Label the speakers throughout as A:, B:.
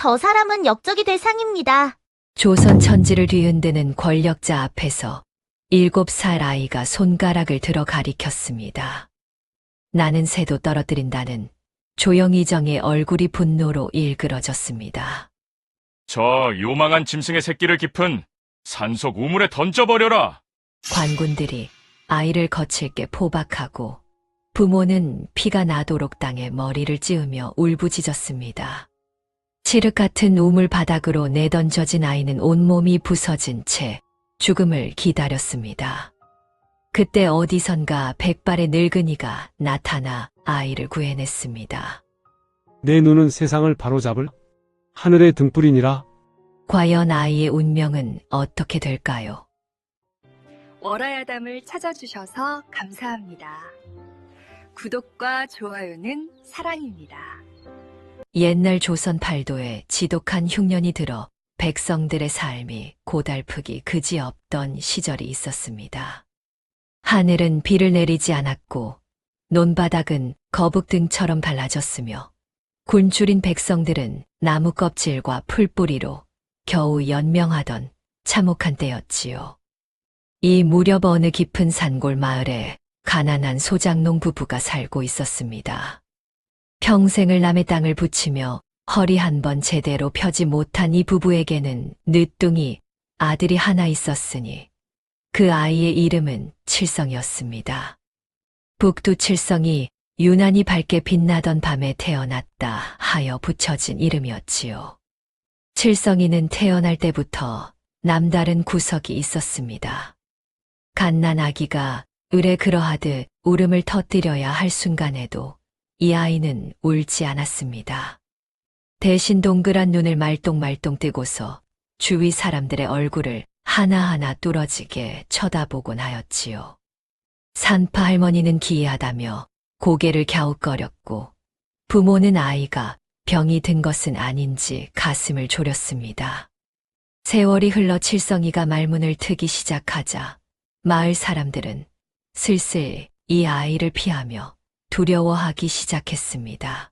A: 저 사람은 역적이 될 상입니다.
B: 조선 천지를 뒤흔드는 권력자 앞에서 7살 아이가 손가락을 들어 가리켰습니다. 나는 새도 떨어뜨린다는 조영희정의 얼굴이 분노로 일그러졌습니다.
C: 저 요망한 짐승의 새끼를 깊은 산속 우물에 던져버려라.
B: 관군들이 아이를 거칠게 포박하고 부모는 피가 나도록 땅에 머리를 찌으며 울부짖었습니다. 칠흑 같은 우물 바닥으로 내던져진 아이는 온몸이 부서진 채 죽음을 기다렸습니다. 그때 어디선가 백발의 늙은이가 나타나 아이를 구해냈습니다.
D: 내 눈은 세상을 바로잡을 하늘의 등불이니라.
B: 과연 아이의 운명은 어떻게 될까요?
E: 월화야담을 찾아주셔서 감사합니다. 구독과 좋아요는 사랑입니다.
B: 옛날 조선 팔도에 지독한 흉년이 들어 백성들의 삶이 고달프기 그지없던 시절이 있었습니다. 하늘은 비를 내리지 않았고 논바닥은 거북등처럼 발라졌으며 굶주린 백성들은 나무 껍질과 풀뿌리로 겨우 연명하던 참혹한 때였지요. 이 무렵 어느 깊은 산골 마을에 가난한 소장농 부부가 살고 있었습니다. 평생을 남의 땅을 부치며 허리 한 번 제대로 펴지 못한 이 부부에게는 늦둥이 아들이 하나 있었으니 그 아이의 이름은 칠성이었습니다. 북두칠성이 유난히 밝게 빛나던 밤에 태어났다 하여 붙여진 이름이었지요. 칠성이는 태어날 때부터 남다른 구석이 있었습니다. 갓난 아기가 을에 그러하듯 울음을 터뜨려야 할 순간에도 이 아이는 울지 않았습니다. 대신 동그란 눈을 말똥말똥 뜨고서 주위 사람들의 얼굴을 하나하나 뚫어지게 쳐다보곤 하였지요. 산파 할머니는 기이하다며 고개를 갸웃거렸고 부모는 아이가 병이 든 것은 아닌지 가슴을 졸였습니다. 세월이 흘러 칠성이가 말문을 트기 시작하자 마을 사람들은 슬슬 이 아이를 피하며 두려워하기 시작했습니다.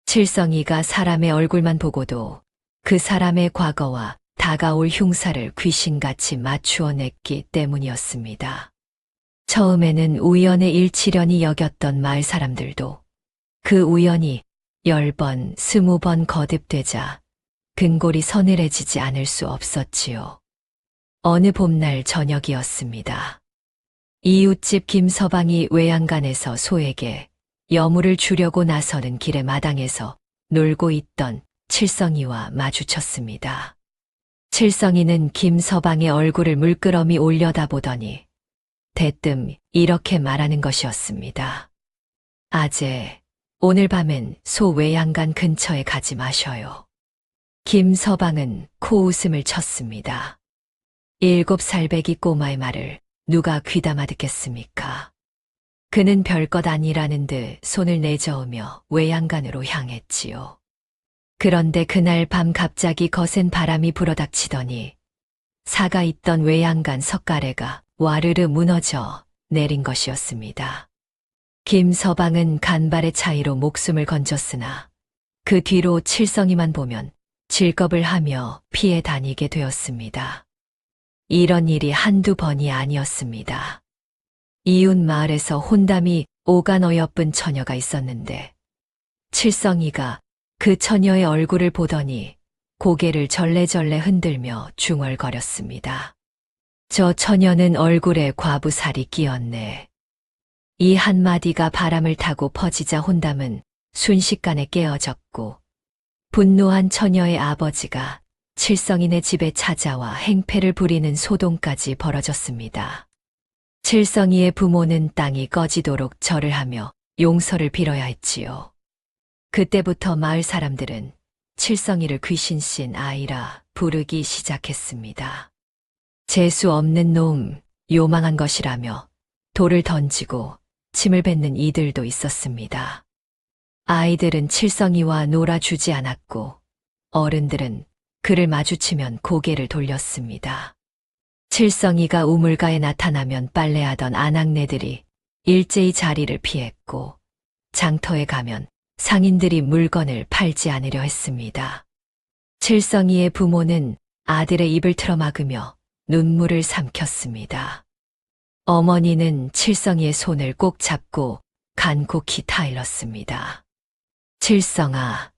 B: 칠성이가 사람의 얼굴만 보고도 그 사람의 과거와 다가올 흉사를 귀신같이 맞추어냈기 때문이었습니다. 처음에는 우연의 일치련이 여겼던 마을 사람들도 그 우연이 10번, 20번 거듭되자 근골이 서늘해지지 않을 수 없었지요. 어느 봄날 저녁이었습니다. 이웃집 김서방이 외양간에서 소에게 여물을 주려고 나서는 길의 마당에서 놀고 있던 칠성이와 마주쳤습니다. 칠성이는 김서방의 얼굴을 물끄러미 올려다보더니 대뜸 이렇게 말하는 것이었습니다. 아재, 오늘 밤엔 소 외양간 근처에 가지 마셔요. 김서방은 코웃음을 쳤습니다. 7살배기 꼬마의 말을 누가 귀담아 듣겠습니까? 그는 별것 아니라는 듯 손을 내저으며 외양간으로 향했지요. 그런데 그날 밤 갑자기 거센 바람이 불어닥치더니 사가 있던 외양간 석가래가 와르르 무너져 내린 것이었습니다. 김서방은 간발의 차이로 목숨을 건졌으나 그 뒤로 칠성이만 보면 질겁을 하며 피해 다니게 되었습니다. 이런 일이 한두 번이 아니었습니다. 이웃 마을에서 혼담이 오간 어여쁜 처녀가 있었는데 칠성이가 그 처녀의 얼굴을 보더니 고개를 절레절레 흔들며 중얼거렸습니다. 저 처녀는 얼굴에 과부살이 끼었네. 이 한마디가 바람을 타고 퍼지자 혼담은 순식간에 깨어졌고 분노한 처녀의 아버지가 칠성이네 집에 찾아와 행패를 부리는 소동까지 벌어졌습니다. 칠성이의 부모는 땅이 꺼지도록 절을 하며 용서를 빌어야 했지요. 그때부터 마을 사람들은 칠성이를 귀신씬 아이라 부르기 시작했습니다. 재수 없는 놈, 요망한 것이라며 돌을 던지고 침을 뱉는 이들도 있었습니다. 아이들은 칠성이와 놀아주지 않았고 어른들은 그를 마주치면 고개를 돌렸습니다. 칠성이가 우물가에 나타나면 빨래하던 아낙네들이 일제히 자리를 피했고 장터에 가면 상인들이 물건을 팔지 않으려 했습니다. 칠성이의 부모는 아들의 입을 틀어막으며 눈물을 삼켰습니다. 어머니는 칠성이의 손을 꼭 잡고 간곡히 타일렀습니다. 칠성아,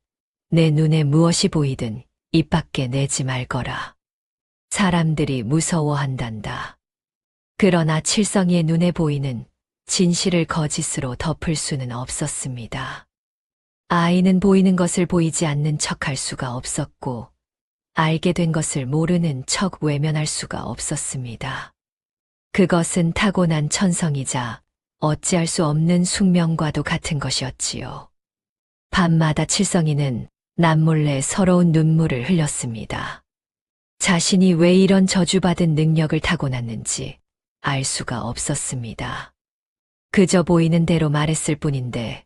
B: 내 눈에 무엇이 보이든 입 밖에 내지 말거라. 사람들이 무서워한단다. 그러나 칠성이의 눈에 보이는 진실을 거짓으로 덮을 수는 없었습니다. 아이는 보이는 것을 보이지 않는 척할 수가 없었고, 알게 된 것을 모르는 척 외면할 수가 없었습니다. 그것은 타고난 천성이자 어찌할 수 없는 숙명과도 같은 것이었지요. 밤마다 칠성이는 남몰래 서러운 눈물을 흘렸습니다. 자신이 왜 이런 저주받은 능력을 타고났는지 알 수가 없었습니다. 그저 보이는 대로 말했을 뿐인데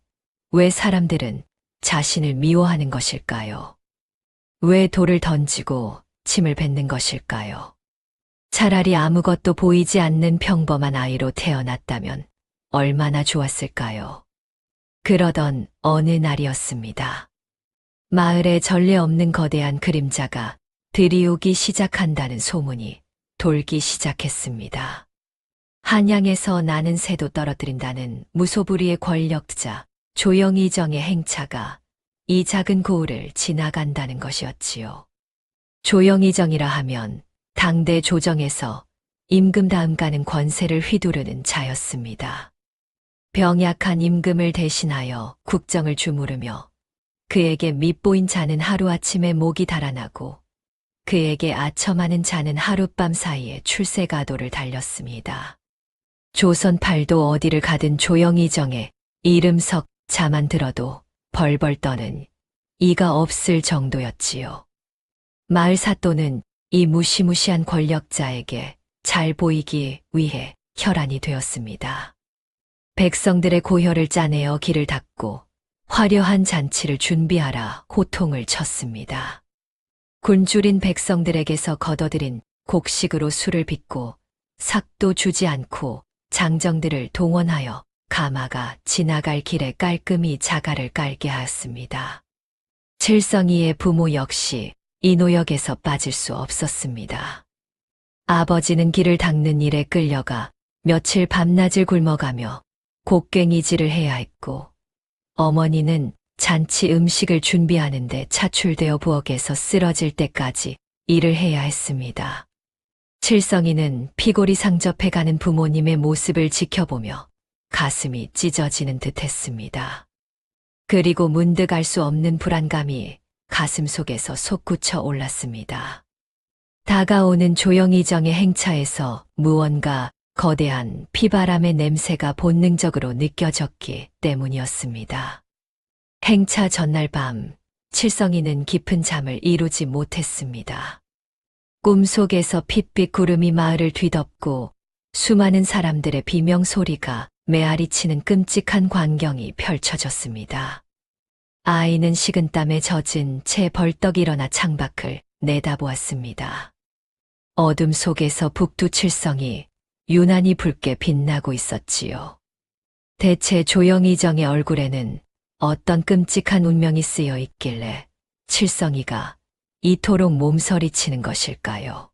B: 왜 사람들은 자신을 미워하는 것일까요? 왜 돌을 던지고 침을 뱉는 것일까요? 차라리 아무것도 보이지 않는 평범한 아이로 태어났다면 얼마나 좋았을까요? 그러던 어느 날이었습니다. 마을에 전례 없는 거대한 그림자가 들이오기 시작한다는 소문이 돌기 시작했습니다. 한양에서 나는 새도 떨어뜨린다는 무소불위의 권력자 조영이정의 행차가 이 작은 고을을 지나간다는 것이었지요. 조영이정이라 하면 당대 조정에서 임금 다음 가는 권세를 휘두르는 자였습니다. 병약한 임금을 대신하여 국정을 주무르며 그에게 밉보인 자는 하루아침에 목이 달아나고 그에게 아첨하는 자는 하룻밤 사이에 출세가도를 달렸습니다. 조선팔도 어디를 가든 조영이정의 이름석 자만 들어도 벌벌 떠는 이가 없을 정도였지요. 마을 사또는 이 무시무시한 권력자에게 잘 보이기 위해 혈안이 되었습니다. 백성들의 고혈을 짜내어 길을 닦고 화려한 잔치를 준비하라 호통을 쳤습니다. 굶주린 백성들에게서 걷어들인 곡식으로 술을 빚고 삭도 주지 않고 장정들을 동원하여 가마가 지나갈 길에 깔끔히 자갈을 깔게 하였습니다. 칠성이의 부모 역시 이 노역에서 빠질 수 없었습니다. 아버지는 길을 닦는 일에 끌려가 며칠 밤낮을 굶어가며 곡괭이질을 해야 했고, 어머니는 잔치 음식을 준비하는데 차출되어 부엌에서 쓰러질 때까지 일을 해야 했습니다. 칠성이는 피골이 상접해가는 부모님의 모습을 지켜보며 가슴이 찢어지는 듯 했습니다. 그리고 문득 알 수 없는 불안감이 가슴 속에서 솟구쳐 올랐습니다. 다가오는 조영이정의 행차에서 무언가 거대한 피바람의 냄새가 본능적으로 느껴졌기 때문이었습니다. 행차 전날 밤, 칠성이는 깊은 잠을 이루지 못했습니다. 꿈속에서 핏빛 구름이 마을을 뒤덮고 수많은 사람들의 비명소리가 메아리치는 끔찍한 광경이 펼쳐졌습니다. 아이는 식은땀에 젖은 채 벌떡 일어나 창밖을 내다보았습니다. 어둠 속에서 북두칠성이 유난히 붉게 빛나고 있었지요. 대체 조영이정의 얼굴에는 어떤 끔찍한 운명이 쓰여 있길래 칠성이가 이토록 몸서리치는 것일까요?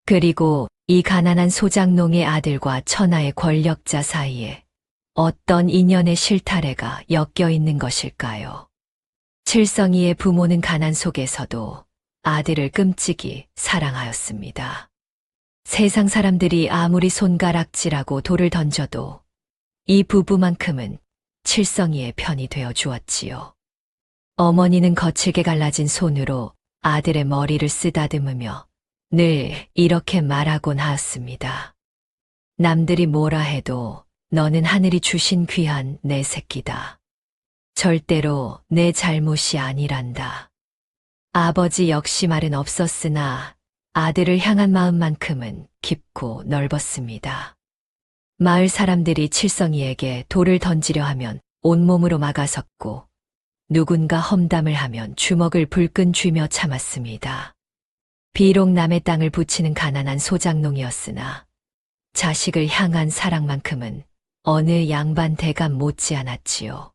B: 그리고 이 가난한 소장농의 아들과 천하의 권력자 사이에 어떤 인연의 실타래가 엮여 있는 것일까요? 칠성이의 부모는 가난 속에서도 아들을 끔찍이 사랑하였습니다. 세상 사람들이 아무리 손가락질하고 돌을 던져도 이 부부만큼은 칠성이의 편이 되어 주었지요. 어머니는 거칠게 갈라진 손으로 아들의 머리를 쓰다듬으며 늘 이렇게 말하곤 하였습니다. 남들이 뭐라 해도 너는 하늘이 주신 귀한 내 새끼다. 절대로 내 잘못이 아니란다. 아버지 역시 말은 없었으나 아들을 향한 마음만큼은 깊고 넓었습니다. 마을 사람들이 칠성이에게 돌을 던지려 하면 온몸으로 막아섰고 누군가 험담을 하면 주먹을 불끈 쥐며 참았습니다. 비록 남의 땅을 부치는 가난한 소장농이었으나 자식을 향한 사랑만큼은 어느 양반 대감 못지않았지요.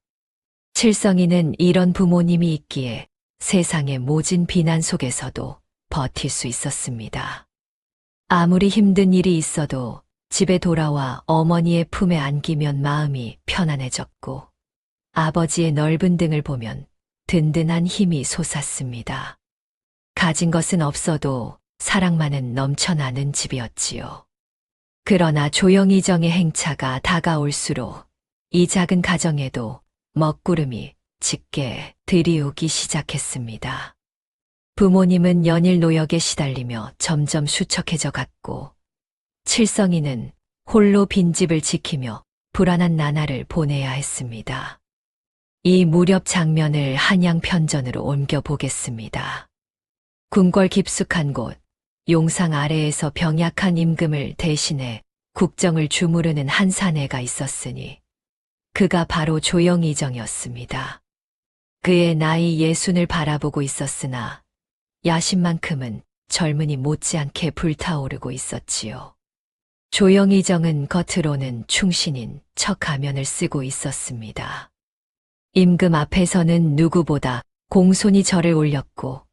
B: 칠성이는 이런 부모님이 있기에 세상의 모진 비난 속에서도 버틸 수 있었습니다. 아무리 힘든 일이 있어도 집에 돌아와 어머니의 품에 안기면 마음이 편안해졌고 아버지의 넓은 등을 보면 든든한 힘이 솟았습니다. 가진 것은 없어도 사랑만은 넘쳐나는 집이었지요. 그러나 조영희정의 행차가 다가올수록 이 작은 가정에도 먹구름이 짙게 들이오기 시작했습니다. 부모님은 연일 노역에 시달리며 점점 수척해져 갔고 칠성이는 홀로 빈집을 지키며 불안한 나날을 보내야 했습니다. 이 무렵 장면을 한양편전으로 옮겨보겠습니다. 궁궐 깊숙한 곳, 용상 아래에서 병약한 임금을 대신해 국정을 주무르는 한 사내가 있었으니 그가 바로 조영희정이었습니다. 그의 나이 60을 바라보고 있었으나 야심만큼은 젊은이 못지않게 불타오르고 있었지요. 조영희정은 겉으로는 충신인 척 가면을 쓰고 있었습니다. 임금 앞에서는 누구보다 공손히 절을 올렸고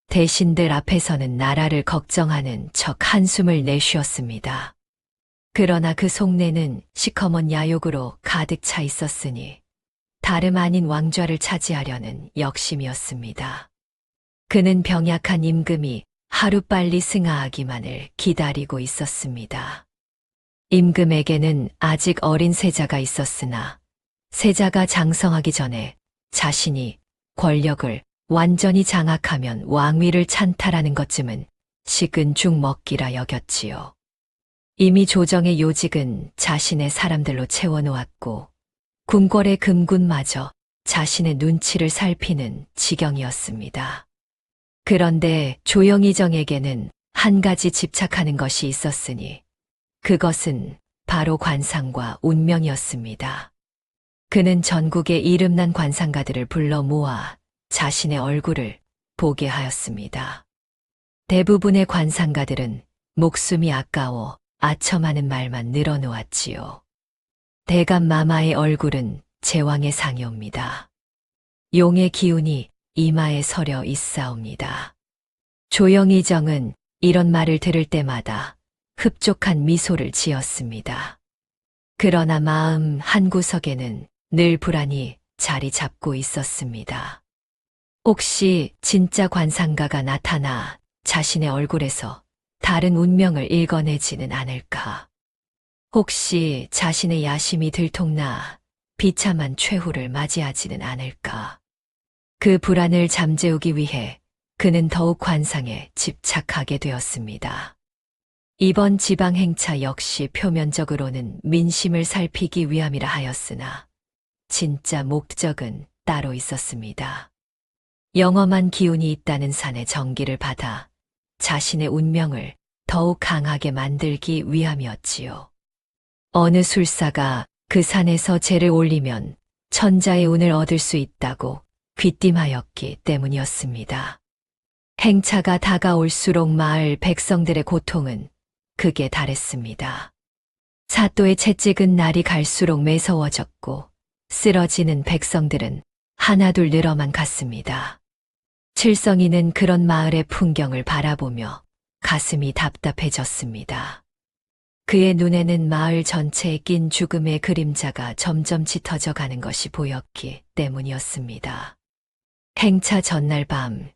B: 대신들 앞에서는 나라를 걱정하는 척 한숨을 내쉬었습니다. 그러나 그 속내는 시커먼 야욕으로 가득 차 있었으니 다름 아닌 왕좌를 차지하려는 역심이었습니다. 그는 병약한 임금이 하루빨리 승하하기만을 기다리고 있었습니다. 임금에게는 아직 어린 세자가 있었으나 세자가 장성하기 전에 자신이 권력을 완전히 장악하면 왕위를 찬탈하는 것쯤은 식은 죽 먹기라 여겼지요. 이미 조정의 요직은 자신의 사람들로 채워놓았고 궁궐의 금군마저 자신의 눈치를 살피는 지경이었습니다. 그런데 조영희정에게는 한 가지 집착하는 것이 있었으니 그것은 바로 관상과 운명이었습니다. 그는 전국의 이름난 관상가들을 불러 모아 자신의 얼굴을 보게 하였습니다. 대부분의 관상가들은 목숨이 아까워 아첨하는 말만 늘어놓았지요. 대감마마의 얼굴은 제왕의 상이옵니다. 용의 기운이 이마에 서려 있사옵니다. 조영희정은 이런 말을 들을 때마다 흡족한 미소를 지었습니다. 그러나 마음 한구석에는 늘 불안이 자리 잡고 있었습니다. 혹시 진짜 관상가가 나타나 자신의 얼굴에서 다른 운명을 읽어내지는 않을까? 혹시 자신의 야심이 들통나 비참한 최후를 맞이하지는 않을까? 그 불안을 잠재우기 위해 그는 더욱 관상에 집착하게 되었습니다. 이번 지방 행차 역시 표면적으로는 민심을 살피기 위함이라 하였으나 진짜 목적은 따로 있었습니다. 영험한 기운이 있다는 산의 정기를 받아 자신의 운명을 더욱 강하게 만들기 위함이었지요. 어느 술사가 그 산에서 재를 올리면 천자의 운을 얻을 수 있다고 귀띔하였기 때문이었습니다. 행차가 다가올수록 마을 백성들의 고통은 극에 달했습니다. 사또의 채찍은 날이 갈수록 매서워졌고 쓰러지는 백성들은 하나둘 늘어만 갔습니다. 칠성이는 그런 마을의 풍경을 바라보며 가슴이 답답해졌습니다. 그의 눈에는 마을 전체에 낀 죽음의 그림자가 점점 짙어져 가는 것이 보였기 때문이었습니다. 행차 전날 밤,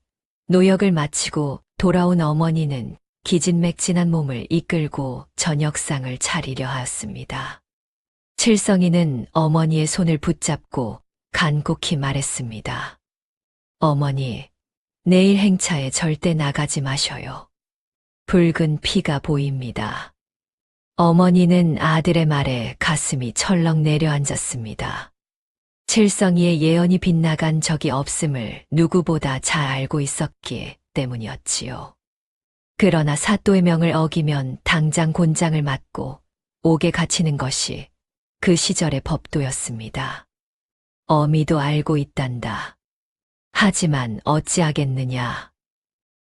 B: 노역을 마치고 돌아온 어머니는 기진맥진한 몸을 이끌고 저녁상을 차리려 하였습니다. 칠성이는 어머니의 손을 붙잡고 간곡히 말했습니다. 어머니, 내일 행차에 절대 나가지 마셔요. 붉은 피가 보입니다. 어머니는 아들의 말에 가슴이 철렁 내려앉았습니다. 칠성이의 예언이 빗나간 적이 없음을 누구보다 잘 알고 있었기 때문이었지요. 그러나 사또의 명을 어기면 당장 곤장을 맞고 옥에 갇히는 것이 그 시절의 법도였습니다. 어미도 알고 있단다. 하지만 어찌하겠느냐.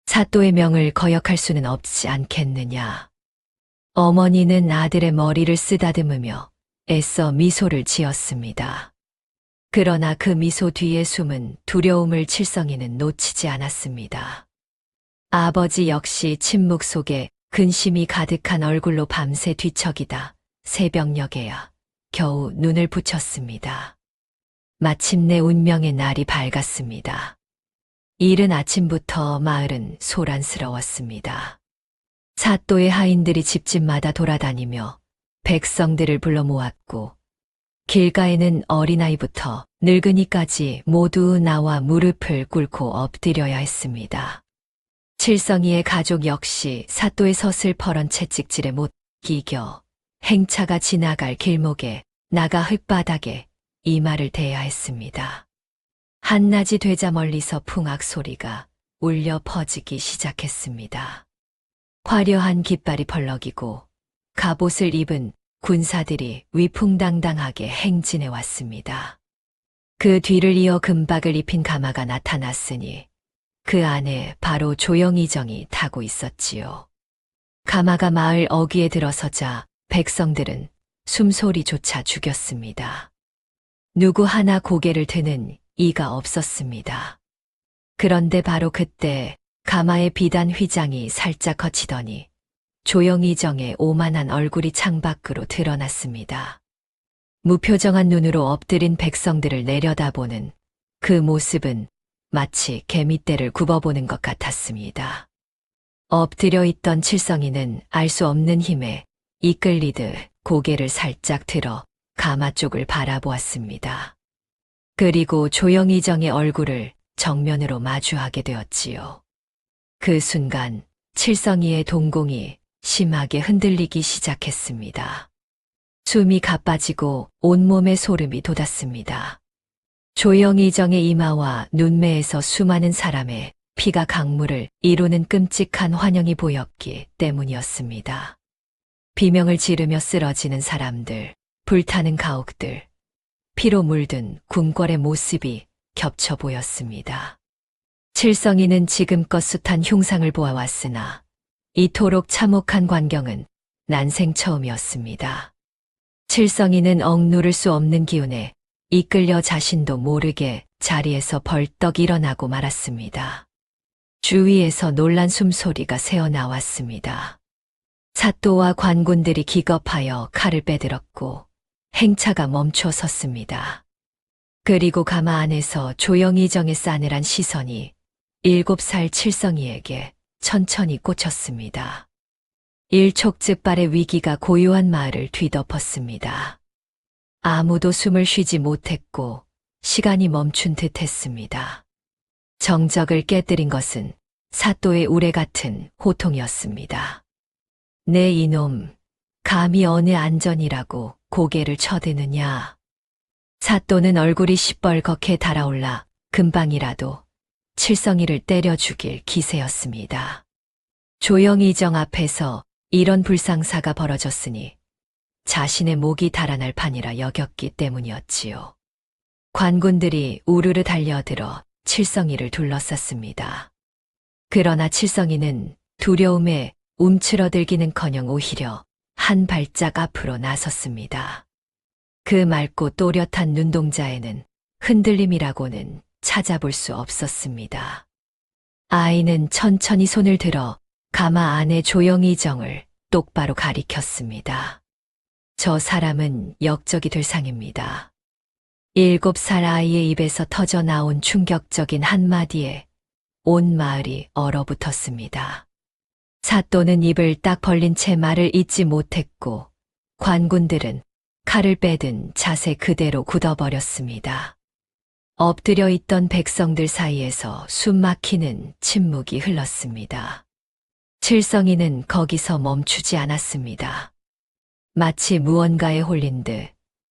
B: 사또의 명을 거역할 수는 없지 않겠느냐. 어머니는 아들의 머리를 쓰다듬으며 애써 미소를 지었습니다. 그러나 그 미소 뒤에 숨은 두려움을 칠성이는 놓치지 않았습니다. 아버지 역시 침묵 속에 근심이 가득한 얼굴로 밤새 뒤척이다 새벽녘에야 겨우 눈을 붙였습니다. 마침내 운명의 날이 밝았습니다. 이른 아침부터 마을은 소란스러웠습니다. 사또의 하인들이 집집마다 돌아다니며 백성들을 불러 모았고 길가에는 어린아이부터 늙은이까지 모두 나와 무릎을 꿇고 엎드려야 했습니다. 칠성이의 가족 역시 사또의 서슬퍼런 채찍질에 못 이겨 행차가 지나갈 길목에 나가 흙바닥에 이마를 대야 했습니다. 한낮이 되자 멀리서 풍악 소리가 울려 퍼지기 시작했습니다. 화려한 깃발이 펄럭이고 갑옷을 입은 군사들이 위풍당당하게 행진해 왔습니다. 그 뒤를 이어 금박을 입힌 가마가 나타났으니 그 안에 바로 조영이정이 타고 있었지요. 가마가 마을 어귀에 들어서자 백성들은 숨소리조차 죽였습니다. 누구 하나 고개를 드는 이가 없었습니다. 그런데 바로 그때 가마의 비단 휘장이 살짝 거치더니 조영이정의 오만한 얼굴이 창밖으로 드러났습니다. 무표정한 눈으로 엎드린 백성들을 내려다보는 그 모습은 마치 개미떼를 굽어보는 것 같았습니다. 엎드려 있던 칠성이는 알 수 없는 힘에 이끌리듯 고개를 살짝 들어 가마 쪽을 바라보았습니다. 그리고 조영이정의 얼굴을 정면으로 마주하게 되었지요. 그 순간 칠성이의 동공이 심하게 흔들리기 시작했습니다. 숨이 가빠지고 온몸에 소름이 돋았습니다. 조영이정의 이마와 눈매에서 수많은 사람의 피가 강물을 이루는 끔찍한 환영이 보였기 때문이었습니다. 비명을 지르며 쓰러지는 사람들, 불타는 가옥들, 피로 물든 궁궐의 모습이 겹쳐 보였습니다. 칠성이는 지금껏 숱한 흉상을 보아왔으나 이토록 참혹한 광경은 난생 처음이었습니다. 칠성이는 억누를 수 없는 기운에 이끌려 자신도 모르게 자리에서 벌떡 일어나고 말았습니다. 주위에서 놀란 숨소리가 새어나왔습니다. 사또와 관군들이 기겁하여 칼을 빼들었고 행차가 멈춰 섰습니다. 그리고 가마 안에서 조영이정의 싸늘한 시선이 7살 칠성이에게 천천히 꽂혔습니다. 일촉즉발의 위기가 고요한 마을을 뒤덮었습니다. 아무도 숨을 쉬지 못했고 시간이 멈춘 듯 했습니다. 정적을 깨뜨린 것은 사또의 우레 같은 호통이었습니다. 내 이놈, 감히 어느 안전이라고 고개를 쳐드느냐. 사또는 얼굴이 시뻘겋게 달아올라 금방이라도 칠성이를 때려 죽일 기세였습니다. 조영이정 앞에서 이런 불상사가 벌어졌으니 자신의 목이 달아날 판이라 여겼기 때문이었지요. 관군들이 우르르 달려들어 칠성이를 둘러쌌습니다. 그러나 칠성이는 두려움에 움츠러들기는커녕 오히려 한 발짝 앞으로 나섰습니다. 그 맑고 또렷한 눈동자에는 흔들림이라고는 찾아볼 수 없었습니다. 아이는 천천히 손을 들어 가마 안의 조영이정을 똑바로 가리켰습니다. 저 사람은 역적이 될 상입니다. 7살 아이의 입에서 터져 나온 충격적인 한마디에 온 마을이 얼어붙었습니다. 사또는 입을 딱 벌린 채 말을 잇지 못했고 관군들은 칼을 빼든 자세 그대로 굳어버렸습니다. 엎드려 있던 백성들 사이에서 숨 막히는 침묵이 흘렀습니다. 칠성이는 거기서 멈추지 않았습니다. 마치 무언가에 홀린 듯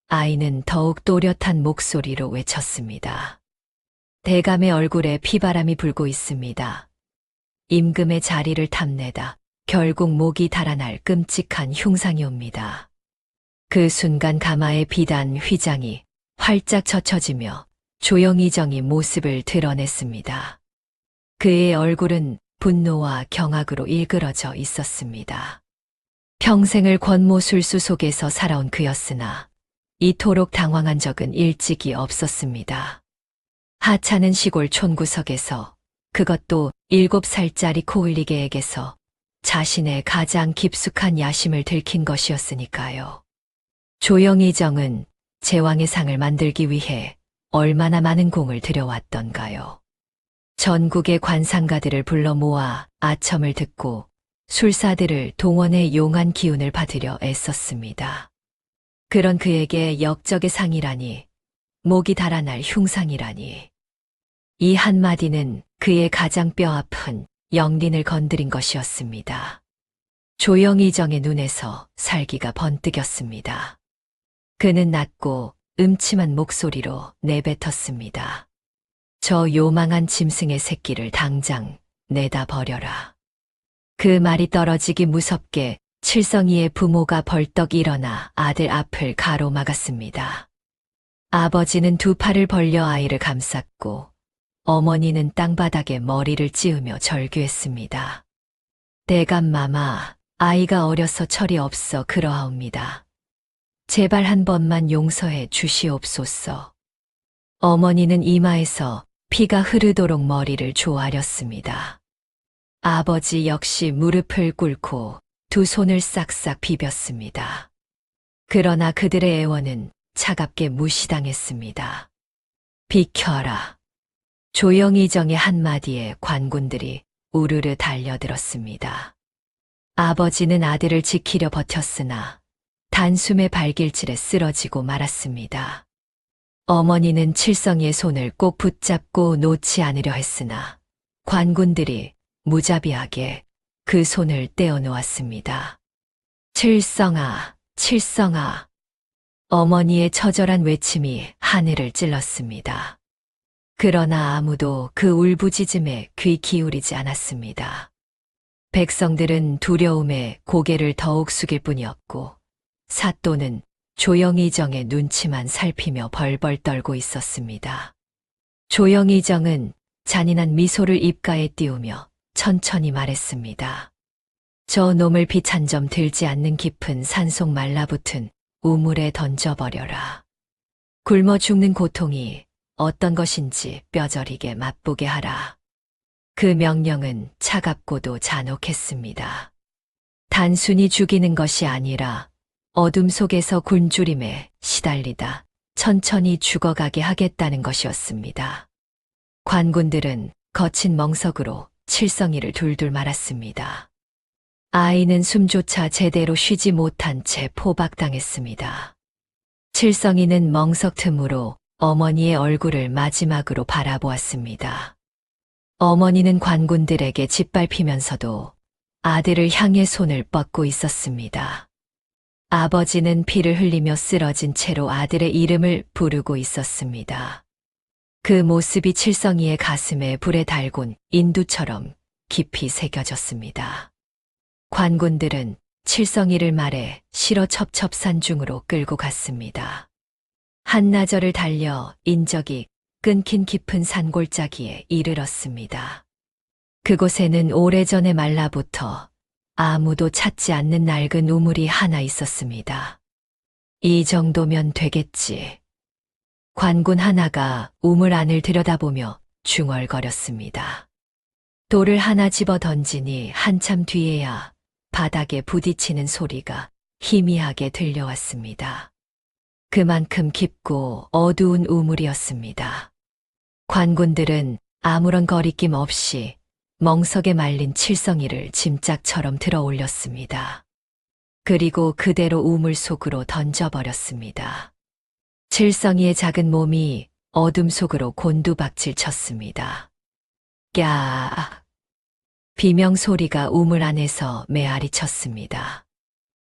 B: 아이는 더욱 또렷한 목소리로 외쳤습니다. 대감의 얼굴에 피바람이 불고 있습니다. 임금의 자리를 탐내다 결국 목이 달아날 끔찍한 흉상이 옵니다. 그 순간 가마의 비단 휘장이 활짝 젖혀지며 조영이정이 모습을 드러냈습니다. 그의 얼굴은 분노와 경악으로 일그러져 있었습니다. 평생을 권모술수 속에서 살아온 그였으나 이토록 당황한 적은 일찍이 없었습니다. 하차는 시골 촌구석에서, 그것도 7살짜리 코울리게에게서 자신의 가장 깊숙한 야심을 들킨 것이었으니까요. 조영희정은 제왕의 상을 만들기 위해 얼마나 많은 공을 들여왔던가요. 전국의 관상가들을 불러 모아 아첨을 듣고 술사들을 동원해 용한 기운을 받으려 애썼습니다. 그런 그에게 역적의 상이라니, 목이 달아날 흉상이라니. 이 한마디는 그의 가장 뼈아픈 영린을 건드린 것이었습니다. 조영희정의 눈에서 살기가 번뜩였습니다. 그는 낮고 음침한 목소리로 내뱉었습니다. 저 요망한 짐승의 새끼를 당장 내다 버려라. 그 말이 떨어지기 무섭게 칠성이의 부모가 벌떡 일어나 아들 앞을 가로막았습니다. 아버지는 두 팔을 벌려 아이를 감쌌고 어머니는 땅바닥에 머리를 찌으며 절규했습니다. 대감마마, 아이가 어려서 철이 없어 그러하옵니다. 제발 한 번만 용서해 주시옵소서. 어머니는 이마에서 피가 흐르도록 머리를 조아렸습니다. 아버지 역시 무릎을 꿇고 두 손을 싹싹 비볐습니다. 그러나 그들의 애원은 차갑게 무시당했습니다. 비켜라. 조영희정의 한마디에 관군들이 우르르 달려들었습니다. 아버지는 아들을 지키려 버텼으나 단숨에 발길질에 쓰러지고 말았습니다. 어머니는 칠성이의 손을 꼭 붙잡고 놓지 않으려 했으나 관군들이 무자비하게 그 손을 떼어놓았습니다. 칠성아, 칠성아. 어머니의 처절한 외침이 하늘을 찔렀습니다. 그러나 아무도 그 울부짖음에 귀 기울이지 않았습니다. 백성들은 두려움에 고개를 더욱 숙일 뿐이었고 사또는 조영희정의 눈치만 살피며 벌벌 떨고 있었습니다. 조영희정은 잔인한 미소를 입가에 띄우며 천천히 말했습니다. 저 놈을 빛 한 점 들지 않는 깊은 산속 말라붙은 우물에 던져버려라. 굶어 죽는 고통이 어떤 것인지 뼈저리게 맛보게 하라. 그 명령은 차갑고도 잔혹했습니다. 단순히 죽이는 것이 아니라 어둠 속에서 굶주림에 시달리다 천천히 죽어가게 하겠다는 것이었습니다. 관군들은 거친 멍석으로 칠성이를 둘둘 말았습니다. 아이는 숨조차 제대로 쉬지 못한 채 포박당했습니다. 칠성이는 멍석 틈으로 어머니의 얼굴을 마지막으로 바라보았습니다. 어머니는 관군들에게 짓밟히면서도 아들을 향해 손을 뻗고 있었습니다. 아버지는 피를 흘리며 쓰러진 채로 아들의 이름을 부르고 있었습니다. 그 모습이 칠성이의 가슴에 불에 달군 인두처럼 깊이 새겨졌습니다. 관군들은 칠성이를 말해 실어 첩첩산중으로 끌고 갔습니다. 한나절을 달려 인적이 끊긴 깊은 산골짜기에 이르렀습니다. 그곳에는 오래전에 말라붙어 아무도 찾지 않는 낡은 우물이 하나 있었습니다. 이 정도면 되겠지. 관군 하나가 우물 안을 들여다보며 중얼거렸습니다. 돌을 하나 집어 던지니 한참 뒤에야 바닥에 부딪히는 소리가 희미하게 들려왔습니다. 그만큼 깊고 어두운 우물이었습니다. 관군들은 아무런 거리낌 없이 멍석에 말린 칠성이를 짐짝처럼 들어 올렸습니다. 그리고 그대로 우물 속으로 던져버렸습니다. 칠성이의 작은 몸이 어둠 속으로 곤두박질 쳤습니다. 꺄! 비명 소리가 우물 안에서 메아리 쳤습니다.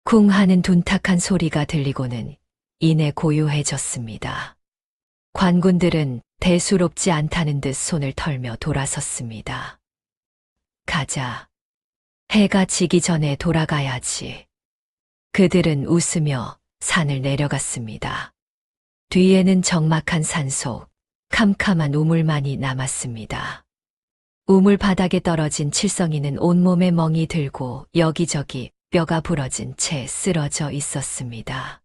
B: 쿵 하는 둔탁한 소리가 들리고는 이내 고요해졌습니다. 관군들은 대수롭지 않다는 듯 손을 털며 돌아섰습니다. 가자. 해가 지기 전에 돌아가야지. 그들은 웃으며 산을 내려갔습니다. 뒤에는 적막한 산속, 캄캄한 우물만이 남았습니다. 우물 바닥에 떨어진 칠성이는 온몸에 멍이 들고 여기저기 뼈가 부러진 채 쓰러져 있었습니다.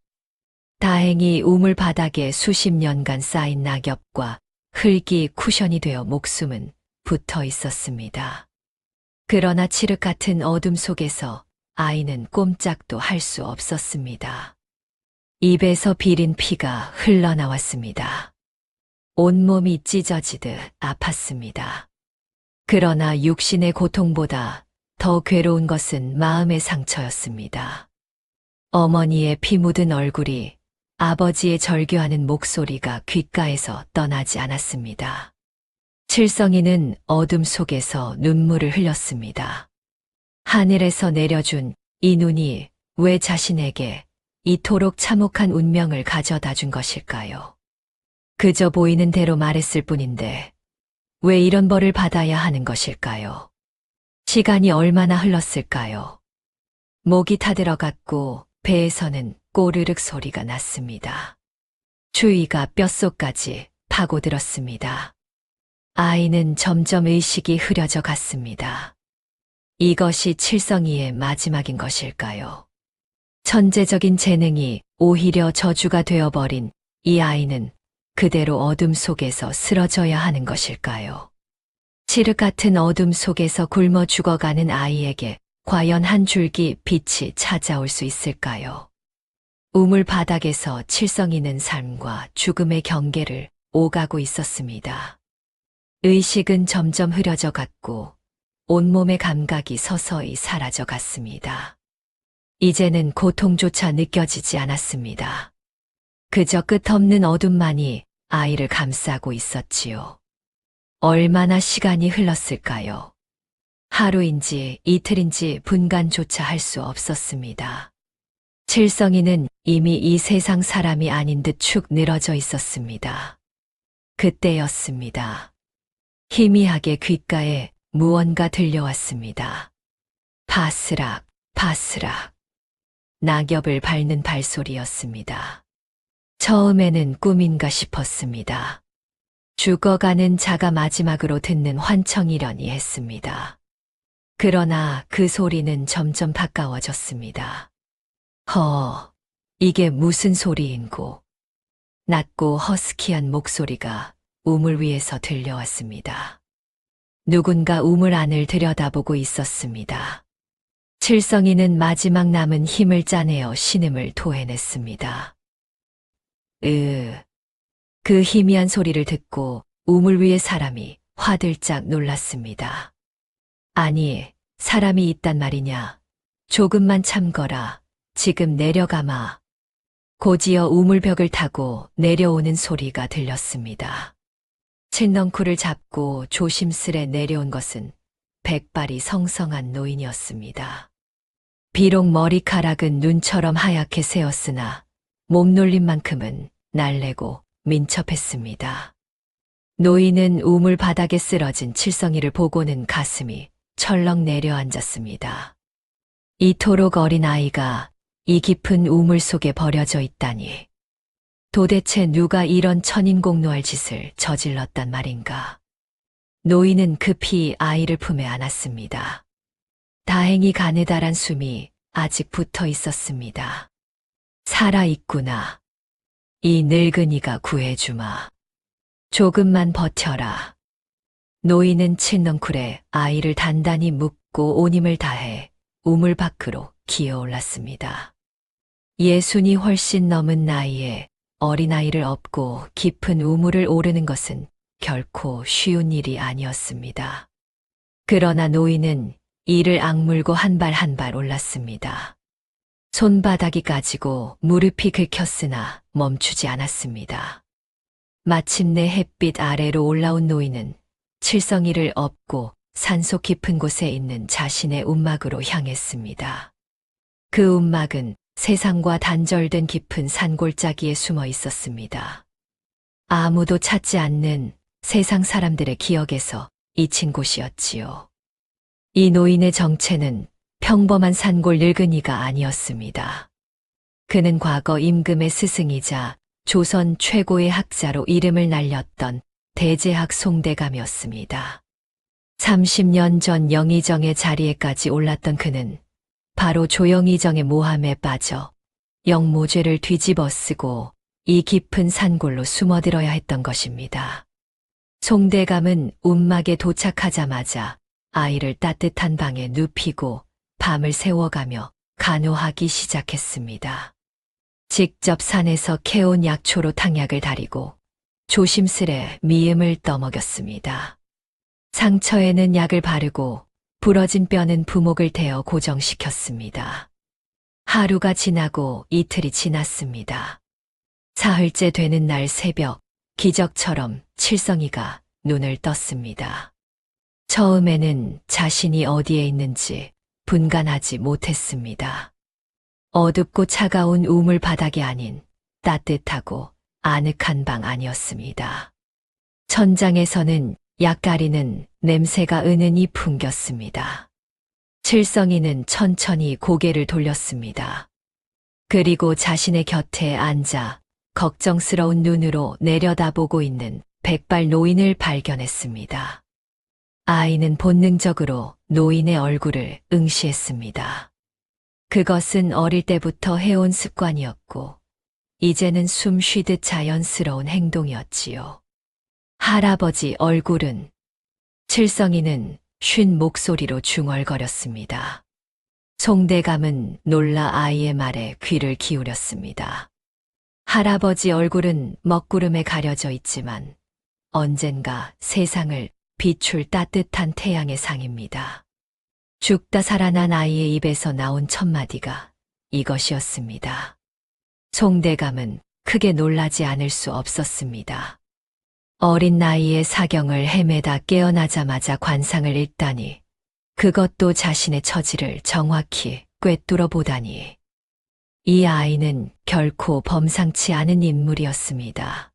B: 다행히 우물 바닥에 수십 년간 쌓인 낙엽과 흙이 쿠션이 되어 목숨은 붙어 있었습니다. 그러나 칠흑 같은 어둠 속에서 아이는 꼼짝도 할 수 없었습니다. 입에서 비린 피가 흘러나왔습니다. 온몸이 찢어지듯 아팠습니다. 그러나 육신의 고통보다 더 괴로운 것은 마음의 상처였습니다. 어머니의 피 묻은 얼굴이, 아버지의 절규하는 목소리가 귓가에서 떠나지 않았습니다. 칠성이는 어둠 속에서 눈물을 흘렸습니다. 하늘에서 내려준 이 눈이 왜 자신에게 이토록 참혹한 운명을 가져다 준 것일까요? 그저 보이는 대로 말했을 뿐인데 왜 이런 벌을 받아야 하는 것일까요? 시간이 얼마나 흘렀을까요? 목이 타들어갔고 배에서는 꼬르륵 소리가 났습니다. 추위가 뼛속까지 파고들었습니다. 아이는 점점 의식이 흐려져 갔습니다. 이것이 칠성이의 마지막인 것일까요? 천재적인 재능이 오히려 저주가 되어버린 이 아이는 그대로 어둠 속에서 쓰러져야 하는 것일까요? 칠흑 같은 어둠 속에서 굶어 죽어가는 아이에게 과연 한 줄기 빛이 찾아올 수 있을까요? 우물 바닥에서 칠성이는 삶과 죽음의 경계를 오가고 있었습니다. 의식은 점점 흐려져 갔고 온몸의 감각이 서서히 사라져 갔습니다. 이제는 고통조차 느껴지지 않았습니다. 그저 끝없는 어둠만이 아이를 감싸고 있었지요. 얼마나 시간이 흘렀을까요? 하루인지 이틀인지 분간조차 할 수 없었습니다. 칠성이는 이미 이 세상 사람이 아닌 듯 축 늘어져 있었습니다. 그때였습니다. 희미하게 귓가에 무언가 들려왔습니다. 바스락, 바스락. 낙엽을 밟는 발소리였습니다. 처음에는 꿈인가 싶었습니다. 죽어가는 자가 마지막으로 듣는 환청이려니 했습니다. 그러나 그 소리는 점점 가까워졌습니다. 이게 무슨 소리인고? 낮고 허스키한 목소리가 우물 위에서 들려왔습니다. 누군가 우물 안을 들여다보고 있었습니다. 칠성이는 마지막 남은 힘을 짜내어 신음을 토해냈습니다. 그 희미한 소리를 듣고 우물 위의 사람이 화들짝 놀랐습니다. 아니, 사람이 있단 말이냐. 조금만 참거라. 지금 내려가마. 곧이어 우물벽을 타고 내려오는 소리가 들렸습니다. 칠넝쿨을 잡고 조심스레 내려온 것은 백발이 성성한 노인이었습니다. 비록 머리카락은 눈처럼 하얗게 새었으나 몸놀림만큼은 날래고 민첩했습니다. 노인은 우물 바닥에 쓰러진 칠성이를 보고는 가슴이 철렁 내려앉았습니다. 이토록 어린 아이가 이 깊은 우물 속에 버려져 있다니. 도대체 누가 이런 천인공노할 짓을 저질렀단 말인가. 노인은 급히 아이를 품에 안았습니다. 다행히 가느다란 숨이 아직 붙어 있었습니다. 살아있구나. 이 늙은이가 구해주마. 조금만 버텨라. 노인은 칠넝쿨에 아이를 단단히 묶고 온 힘을 다해 우물 밖으로 기어올랐습니다. 60이 훨씬 넘은 나이에 어린아이를 업고 깊은 우물을 오르는 것은 결코 쉬운 일이 아니었습니다. 그러나 노인은 이를 악물고 한 발 한 발 올랐습니다. 손바닥이 까지고 무릎이 긁혔으나 멈추지 않았습니다. 마침내 햇빛 아래로 올라온 노인은 칠성이를 업고 산속 깊은 곳에 있는 자신의 움막으로 향했습니다. 그 움막은 세상과 단절된 깊은 산골짜기에 숨어 있었습니다. 아무도 찾지 않는 세상 사람들의 기억에서 잊힌 곳이었지요. 이 노인의 정체는 평범한 산골 늙은이가 아니었습니다. 그는 과거 임금의 스승이자 조선 최고의 학자로 이름을 날렸던 대제학 송대감이었습니다. 30년 전 영의정의 자리에까지 올랐던 그는 바로 조영의정의 모함에 빠져 영모죄를 뒤집어 쓰고 이 깊은 산골로 숨어들어야 했던 것입니다. 송대감은 움막에 도착하자마자 아이를 따뜻한 방에 눕히고 밤을 새워가며 간호하기 시작했습니다. 직접 산에서 캐온 약초로 탕약을 다리고 조심스레 미음을 떠먹였습니다. 상처에는 약을 바르고 부러진 뼈는 부목을 대어 고정시켰습니다. 하루가 지나고 이틀이 지났습니다. 사흘째 되는 날 새벽, 기적처럼 칠성이가 눈을 떴습니다. 처음에는 자신이 어디에 있는지 분간하지 못했습니다. 어둡고 차가운 우물 바닥이 아닌 따뜻하고 아늑한 방 안이었습니다. 천장에서는 약가리는 냄새가 은은히 풍겼습니다. 칠성이는 천천히 고개를 돌렸습니다. 그리고 자신의 곁에 앉아 걱정스러운 눈으로 내려다보고 있는 백발 노인을 발견했습니다. 아이는 본능적으로 노인의 얼굴을 응시했습니다. 그것은 어릴 때부터 해온 습관이었고, 이제는 숨 쉬듯 자연스러운 행동이었지요. 할아버지 얼굴은, 칠성이는 쉰 목소리로 중얼거렸습니다. 송대감은 놀라 아이의 말에 귀를 기울였습니다. 할아버지 얼굴은 먹구름에 가려져 있지만 언젠가 세상을 비출 따뜻한 태양의 상입니다. 죽다 살아난 아이의 입에서 나온 첫마디가 이것이었습니다. 송대감은 크게 놀라지 않을 수 없었습니다. 어린 나이에 사경을 헤매다 깨어나자마자 관상을 읽다니, 그것도 자신의 처지를 정확히 꿰뚫어 보다니. 이 아이는 결코 범상치 않은 인물이었습니다.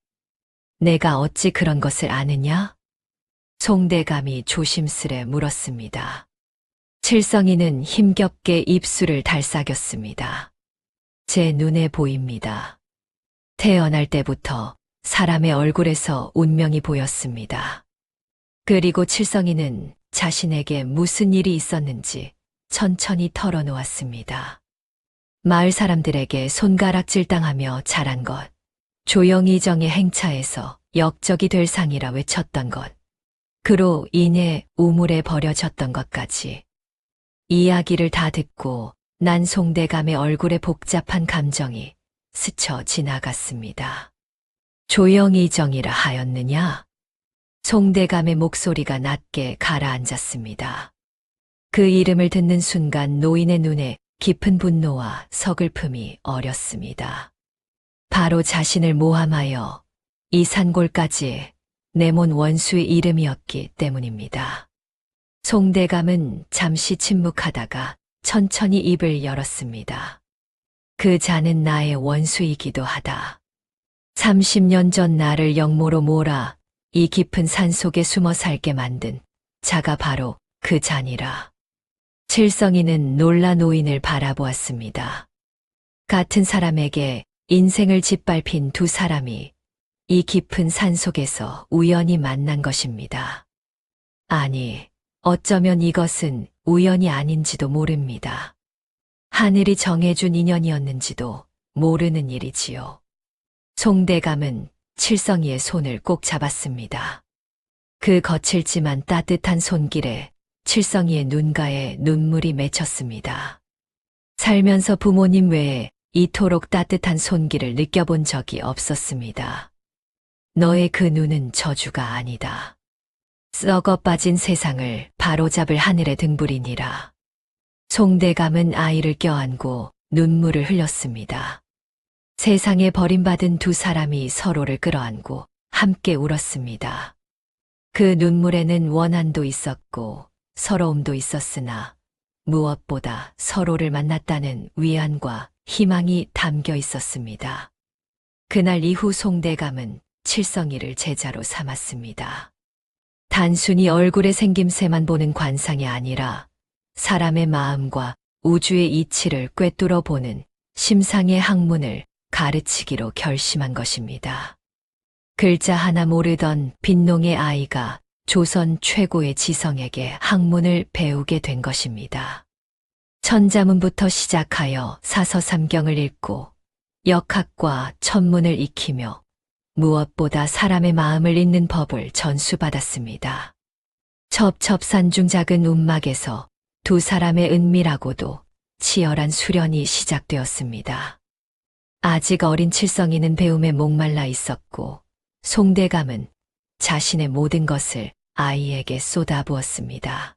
B: 내가 어찌 그런 것을 아느냐? 송대감이 조심스레 물었습니다. 칠성이는 힘겹게 입술을 달싹였습니다. 제 눈에 보입니다. 태어날 때부터 사람의 얼굴에서 운명이 보였습니다. 그리고 칠성이는 자신에게 무슨 일이 있었는지 천천히 털어놓았습니다. 마을 사람들에게 손가락질당하며 자란 것, 조영이정의 행차에서 역적이 될 상이라 외쳤던 것, 그로 인해 우물에 버려졌던 것까지. 이야기를 다 듣고 난 송대감의 얼굴에 복잡한 감정이 스쳐 지나갔습니다. 조영이정이라 하였느냐? 송대감의 목소리가 낮게 가라앉았습니다. 그 이름을 듣는 순간 노인의 눈에 깊은 분노와 서글픔이 어렸습니다. 바로 자신을 모함하여 이 산골까지 내몬 원수의 이름이었기 때문입니다. 송대감은 잠시 침묵하다가 천천히 입을 열었습니다. 그 자는 나의 원수이기도 하다. 30년 전 나를 영모로 몰아 이 깊은 산 속에 숨어 살게 만든 자가 바로 그 잔이라. 칠성이는 놀라 노인을 바라보았습니다. 같은 사람에게 인생을 짓밟힌 두 사람이 이 깊은 산 속에서 우연히 만난 것입니다. 아니, 어쩌면 이것은 우연이 아닌지도 모릅니다. 하늘이 정해준 인연이었는지도 모르는 일이지요. 송대감은 칠성이의 손을 꼭 잡았습니다. 그 거칠지만 따뜻한 손길에 칠성이의 눈가에 눈물이 맺혔습니다. 살면서 부모님 외에 이토록 따뜻한 손길을 느껴본 적이 없었습니다. 너의 그 눈은 저주가 아니다. 썩어 빠진 세상을 바로잡을 하늘의 등불이니라. 송대감은 아이를 껴안고 눈물을 흘렸습니다. 세상에 버림받은 두 사람이 서로를 끌어안고 함께 울었습니다. 그 눈물에는 원한도 있었고 서러움도 있었으나 무엇보다 서로를 만났다는 위안과 희망이 담겨 있었습니다. 그날 이후 송대감은 칠성이를 제자로 삼았습니다. 단순히 얼굴의 생김새만 보는 관상이 아니라 사람의 마음과 우주의 이치를 꿰뚫어 보는 심상의 학문을 가르치기로 결심한 것입니다. 글자 하나 모르던 빈농의 아이가 조선 최고의 지성에게 학문을 배우게 된 것입니다. 천자문부터 시작하여 사서삼경을 읽고 역학과 천문을 익히며 무엇보다 사람의 마음을 읽는 법을 전수받았습니다. 첩첩산중 작은 움막에서 두 사람의 은밀하고도 치열한 수련이 시작되었습니다. 아직 어린 칠성이는 배움에 목말라 있었고 송대감은 자신의 모든 것을 아이에게 쏟아부었습니다.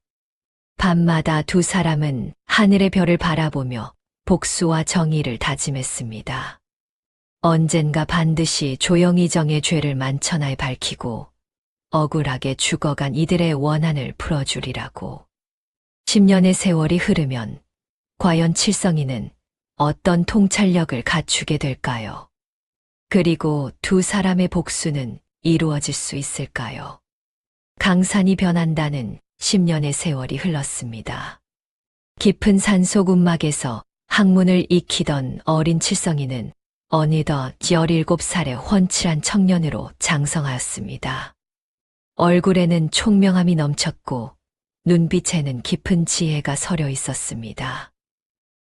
B: 밤마다 두 사람은 하늘의 별을 바라보며 복수와 정의를 다짐했습니다. 언젠가 반드시 조영희정의 죄를 만천하에 밝히고 억울하게 죽어간 이들의 원한을 풀어주리라고. 10년의 세월이 흐르면 과연 칠성이는 어떤 통찰력을 갖추게 될까요? 그리고 두 사람의 복수는 이루어질 수 있을까요? 강산이 변한다는 10년의 세월이 흘렀습니다. 깊은 산속 움막에서 학문을 익히던 어린 칠성이는 어느덧 17살의 훤칠한 청년으로 장성하였습니다. 얼굴에는 총명함이 넘쳤고 눈빛에는 깊은 지혜가 서려 있었습니다.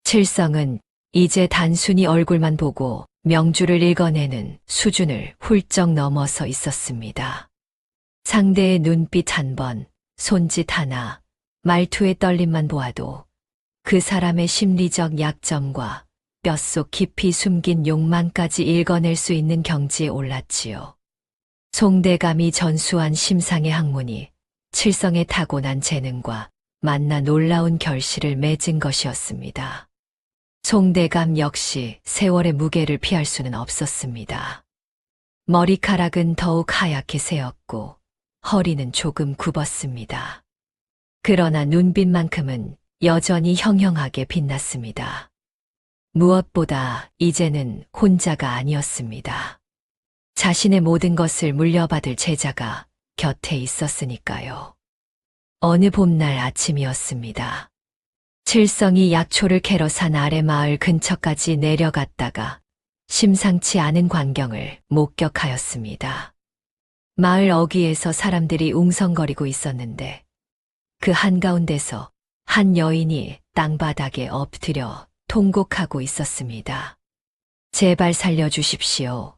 B: 칠성은 이제 단순히 얼굴만 보고 명주를 읽어내는 수준을 훌쩍 넘어서 있었습니다. 상대의 눈빛 한 번, 손짓 하나, 말투의 떨림만 보아도 그 사람의 심리적 약점과 뼛속 깊이 숨긴 욕망까지 읽어낼 수 있는 경지에 올랐지요. 송대감이 전수한 심상의 학문이 칠성의 타고난 재능과 만나 놀라운 결실을 맺은 것이었습니다. 송대감 역시 세월의 무게를 피할 수는 없었습니다. 머리카락은 더욱 하얗게 새었고 허리는 조금 굽었습니다. 그러나 눈빛만큼은 여전히 형형하게 빛났습니다. 무엇보다 이제는 혼자가 아니었습니다. 자신의 모든 것을 물려받을 제자가 곁에 있었으니까요. 어느 봄날 아침이었습니다. 칠성이 약초를 캐러 산 아래 마을 근처까지 내려갔다가 심상치 않은 광경을 목격하였습니다. 마을 어귀에서 사람들이 웅성거리고 있었는데 그 한가운데서 한 여인이 땅바닥에 엎드려 통곡하고 있었습니다. 제발 살려주십시오.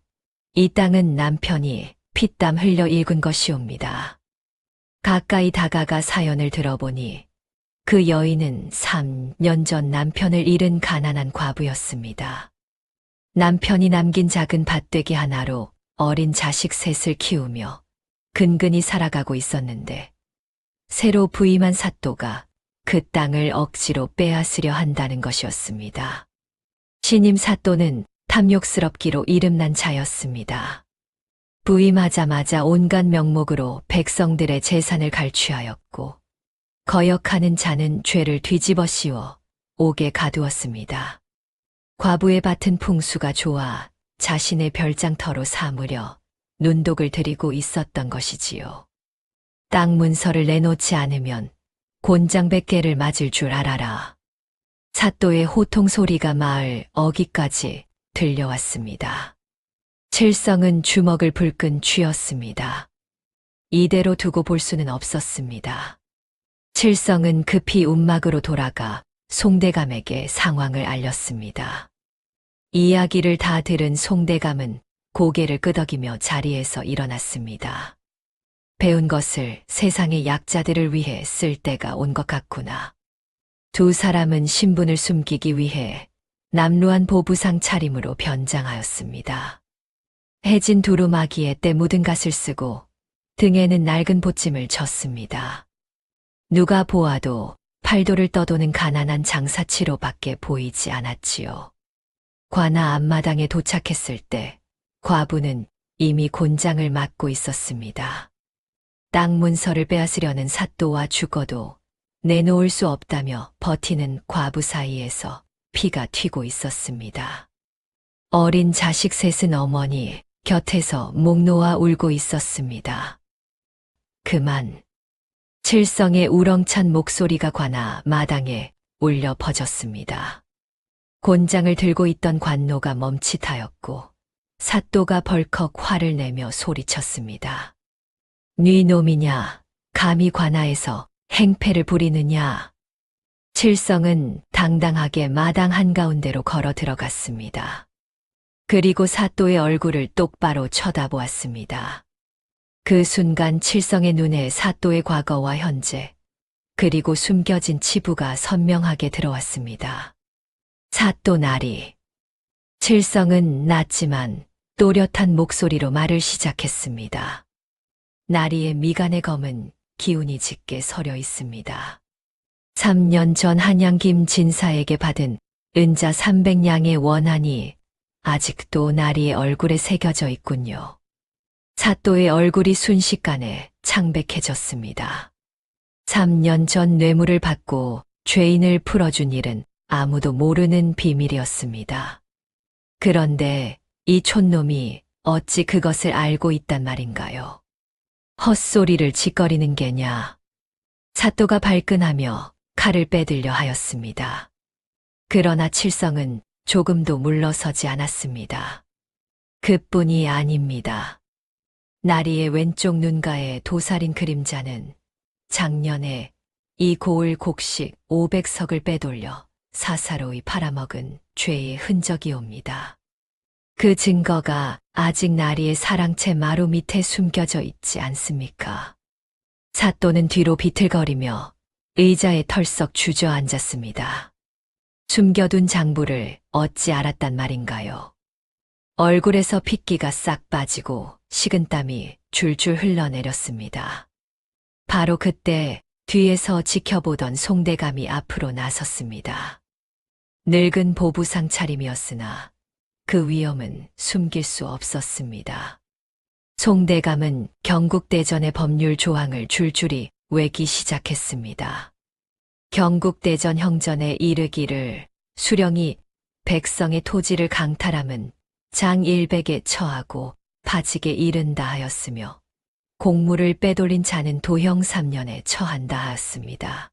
B: 이 땅은 남편이 피땀 흘려 읽은 것이옵니다. 가까이 다가가 사연을 들어보니 그 여인은 3년 전 남편을 잃은 가난한 과부였습니다. 남편이 남긴 작은 밭되기 하나로 어린 자식 셋을 키우며 근근히 살아가고 있었는데 새로 부임한 사또가 그 땅을 억지로 빼앗으려 한다는 것이었습니다. 신임 사또는 탐욕스럽기로 이름난 자였습니다. 부임하자마자 온갖 명목으로 백성들의 재산을 갈취하였고 거역하는 자는 죄를 뒤집어 씌워 옥에 가두었습니다. 과부의 밭은 풍수가 좋아 자신의 별장터로 삼으려 눈독을 들이고 있었던 것이지요. 땅 문서를 내놓지 않으면 곤장 100개를 맞을 줄 알아라. 사또의 호통 소리가 마을 어귀까지 들려왔습니다. 칠성은 주먹을 불끈 쥐었습니다. 이대로 두고 볼 수는 없었습니다. 칠성은 급히 움막으로 돌아가 송대감에게 상황을 알렸습니다. 이야기를 다 들은 송대감은 고개를 끄덕이며 자리에서 일어났습니다. 배운 것을 세상의 약자들을 위해 쓸 때가 온 것 같구나. 두 사람은 신분을 숨기기 위해 남루한 보부상 차림으로 변장하였습니다. 해진 두루마기에 때 묻은 갓을 쓰고 등에는 낡은 보찜을 졌습니다. 누가 보아도 팔도를 떠도는 가난한 장사치로밖에 보이지 않았지요. 관아 앞마당에 도착했을 때 과부는 이미 곤장을 맞고 있었습니다. 땅 문서를 빼앗으려는 사또와 죽어도 내놓을 수 없다며 버티는 과부 사이에서 피가 튀고 있었습니다. 어린 자식 셋은 어머니 곁에서 목 놓아 울고 있었습니다. 그만. 칠성의 우렁찬 목소리가 관아 마당에 울려 퍼졌습니다. 곤장을 들고 있던 관노가 멈칫하였고 사또가 벌컥 화를 내며 소리쳤습니다. 네 놈이냐, 감히 관아에서 행패를 부리느냐. 칠성은 당당하게 마당 한가운데로 걸어 들어갔습니다. 그리고 사또의 얼굴을 똑바로 쳐다보았습니다. 그 순간 칠성의 눈에 사또의 과거와 현재, 그리고 숨겨진 치부가 선명하게 들어왔습니다. 사또 나리. 칠성은 낮지만 또렷한 목소리로 말을 시작했습니다. 나리의 미간의 검은 기운이 짙게 서려 있습니다. 3년 전 한양김 진사에게 받은 은자 300냥의 원한이 아직도 나리의 얼굴에 새겨져 있군요. 사또의 얼굴이 순식간에 창백해졌습니다. 3년 전 뇌물을 받고 죄인을 풀어준 일은 아무도 모르는 비밀이었습니다. 그런데 이 촌놈이 어찌 그것을 알고 있단 말인가요? 헛소리를 짓거리는 게냐? 사또가 발끈하며 칼을 빼들려 하였습니다. 그러나 칠성은 조금도 물러서지 않았습니다. 그뿐이 아닙니다. 나리의 왼쪽 눈가에 도살인 그림자는 작년에 이 고을 곡식 500석을 빼돌려 사사로이 팔아먹은 죄의 흔적이옵니다. 그 증거가 아직 나리의 사랑채 마루 밑에 숨겨져 있지 않습니까? 사또는 뒤로 비틀거리며 의자에 털썩 주저앉았습니다. 숨겨둔 장부를 어찌 알았단 말인가요? 얼굴에서 핏기가 싹 빠지고 식은땀이 줄줄 흘러내렸습니다. 바로 그때 뒤에서 지켜보던 송대감이 앞으로 나섰습니다. 늙은 보부상 차림이었으나 그 위엄은 숨길 수 없었습니다. 송대감은 경국대전의 법률 조항을 줄줄이 외기 시작했습니다. 경국대전 형전에 이르기를 수령이 백성의 토지를 강탈함은 장일백에 처하고 파직에 이른다 하였으며 공물을 빼돌린 자는 도형 3년에 처한다 하였습니다.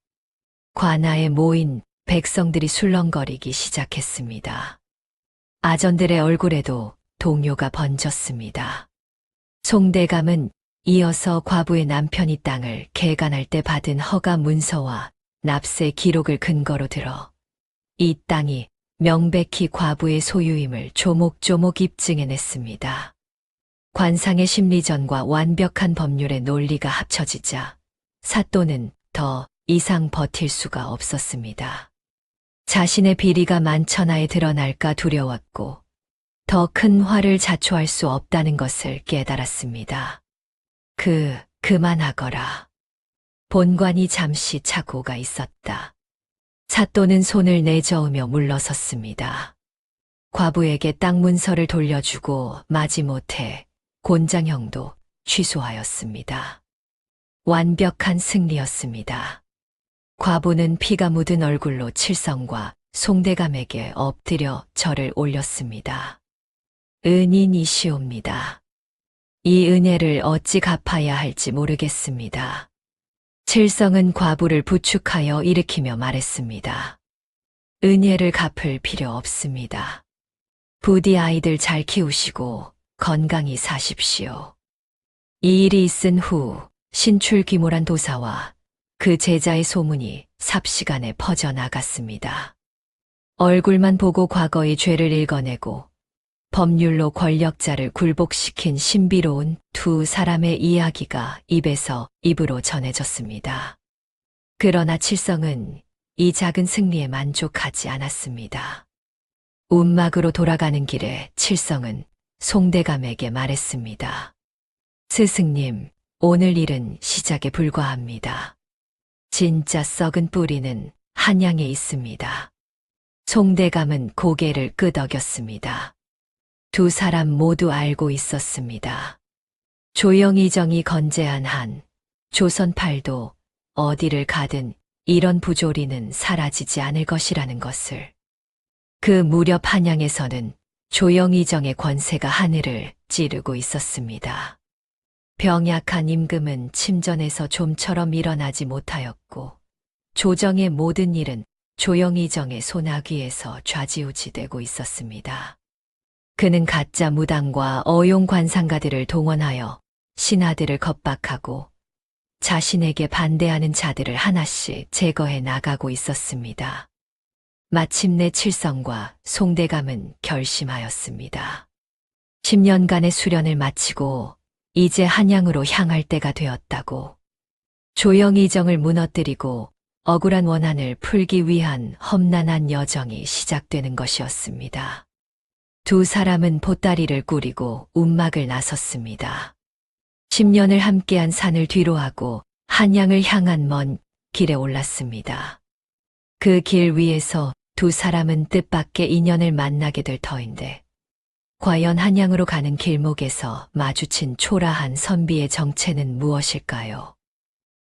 B: 관아에 모인 백성들이 술렁거리기 시작했습니다. 아전들의 얼굴에도 동요가 번졌습니다. 송대감은 이어서 과부의 남편이 땅을 개간할 때 받은 허가 문서와 납세 기록을 근거로 들어 이 땅이 명백히 과부의 소유임을 조목조목 입증해냈습니다. 관상의 심리전과 완벽한 법률의 논리가 합쳐지자 사또는 더 이상 버틸 수가 없었습니다. 자신의 비리가 만천하에 드러날까 두려웠고 더 큰 화를 자초할 수 없다는 것을 깨달았습니다. 그만하거라. 본관이 잠시 착오가 있었다. 사또는 손을 내저으며 물러섰습니다. 과부에게 땅 문서를 돌려주고 마지못해 곤장형도 취소하였습니다. 완벽한 승리였습니다. 과부는 피가 묻은 얼굴로 칠성과 송대감에게 엎드려 절을 올렸습니다. 은인이시옵니다. 이 은혜를 어찌 갚아야 할지 모르겠습니다. 칠성은 과부를 부축하여 일으키며 말했습니다. 은혜를 갚을 필요 없습니다. 부디 아이들 잘 키우시고 건강히 사십시오. 이 일이 있은 후 신출귀몰한 도사와 그 제자의 소문이 삽시간에 퍼져나갔습니다. 얼굴만 보고 과거의 죄를 읽어내고 법률로 권력자를 굴복시킨 신비로운 두 사람의 이야기가 입에서 입으로 전해졌습니다. 그러나 칠성은 이 작은 승리에 만족하지 않았습니다. 움막으로 돌아가는 길에 칠성은 송대감에게 말했습니다. 스승님, 오늘 일은 시작에 불과합니다. 진짜 썩은 뿌리는 한양에 있습니다. 송대감은 고개를 끄덕였습니다. 두 사람 모두 알고 있었습니다. 조영이정이 건재한 한 조선팔도 어디를 가든 이런 부조리는 사라지지 않을 것이라는 것을. 그 무렵 한양에서는 조영이정의 권세가 하늘을 찌르고 있었습니다. 병약한 임금은 침전에서 좀처럼 일어나지 못하였고 조정의 모든 일은 조영이정의 손아귀에서 좌지우지되고 있었습니다. 그는 가짜 무당과 어용 관상가들을 동원하여 신하들을 겁박하고 자신에게 반대하는 자들을 하나씩 제거해 나가고 있었습니다. 마침내 칠성과 송대감은 결심하였습니다. 10년간의 수련을 마치고 이제 한양으로 향할 때가 되었다고. 조영이정을 무너뜨리고 억울한 원한을 풀기 위한 험난한 여정이 시작되는 것이었습니다. 두 사람은 보따리를 꾸리고 움막을 나섰습니다. 10년을 함께한 산을 뒤로하고 한양을 향한 먼 길에 올랐습니다. 그 길 위에서 두 사람은 뜻밖의 인연을 만나게 될 터인데, 과연 한양으로 가는 길목에서 마주친 초라한 선비의 정체는 무엇일까요?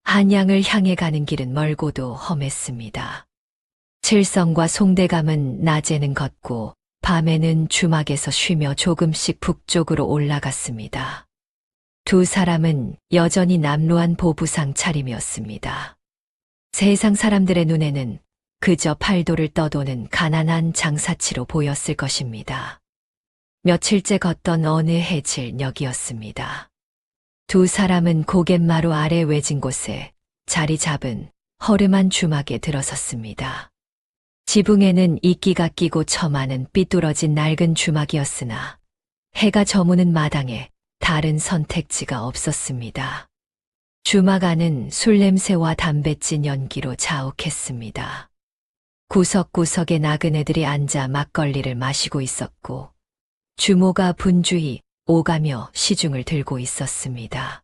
B: 한양을 향해 가는 길은 멀고도 험했습니다. 칠성과 송대감은 낮에는 걷고 밤에는 주막에서 쉬며 조금씩 북쪽으로 올라갔습니다. 두 사람은 여전히 남루한 보부상 차림이었습니다. 세상 사람들의 눈에는 그저 팔도를 떠도는 가난한 장사치로 보였을 것입니다. 며칠째 걷던 어느 해질녘이었습니다. 두 사람은 고갯마루 아래 외진 곳에 자리 잡은 허름한 주막에 들어섰습니다. 지붕에는 이끼가 끼고 처마는 삐뚤어진 낡은 주막이었으나 해가 저무는 마당에 다른 선택지가 없었습니다. 주막 안은 술 냄새와 담뱃진 연기로 자욱했습니다. 구석구석에 나그네들이 앉아 막걸리를 마시고 있었고 주모가 분주히 오가며 시중을 들고 있었습니다.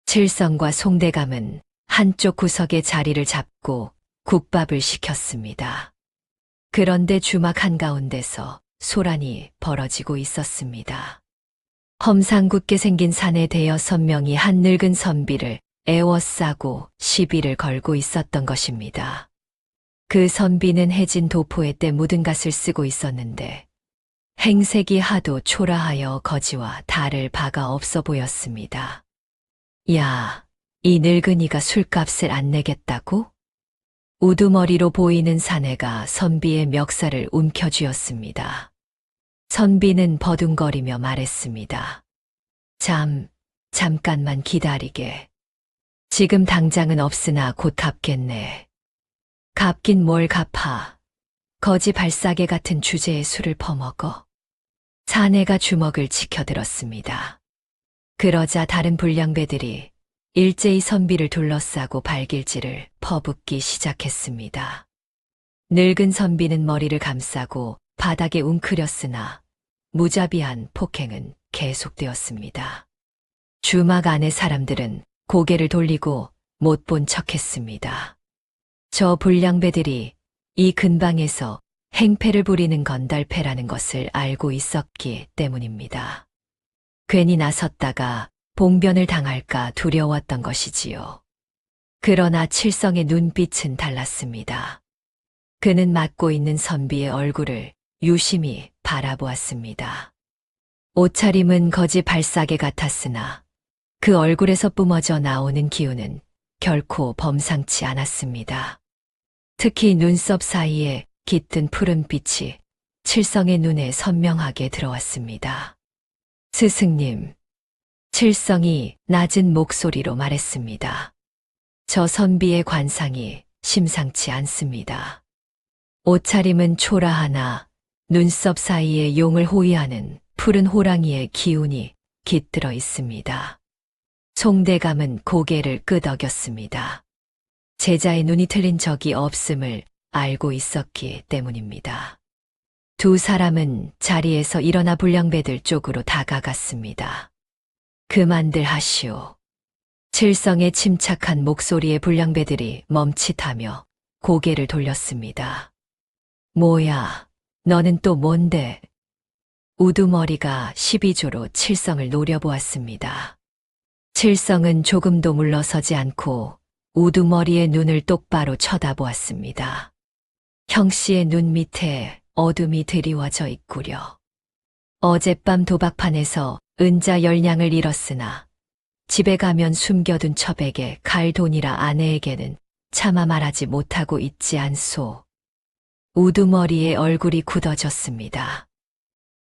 B: 칠성과 송대감은 한쪽 구석에 자리를 잡고 국밥을 시켰습니다. 그런데 주막 한가운데서 소란이 벌어지고 있었습니다. 험상궂게 생긴 산에 대여섯 명이 한 늙은 선비를 애워싸고 시비를 걸고 있었던 것입니다. 그 선비는 해진 도포에 때 묻은 갓을 쓰고 있었는데 행색이 하도 초라하여 거지와 다를 바가 없어 보였습니다. 야, 이 늙은이가 술값을 안 내겠다고? 우두머리로 보이는 사내가 선비의 멱살을 움켜쥐었습니다. 선비는 버둥거리며 말했습니다. 잠깐만 기다리게. 지금 당장은 없으나 곧 갚겠네. 갚긴 뭘 갚아. 거지 발싸개 같은 주제에 술을 퍼먹어. 사내가 주먹을 치켜들었습니다. 그러자 다른 불량배들이 일제히 선비를 둘러싸고 발길질을 퍼붓기 시작했습니다. 늙은 선비는 머리를 감싸고 바닥에 웅크렸으나 무자비한 폭행은 계속되었습니다. 주막 안의 사람들은 고개를 돌리고 못 본 척했습니다. 저 불량배들이 이 근방에서 행패를 부리는 건달패라는 것을 알고 있었기 때문입니다. 괜히 나섰다가 봉변을 당할까 두려웠던 것이지요. 그러나 칠성의 눈빛은 달랐습니다. 그는 맞고 있는 선비의 얼굴을 유심히 바라보았습니다. 옷차림은 거지 발싸개 같았으나 그 얼굴에서 뿜어져 나오는 기운은 결코 범상치 않았습니다. 특히 눈썹 사이에 깃든 푸른빛이 칠성의 눈에 선명하게 들어왔습니다. 스승님, 칠성이 낮은 목소리로 말했습니다. 저 선비의 관상이 심상치 않습니다. 옷차림은 초라하나 눈썹 사이에 용을 호위하는 푸른 호랑이의 기운이 깃들어 있습니다. 송대감은 고개를 끄덕였습니다. 제자의 눈이 틀린 적이 없음을 알고 있었기 때문입니다. 두 사람은 자리에서 일어나 불량배들 쪽으로 다가갔습니다. 그만들 하시오. 칠성의 침착한 목소리에 불량배들이 멈칫하며 고개를 돌렸습니다. 뭐야, 너는 또 뭔데? 우두머리가 12조로 칠성을 노려보았습니다. 칠성은 조금도 물러서지 않고 우두머리의 눈을 똑바로 쳐다보았습니다. 형씨의 눈 밑에 어둠이 드리워져 있구려. 어젯밤 도박판에서 은자 10냥을 잃었으나 집에 가면 숨겨둔 첩에게 갈 돈이라 아내에게는 차마 말하지 못하고 있지 않소. 우두머리의 얼굴이 굳어졌습니다.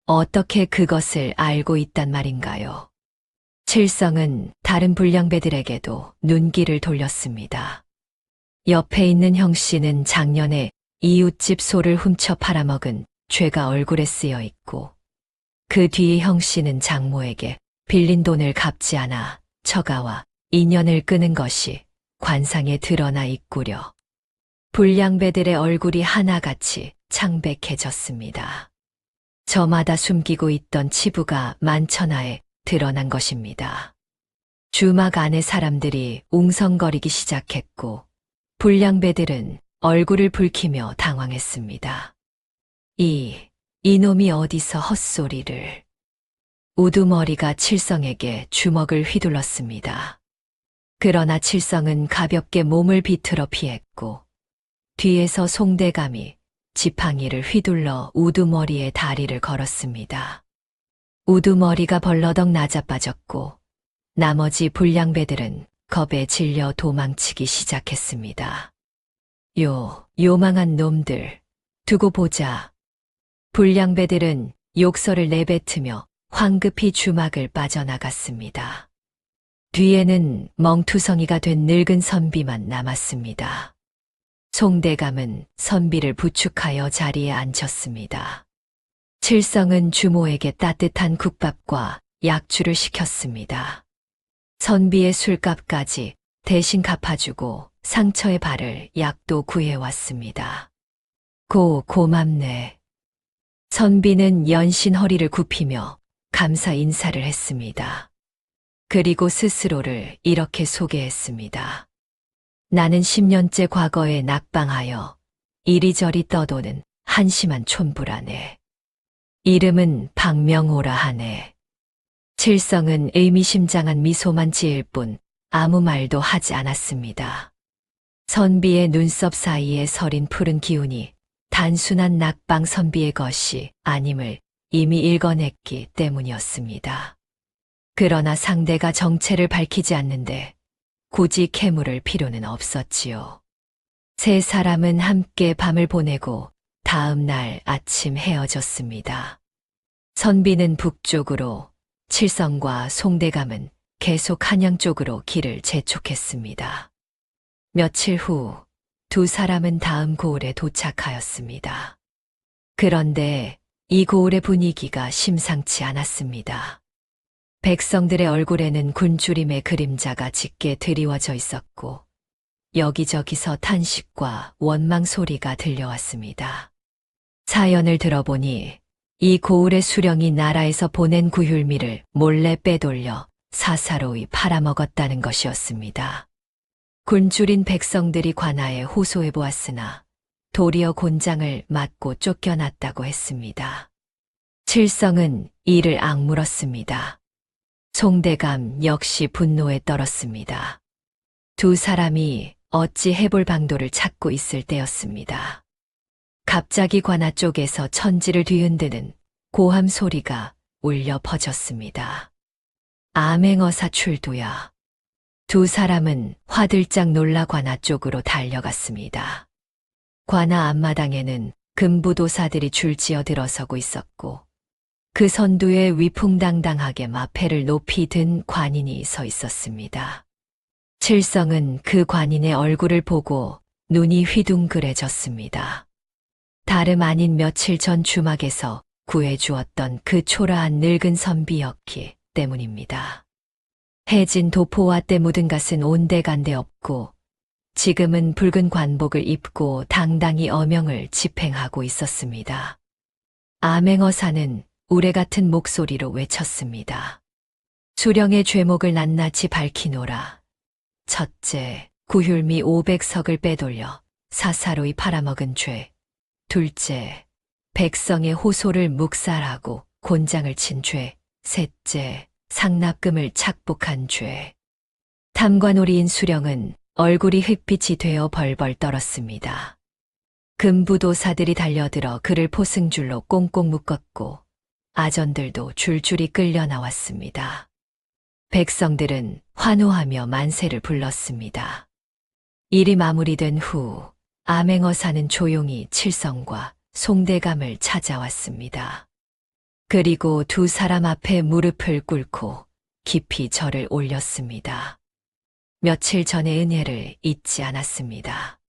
B: 어떻게 그것을 알고 있단 말인가요? 칠성은 다른 불량배들에게도 눈길을 돌렸습니다. 옆에 있는 형씨는 작년에 이웃집 소를 훔쳐 팔아먹은 죄가 얼굴에 쓰여 있고 그 뒤 형씨는 장모에게 빌린 돈을 갚지 않아 처가와 인연을 끄는 것이 관상에 드러나 있구려. 불량배들의 얼굴이 하나같이 창백해졌습니다. 저마다 숨기고 있던 치부가 만천하에 드러난 것입니다. 주막 안의 사람들이 웅성거리기 시작했고 불량배들은 얼굴을 붉히며 당황했습니다. 이놈이 어디서 헛소리를. 우두머리가 칠성에게 주먹을 휘둘렀습니다. 그러나 칠성은 가볍게 몸을 비틀어 피했고 뒤에서 송대감이 지팡이를 휘둘러 우두머리의 다리를 걸었습니다. 우두머리가 벌러덩 나자빠졌고 나머지 불량배들은 겁에 질려 도망치기 시작했습니다. 요망한 놈들, 두고 보자. 불량배들은 욕설을 내뱉으며 황급히 주막을 빠져나갔습니다. 뒤에는 멍투성이가 된 늙은 선비만 남았습니다. 송대감은 선비를 부축하여 자리에 앉혔습니다. 칠성은 주모에게 따뜻한 국밥과 약주를 시켰습니다. 선비의 술값까지 대신 갚아주고 상처에 바를 약도 구해왔습니다. 고맙네. 선비는 연신 허리를 굽히며 감사 인사를 했습니다. 그리고 스스로를 이렇게 소개했습니다. 나는 10년째 과거에 낙방하여 이리저리 떠도는 한심한 촌부라네. 이름은 박명호라 하네. 칠성은 의미심장한 미소만 지을 뿐 아무 말도 하지 않았습니다. 선비의 눈썹 사이에 서린 푸른 기운이 단순한 낙방 선비의 것이 아님을 이미 읽어냈기 때문이었습니다. 그러나 상대가 정체를 밝히지 않는데 굳이 캐물을 필요는 없었지요. 세 사람은 함께 밤을 보내고 다음 날 아침 헤어졌습니다. 선비는 북쪽으로, 칠성과 송대감은 계속 한양 쪽으로 길을 재촉했습니다. 며칠 후 두 사람은 다음 고을에 도착하였습니다. 그런데 이 고을의 분위기가 심상치 않았습니다. 백성들의 얼굴에는 굶주림의 그림자가 짙게 드리워져 있었고 여기저기서 탄식과 원망 소리가 들려왔습니다. 사연을 들어보니 이 고을의 수령이 나라에서 보낸 구휼미를 몰래 빼돌려 사사로이 팔아먹었다는 것이었습니다. 굶주린 백성들이 관아에 호소해 보았으나 도리어 곤장을 맞고 쫓겨났다고 했습니다. 칠성은 이를 악물었습니다. 송대감 역시 분노에 떨었습니다. 두 사람이 어찌 해볼 방도를 찾고 있을 때였습니다. 갑자기 관아 쪽에서 천지를 뒤흔드는 고함 소리가 울려 퍼졌습니다. 암행어사 출두야. 두 사람은 화들짝 놀라 관아 쪽으로 달려갔습니다. 관아 앞마당에는 금부도사들이 줄지어 들어서고 있었고 그 선두에 위풍당당하게 마패를 높이 든 관인이 서 있었습니다. 칠성은 그 관인의 얼굴을 보고 눈이 휘둥그레졌습니다. 다름 아닌 며칠 전 주막에서 구해주었던 그 초라한 늙은 선비였기 때문입니다. 해진 도포와 때 묻은 갓은 온데간데 없고 지금은 붉은 관복을 입고 당당히 어명을 집행하고 있었습니다. 암행어사는 우레 같은 목소리로 외쳤습니다. 수령의 죄목을 낱낱이 밝히노라. 첫째, 구휼미 500석을 빼돌려 사사로이 팔아먹은 죄. 둘째, 백성의 호소를 묵살하고 곤장을 친 죄. 셋째, 상납금을 착복한 죄. 탐관오리인 수령은 얼굴이 흙빛이 되어 벌벌 떨었습니다. 금부도사들이 달려들어 그를 포승줄로 꽁꽁 묶었고 아전들도 줄줄이 끌려 나왔습니다. 백성들은 환호하며 만세를 불렀습니다. 일이 마무리된 후 암행어사는 조용히 칠성과 송대감을 찾아왔습니다. 그리고 두 사람 앞에 무릎을 꿇고 깊이 절을 올렸습니다. 며칠 전의 은혜를 잊지 않았습니다.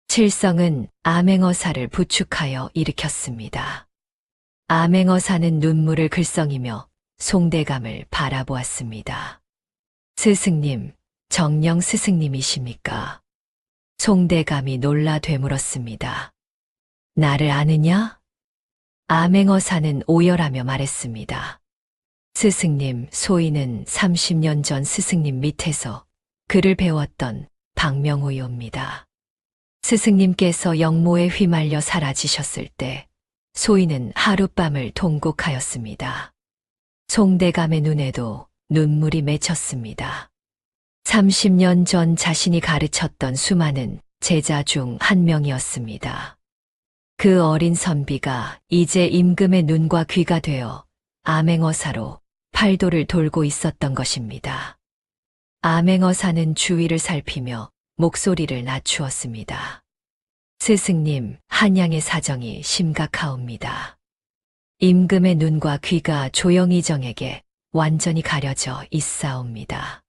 B: 칠성은 암행어사를 부축하여 일으켰습니다. 암행어사는 눈물을 글썽이며 송대감을 바라보았습니다. 스승님, 정령 스승님이십니까? 송대감이 놀라 되물었습니다. 나를 아느냐? 암행어사는 오열하며 말했습니다. 스승님, 소인은 30년 전 스승님 밑에서 글을 배웠던 박명호이옵니다. 스승님께서 역모에 휘말려 사라지셨을 때 소인은 하룻밤을 통곡하였습니다. 송대감의 눈에도 눈물이 맺혔습니다. 30년 전 자신이 가르쳤던 수많은 제자 중 한 명이었습니다. 그 어린 선비가 이제 임금의 눈과 귀가 되어 암행어사로 팔도를 돌고 있었던 것입니다. 암행어사는 주위를 살피며 목소리를 낮추었습니다. 스승님, 한양의 사정이 심각하옵니다. 임금의 눈과 귀가 조영이정에게 완전히 가려져 있사옵니다.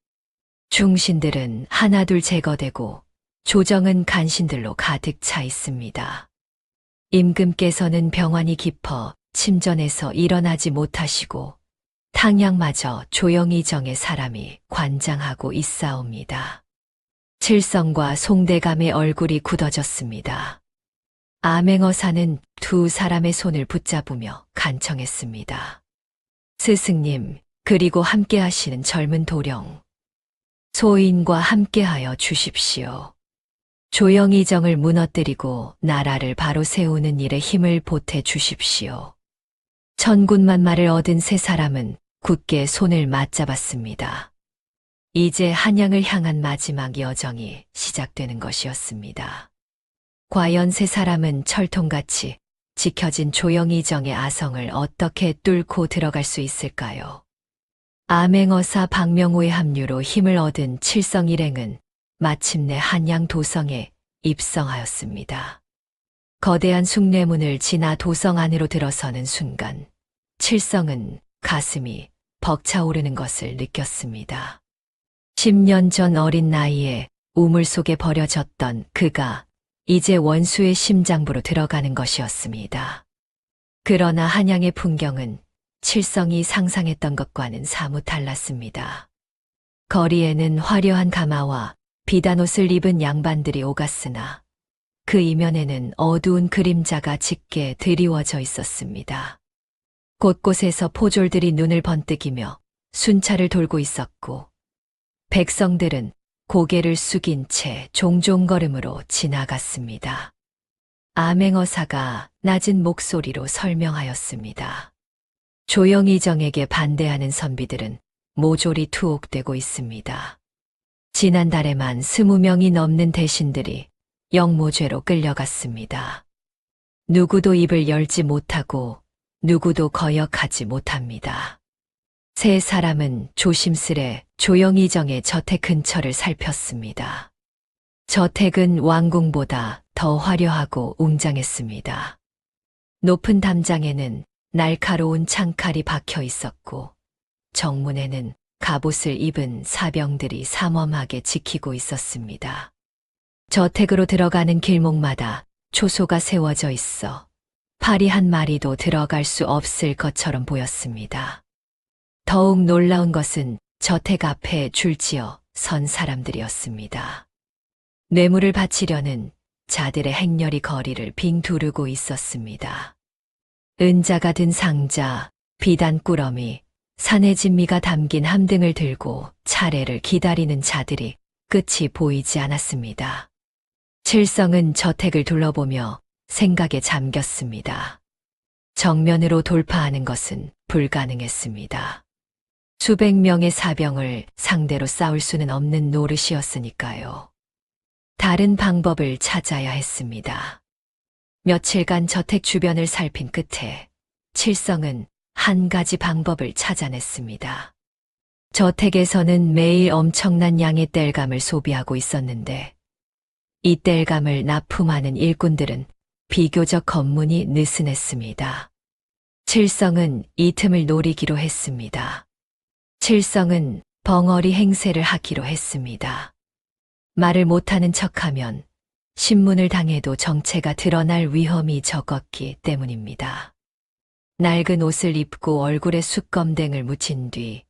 B: 중신들은 하나둘 제거되고 조정은 간신들로 가득 차 있습니다. 임금께서는 병환이 깊어 침전에서 일어나지 못하시고 탕양마저 조영이정의 사람이 관장하고 있사옵니다. 칠성과 송대감의 얼굴이 굳어졌습니다. 암행어사는 두 사람의 손을 붙잡으며 간청했습니다. 스승님, 그리고 함께 하시는 젊은 도령, 소인과 함께하여 주십시오. 조영이정을 무너뜨리고 나라를 바로 세우는 일에 힘을 보태 주십시오. 천군만마를 얻은 세 사람은 굳게 손을 맞잡았습니다. 이제 한양을 향한 마지막 여정이 시작되는 것이었습니다. 과연 세 사람은 철통같이 지켜진 조영이정의 아성을 어떻게 뚫고 들어갈 수 있을까요? 암행어사 박명호의 합류로 힘을 얻은 칠성 일행은 마침내 한양 도성에 입성하였습니다. 거대한 숭례문을 지나 도성 안으로 들어서는 순간 칠성은 가슴이 벅차오르는 것을 느꼈습니다. 10년 전 어린 나이에 우물 속에 버려졌던 그가 이제 원수의 심장부로 들어가는 것이었습니다. 그러나 한양의 풍경은 칠성이 상상했던 것과는 사뭇 달랐습니다. 거리에는 화려한 가마와 비단 옷을 입은 양반들이 오갔으나 그 이면에는 어두운 그림자가 짙게 드리워져 있었습니다. 곳곳에서 포졸들이 눈을 번뜩이며 순찰을 돌고 있었고 백성들은 고개를 숙인 채 종종걸음으로 지나갔습니다. 암행어사가 낮은 목소리로 설명하였습니다. 조영이정에게 반대하는 선비들은 모조리 투옥되고 있습니다. 지난달에만 20명이 넘는 대신들이 역모죄로 끌려갔습니다. 누구도 입을 열지 못하고 누구도 거역하지 못합니다. 세 사람은 조심스레 조영이정의 저택 근처를 살폈습니다. 저택은 왕궁보다 더 화려하고 웅장했습니다. 높은 담장에는 날카로운 창칼이 박혀 있었고 정문에는 갑옷을 입은 사병들이 삼엄하게 지키고 있었습니다. 저택으로 들어가는 길목마다 초소가 세워져 있어 파리 한 마리도 들어갈 수 없을 것처럼 보였습니다. 더욱 놀라운 것은 저택 앞에 줄지어 선 사람들이었습니다. 뇌물을 바치려는 자들의 행렬이 거리를 빙 두르고 있었습니다. 은자가 든 상자, 비단 꾸러미, 산의 진미가 담긴 함등을 들고 차례를 기다리는 자들이 끝이 보이지 않았습니다. 칠성은 저택을 둘러보며 생각에 잠겼습니다. 정면으로 돌파하는 것은 불가능했습니다. 수백 명의 사병을 상대로 싸울 수는 없는 노릇이었으니까요. 다른 방법을 찾아야 했습니다. 며칠간 저택 주변을 살핀 끝에 칠성은 한 가지 방법을 찾아냈습니다. 저택에서는 매일 엄청난 양의 땔감을 소비하고 있었는데 이 땔감을 납품하는 일꾼들은 비교적 검문이 느슨했습니다. 칠성은 이 틈을 노리기로 했습니다. 칠성은 벙어리 행세를 하기로 했습니다. 말을 못하는 척하면 신문을 당해도 정체가 드러날 위험이 적었기 때문입니다. 낡은 옷을 입고 얼굴에 숯검댕을 묻힌 뒤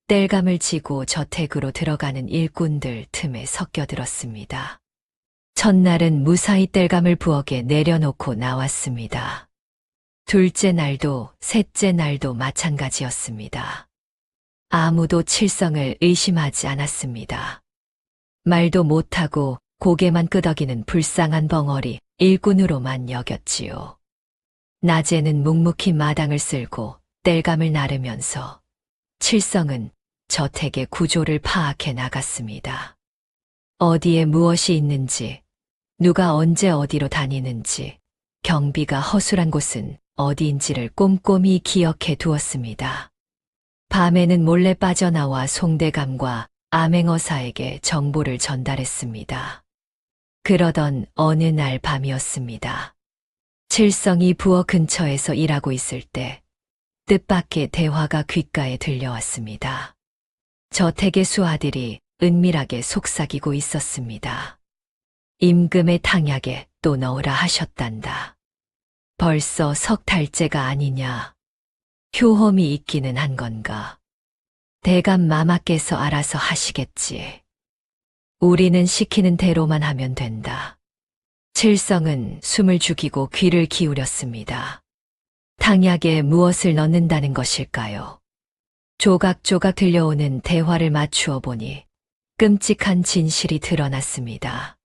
B: 땔감을 지고 저택으로 들어가는 일꾼들 틈에 섞여들었습니다. 첫날은 무사히 땔감을 부엌에 내려놓고 나왔습니다. 둘째 날도 셋째 날도 마찬가지였습니다. 아무도 칠성을 의심하지 않았습니다. 말도 못하고 고개만 끄덕이는 불쌍한 벙어리 일꾼으로만 여겼지요. 낮에는 묵묵히 마당을 쓸고 땔감을 나르면서 칠성은 저택의 구조를 파악해 나갔습니다. 어디에 무엇이 있는지, 누가 언제 어디로 다니는지, 경비가 허술한 곳은 어디인지를 꼼꼼히 기억해 두었습니다. 밤에는 몰래 빠져나와 송대감과 암행어사에게 정보를 전달했습니다. 그러던 어느 날 밤이었습니다. 칠성이 부엌 근처에서 일하고 있을 때 뜻밖의 대화가 귓가에 들려왔습니다. 저택의 수아들이 은밀하게 속삭이고 있었습니다. 임금의 탕약에 또 넣으라 하셨단다. 벌써 석 달째가 아니냐. 효험이 있기는 한 건가. 대감 마마께서 알아서 하시겠지. 우리는 시키는 대로만 하면 된다. 칠성은 숨을 죽이고 귀를 기울였습니다. 탕약에 무엇을 넣는다는 것일까요? 조각조각 들려오는 대화를 맞추어 보니 끔찍한 진실이 드러났습니다.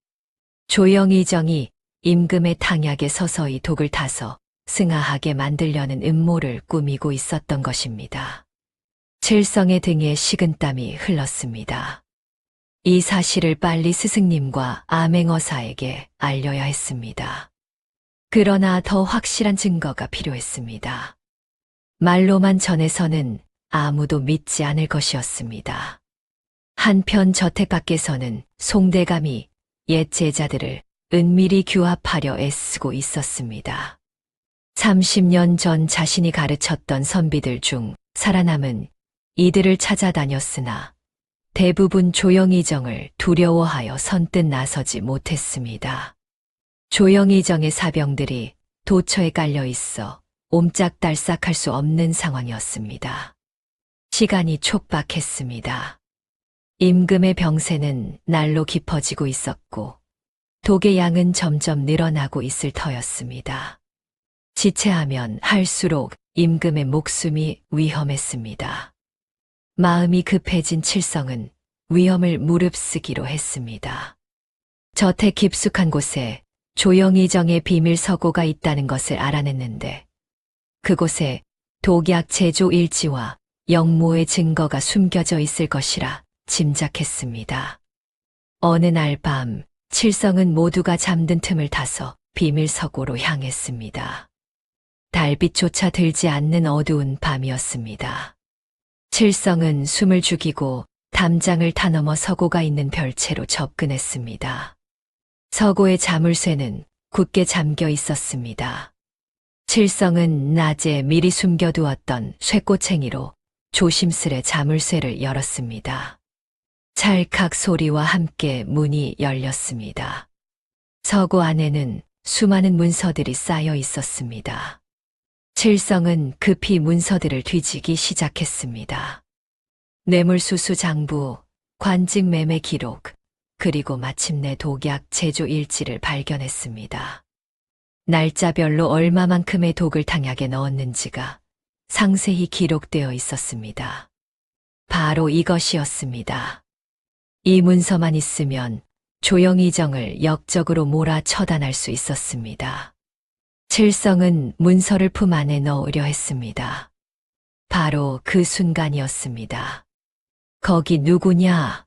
B: 조영의정이 임금의 탕약에 서서히 독을 타서 승하하게 만들려는 음모를 꾸미고 있었던 것입니다. 칠성의 등에 식은땀이 흘렀습니다. 이 사실을 빨리 스승님과 암행어사에게 알려야 했습니다. 그러나 더 확실한 증거가 필요했습니다. 말로만 전해서는 아무도 믿지 않을 것이었습니다. 한편 저택 밖에서는 송대감이 옛 제자들을 은밀히 규합하려 애쓰고 있었습니다. 30년 전 자신이 가르쳤던 선비들 중 살아남은 이들을 찾아다녔으나 대부분 조영의정을 두려워하여 선뜻 나서지 못했습니다. 조영의정의 사병들이 도처에 깔려 있어 옴짝달싹할 수 없는 상황이었습니다. 시간이 촉박했습니다. 임금의 병세는 날로 깊어지고 있었고 독의 양은 점점 늘어나고 있을 터였습니다. 지체하면 할수록 임금의 목숨이 위험했습니다. 마음이 급해진 칠성은 위험을 무릅쓰기로 했습니다. 저택 깊숙한 곳에 조영의정의 비밀 서고가 있다는 것을 알아냈는데 그곳에 독약 제조 일지와 영모의 증거가 숨겨져 있을 것이라 짐작했습니다. 어느 날 밤 칠성은 모두가 잠든 틈을 타서 비밀 서고로 향했습니다. 달빛조차 들지 않는 어두운 밤이었습니다. 칠성은 숨을 죽이고 담장을 타넘어 서고가 있는 별채로 접근했습니다. 서고의 자물쇠는 굳게 잠겨 있었습니다. 칠성은 낮에 미리 숨겨두었던 쇠꼬챙이로 조심스레 자물쇠를 열었습니다. 찰칵 소리와 함께 문이 열렸습니다. 서고 안에는 수많은 문서들이 쌓여 있었습니다. 칠성은 급히 문서들을 뒤지기 시작했습니다. 뇌물수수 장부, 관직 매매 기록, 그리고 마침내 독약 제조 일지를 발견했습니다. 날짜별로 얼마만큼의 독을 탕약에 넣었는지가 상세히 기록되어 있었습니다. 바로 이것이었습니다. 이 문서만 있으면 조영의정을 역적으로 몰아 처단할 수 있었습니다. 칠성은 문서를 품 안에 넣으려 했습니다. 바로 그 순간이었습니다. 거기 누구냐?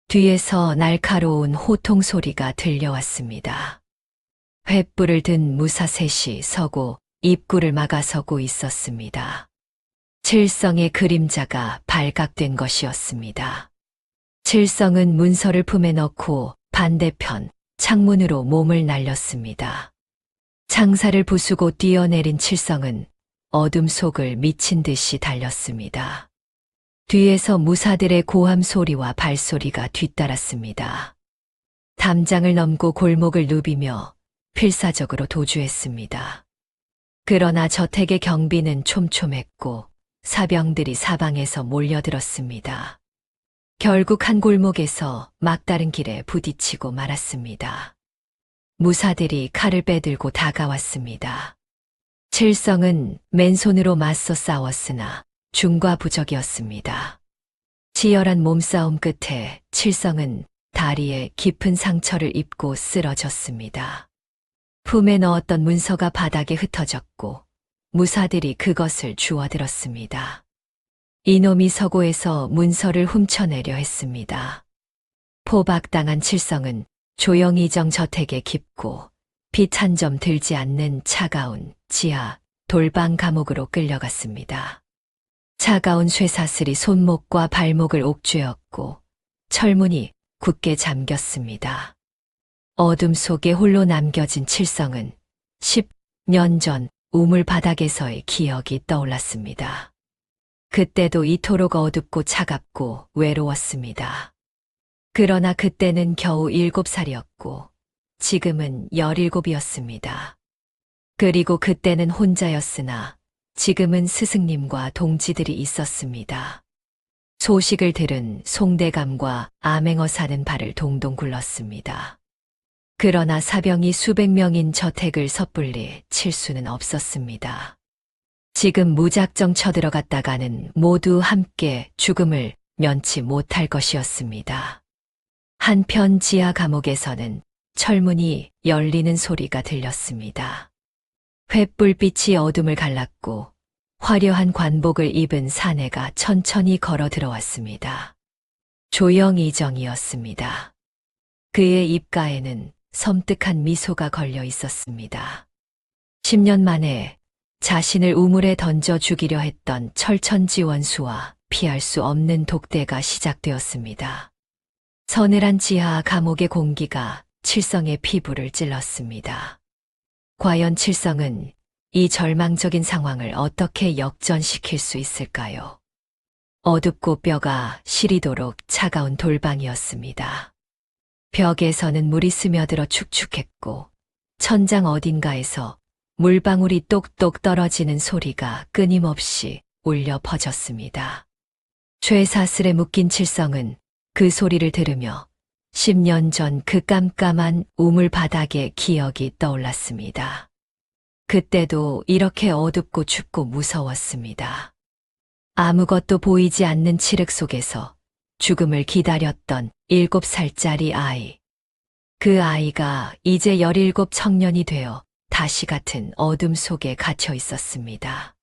B: 뒤에서 날카로운 호통 소리가 들려왔습니다. 횃불을 든 무사 셋이 서고 입구를 막아서고 있었습니다. 칠성의 그림자가 발각된 것이었습니다. 칠성은 문서를 품에 넣고 반대편 창문으로 몸을 날렸습니다. 창살을 부수고 뛰어내린 칠성은 어둠 속을 미친 듯이 달렸습니다. 뒤에서 무사들의 고함 소리와 발소리가 뒤따랐습니다. 담장을 넘고 골목을 누비며 필사적으로 도주했습니다. 그러나 저택의 경비는 촘촘했고 사병들이 사방에서 몰려들었습니다. 결국 한 골목에서 막다른 길에 부딪히고 말았습니다. 무사들이 칼을 빼들고 다가왔습니다. 칠성은 맨손으로 맞서 싸웠으나 중과부적이었습니다. 치열한 몸싸움 끝에 칠성은 다리에 깊은 상처를 입고 쓰러졌습니다. 품에 넣었던 문서가 바닥에 흩어졌고 무사들이 그것을 주워들었습니다. 이놈이 서고에서 문서를 훔쳐내려 했습니다. 포박당한 칠성은 조영이정 저택에 깊고 빛 한 점 들지 않는 차가운 지하 돌방 감옥으로 끌려갔습니다. 차가운 쇠사슬이 손목과 발목을 옥죄었고 철문이 굳게 잠겼습니다. 어둠 속에 홀로 남겨진 칠성은 10년 전 우물 바닥에서의 기억이 떠올랐습니다. 그때도 이토록 어둡고 차갑고 외로웠습니다. 그러나 그때는 겨우 7살이었고 지금은 17이었습니다. 그리고 그때는 혼자였으나 지금은 스승님과 동지들이 있었습니다. 소식을 들은 송대감과 암행어 사는 발을 동동 굴렀습니다. 그러나 사병이 수백 명인 저택을 섣불리 칠 수는 없었습니다. 지금 무작정 쳐들어갔다가는 모두 함께 죽음을 면치 못할 것이었습니다. 한편 지하 감옥에서는 철문이 열리는 소리가 들렸습니다. 횃불빛이 어둠을 갈랐고 화려한 관복을 입은 사내가 천천히 걸어 들어왔습니다. 조영이정이었습니다. 그의 입가에는 섬뜩한 미소가 걸려 있었습니다. 10년 만에 자신을 우물에 던져 죽이려 했던 철천지원수와 피할 수 없는 독대가 시작되었습니다. 서늘한 지하 감옥의 공기가 칠성의 피부를 찔렀습니다. 과연 칠성은 이 절망적인 상황을 어떻게 역전시킬 수 있을까요? 어둡고 뼈가 시리도록 차가운 돌방이었습니다. 벽에서는 물이 스며들어 축축했고 천장 어딘가에서 물방울이 똑똑 떨어지는 소리가 끊임없이 울려 퍼졌습니다. 쇠사슬에 묶인 칠성은 그 소리를 들으며 10년 전 그 깜깜한 우물 바닥의 기억이 떠올랐습니다. 그때도 이렇게 어둡고 춥고 무서웠습니다. 아무것도 보이지 않는 칠흑 속에서 죽음을 기다렸던 7살짜리 아이. 그 아이가 이제 17 청년이 되어 다시 같은 어둠 속에 갇혀 있었습니다.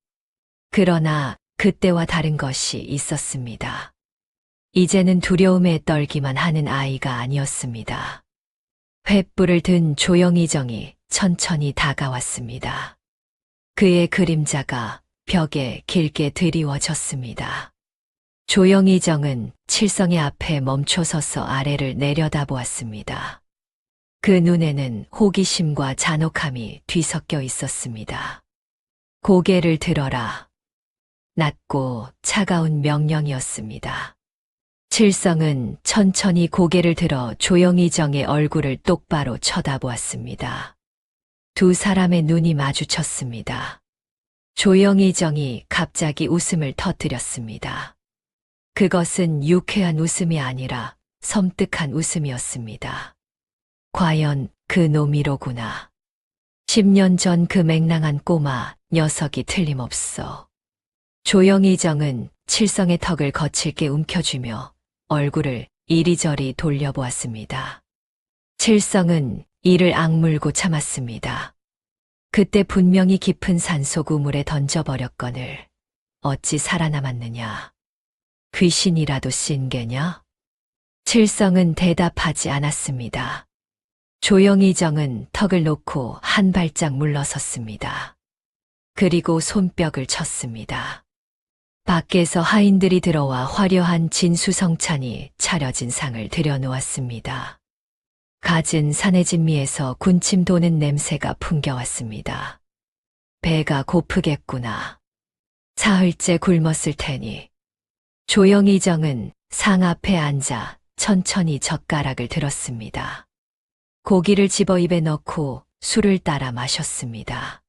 B: 그러나 그때와 다른 것이 있었습니다. 이제는 두려움에 떨기만 하는 아이가 아니었습니다. 횃불을 든 조영이정이 천천히 다가왔습니다. 그의 그림자가 벽에 길게 드리워졌습니다. 조영이정은 칠성의 앞에 멈춰서서 아래를 내려다보았습니다. 그 눈에는 호기심과 잔혹함이 뒤섞여 있었습니다. 고개를 들어라. 낮고 차가운 명령이었습니다. 칠성은 천천히 고개를 들어 조영이정의 얼굴을 똑바로 쳐다보았습니다. 두 사람의 눈이 마주쳤습니다. 조영이정이 갑자기 웃음을 터뜨렸습니다. 그것은 유쾌한 웃음이 아니라 섬뜩한 웃음이었습니다. 과연 그 놈이로구나. 10년 전 그 맹랑한 꼬마 녀석이 틀림없어. 조영이정은 칠성의 턱을 거칠게 움켜쥐며 얼굴을 이리저리 돌려보았습니다. 칠성은 이를 악물고 참았습니다. 그때 분명히 깊은 산속 우물에 던져버렸거늘 어찌 살아남았느냐. 귀신이라도 씬 게냐? 칠성은 대답하지 않았습니다. 조영이정은 턱을 놓고 한 발짝 물러섰습니다. 그리고 손뼉을 쳤습니다. 밖에서 하인들이 들어와 화려한 진수성찬이 차려진 상을 들여놓았습니다. 갖은 사내진미에서 군침 도는 냄새가 풍겨왔습니다. 배가 고프겠구나. 사흘째 굶었을 테니. 조영이정은 상 앞에 앉아 천천히 젓가락을 들었습니다. 고기를 집어 입에 넣고 술을 따라 마셨습니다.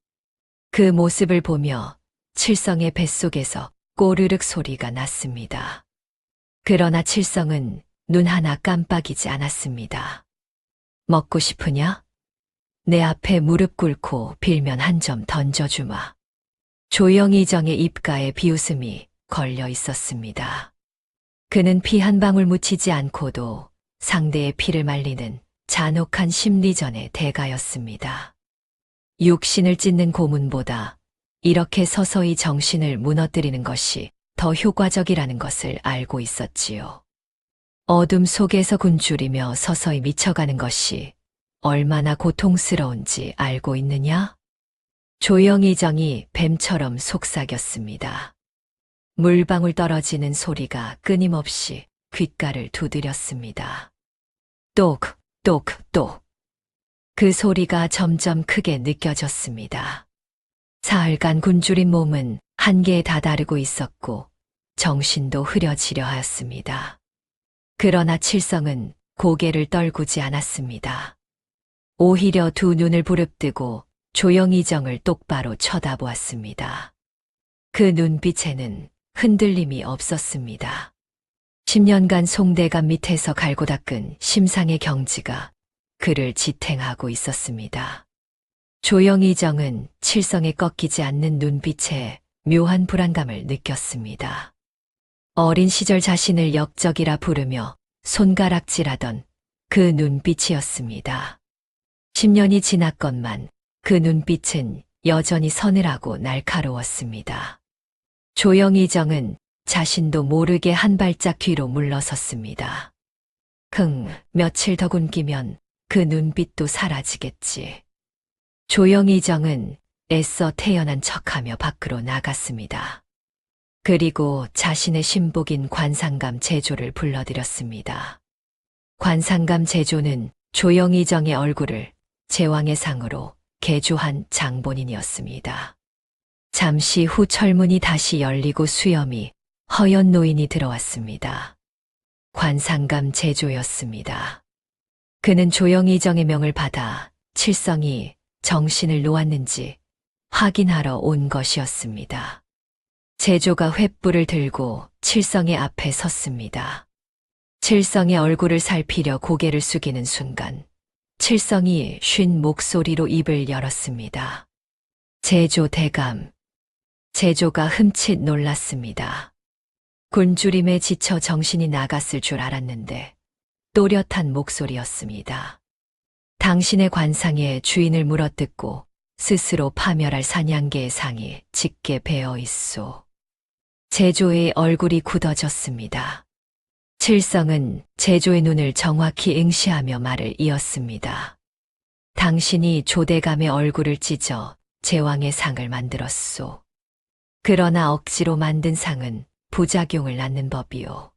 B: 그 모습을 보며 칠성의 뱃속에서 꼬르륵 소리가 났습니다. 그러나 칠성은 눈 하나 깜빡이지 않았습니다. 먹고 싶으냐? 내 앞에 무릎 꿇고 빌면 한 점 던져주마. 조영희정의 입가에 비웃음이 걸려 있었습니다. 그는 피 한 방울 묻히지 않고도 상대의 피를 말리는 잔혹한 심리전의 대가였습니다. 육신을 찢는 고문보다 이렇게 서서히 정신을 무너뜨리는 것이 더 효과적이라는 것을 알고 있었지요. 어둠 속에서 굶주리며 서서히 미쳐가는 것이 얼마나 고통스러운지 알고 있느냐? 조영희정이 뱀처럼 속삭였습니다. 물방울 떨어지는 소리가 끊임없이 귓가를 두드렸습니다. 똑, 똑, 똑. 그 소리가 점점 크게 느껴졌습니다. 사흘간 굶주린 몸은 한계에 다다르고 있었고 정신도 흐려지려 하였습니다. 그러나 칠성은 고개를 떨구지 않았습니다. 오히려 두 눈을 부릅뜨고 조영희정을 똑바로 쳐다보았습니다. 그 눈빛에는 흔들림이 없었습니다. 10년간 송대감 밑에서 갈고 닦은 심상의 경지가 그를 지탱하고 있었습니다. 조영희정은 칠성에 꺾이지 않는 눈빛에 묘한 불안감을 느꼈습니다. 어린 시절 자신을 역적이라 부르며 손가락질하던 그 눈빛이었습니다. 10년이 지났건만 그 눈빛은 여전히 서늘하고 날카로웠습니다. 조영희정은 자신도 모르게 한 발짝 뒤로 물러섰습니다. 며칠 더 굶기면 그 눈빛도 사라지겠지. 조영희정은 애써 태연한 척하며 밖으로 나갔습니다. 그리고 자신의 신복인 관상감 제조를 불러들였습니다. 관상감 제조는 조영희정의 얼굴을 제왕의 상으로 개조한 장본인이었습니다. 잠시 후 철문이 다시 열리고 수염이 허연 노인이 들어왔습니다. 관상감 제조였습니다. 그는 조영희정의 명을 받아 칠성이 정신을 놓았는지 확인하러 온 것이었습니다. 제조가 횃불을 들고 칠성의 앞에 섰습니다. 칠성의 얼굴을 살피려 고개를 숙이는 순간 칠성이 쉰 목소리로 입을 열었습니다. 제조 대감. 제조가 흠칫 놀랐습니다. 굶주림에 지쳐 정신이 나갔을 줄 알았는데 또렷한 목소리였습니다. 당신의 관상에 주인을 물어뜯고 스스로 파멸할 사냥개의 상이 짙게 배어 있소. 제조의 얼굴이 굳어졌습니다. 칠성은 제조의 눈을 정확히 응시하며 말을 이었습니다. 당신이 조대감의 얼굴을 찢어 제왕의 상을 만들었소. 그러나 억지로 만든 상은 부작용을 낳는 법이오.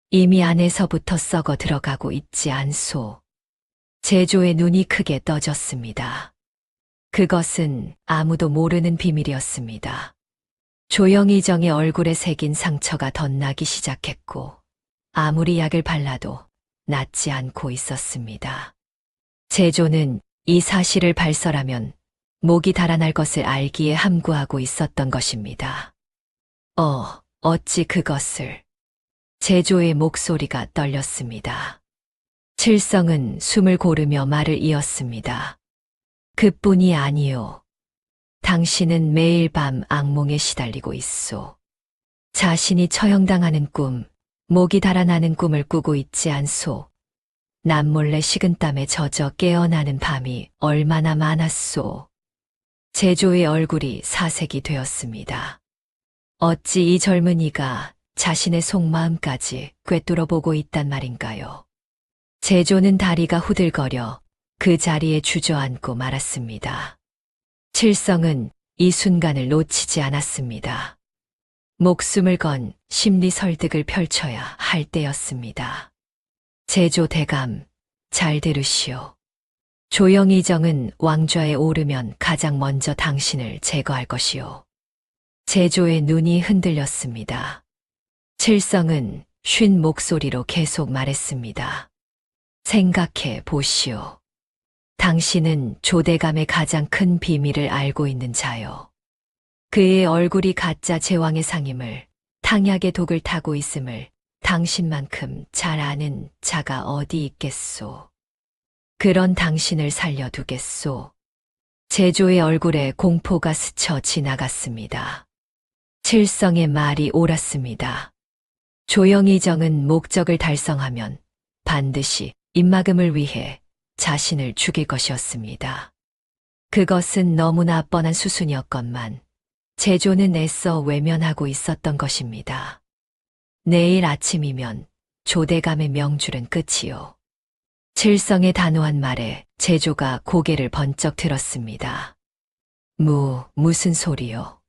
B: 이미 안에서부터 썩어 들어가고 있지 않소. 제조의 눈이 크게 떠졌습니다. 그것은 아무도 모르는 비밀이었습니다. 조영희정의 얼굴에 새긴 상처가 덧나기 시작했고 아무리 약을 발라도 낫지 않고 있었습니다. 제조는 이 사실을 발설하면 목이 달아날 것을 알기에 함구하고 있었던 것입니다. 어찌 그것을. 제조의 목소리가 떨렸습니다. 칠성은 숨을 고르며 말을 이었습니다. 그뿐이 아니오. 당신은 매일 밤 악몽에 시달리고 있소. 자신이 처형당하는 꿈, 목이 달아나는 꿈을 꾸고 있지 않소. 남몰래 식은땀에 젖어 깨어나는 밤이 얼마나 많았소. 제조의 얼굴이 사색이 되었습니다. 어찌 이 젊은이가 자신의 속마음까지 꿰뚫어 보고 있단 말인가요? 제조는 다리가 후들거려 그 자리에 주저앉고 말았습니다. 칠성은 이 순간을 놓치지 않았습니다. 목숨을 건 심리 설득을 펼쳐야 할 때였습니다. 제조 대감, 잘 들으시오. 조영희정은 왕좌에 오르면 가장 먼저 당신을 제거할 것이오. 제조의 눈이 흔들렸습니다. 칠성은 쉰 목소리로 계속 말했습니다. 생각해 보시오. 당신은 조대감의 가장 큰 비밀을 알고 있는 자요. 그의 얼굴이 가짜 제왕의 상임을, 탕약의 독을 타고 있음을 당신만큼 잘 아는 자가 어디 있겠소. 그런 당신을 살려두겠소. 제조의 얼굴에 공포가 스쳐 지나갔습니다. 칠성의 말이 옳았습니다. 조영의정은 목적을 달성하면 반드시 입막음을 위해 자신을 죽일 것이었습니다. 그것은 너무나 뻔한 수순이었건만 제조는 애써 외면하고 있었던 것입니다. 내일 아침이면 조대감의 명줄은 끝이요. 칠성의 단호한 말에 제조가 고개를 번쩍 들었습니다. 무슨 소리요?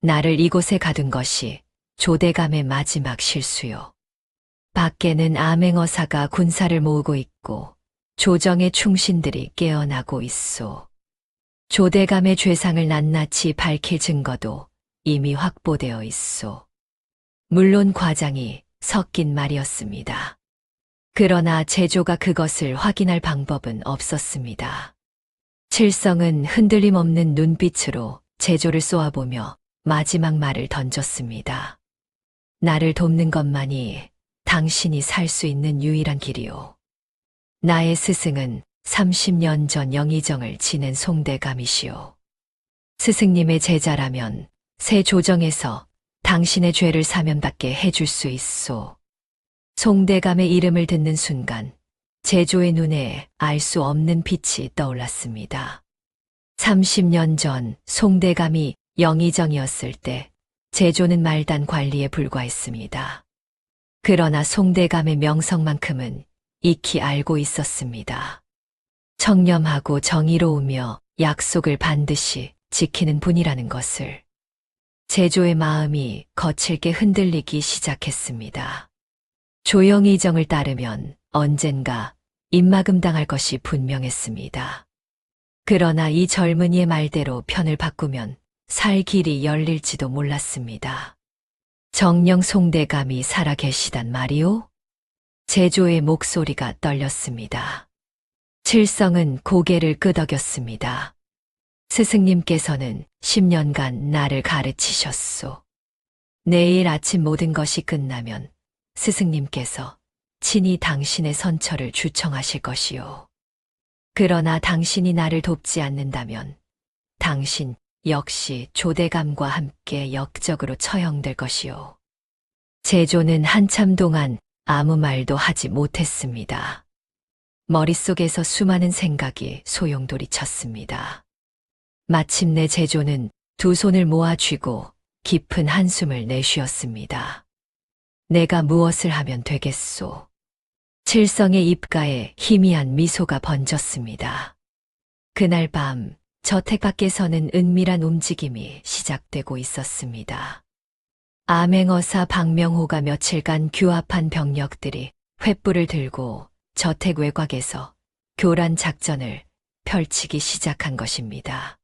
B: 나를 이곳에 가둔 것이 조대감의 마지막 실수요. 밖에는 암행어사가 군사를 모으고 있고 조정의 충신들이 깨어나고 있소. 조대감의 죄상을 낱낱이 밝힐 증거도 이미 확보되어 있소. 물론 과장이 섞인 말이었습니다. 그러나 제조가 그것을 확인할 방법은 없었습니다. 칠성은 흔들림 없는 눈빛으로 제조를 쏘아보며 마지막 말을 던졌습니다. 나를 돕는 것만이 당신이 살 수 있는 유일한 길이오. 나의 스승은 30년 전 영의정을 지낸 송대감이시오. 스승님의 제자라면 새 조정에서 당신의 죄를 사면받게 해줄 수 있소. 송대감의 이름을 듣는 순간 제조의 눈에 알 수 없는 빛이 떠올랐습니다. 30년 전 송대감이 영의정이었을 때 제조는 말단 관리에 불과했습니다. 그러나 송대감의 명성만큼은 익히 알고 있었습니다. 청렴하고 정의로우며 약속을 반드시 지키는 분이라는 것을. 제조의 마음이 거칠게 흔들리기 시작했습니다. 조영의정을 따르면 언젠가 입막음 당할 것이 분명했습니다. 그러나 이 젊은이의 말대로 편을 바꾸면 살 길이 열릴지도 몰랐습니다. 정령 송대감이 살아 계시단 말이오? 제조의 목소리가 떨렸습니다. 칠성은 고개를 끄덕였습니다. 스승님께서는 10년간 나를 가르치셨소. 내일 아침 모든 것이 끝나면 스승님께서 친히 당신의 선처를 주청하실 것이요. 그러나 당신이 나를 돕지 않는다면 당신 역시 조대감과 함께 역적으로 처형될 것이요. 제조는 한참 동안 아무 말도 하지 못했습니다. 머릿속에서 수많은 생각이 소용돌이 쳤습니다. 마침내 제조는 두 손을 모아 쥐고 깊은 한숨을 내쉬었습니다. 내가 무엇을 하면 되겠소? 칠성의 입가에 희미한 미소가 번졌습니다. 그날 밤 저택 밖에서는 은밀한 움직임이 시작되고 있었습니다. 암행어사 박명호가 며칠간 규합한 병력들이 횃불을 들고 저택 외곽에서 교란 작전을 펼치기 시작한 것입니다.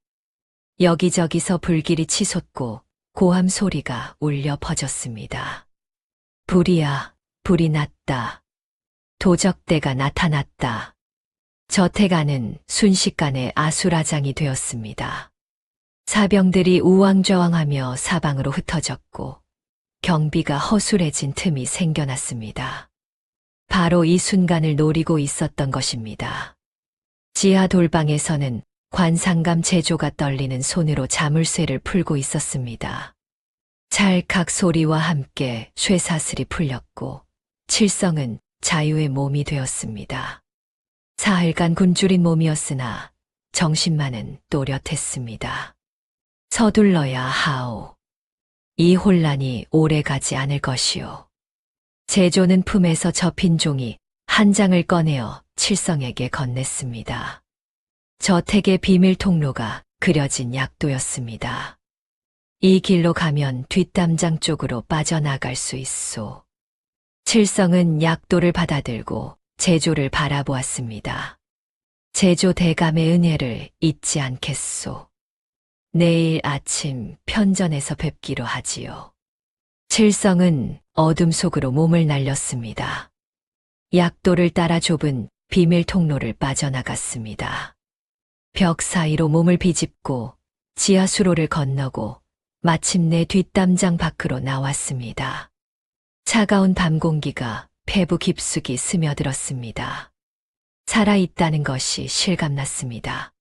B: 여기저기서 불길이 치솟고 고함 소리가 울려 퍼졌습니다. 불이야, 불이 났다. 도적대가 나타났다. 저택 안은 순식간에 아수라장이 되었습니다. 사병들이 우왕좌왕하며 사방으로 흩어졌고 경비가 허술해진 틈이 생겨났습니다. 바로 이 순간을 노리고 있었던 것입니다. 지하 돌방에서는 관상감 제조가 떨리는 손으로 자물쇠를 풀고 있었습니다. 찰칵 소리와 함께 쇠사슬이 풀렸고 칠성은 자유의 몸이 되었습니다. 사흘간 굶주린 몸이었으나 정신만은 또렷했습니다. 서둘러야 하오. 이 혼란이 오래가지 않을 것이오. 제조는 품에서 접힌 종이 한 장을 꺼내어 칠성에게 건넸습니다. 저택의 비밀 통로가 그려진 약도였습니다. 이 길로 가면 뒷담장 쪽으로 빠져나갈 수 있소. 칠성은 약도를 받아들고 제조를 바라보았습니다. 제조 대감의 은혜를 잊지 않겠소. 내일 아침 편전에서 뵙기로 하지요. 칠성은 어둠 속으로 몸을 날렸습니다. 약도를 따라 좁은 비밀 통로를 빠져나갔습니다. 벽 사이로 몸을 비집고 지하수로를 건너고 마침내 뒷담장 밖으로 나왔습니다. 차가운 밤 공기가 폐부 깊숙이 스며들었습니다. 살아있다는 것이 실감났습니다.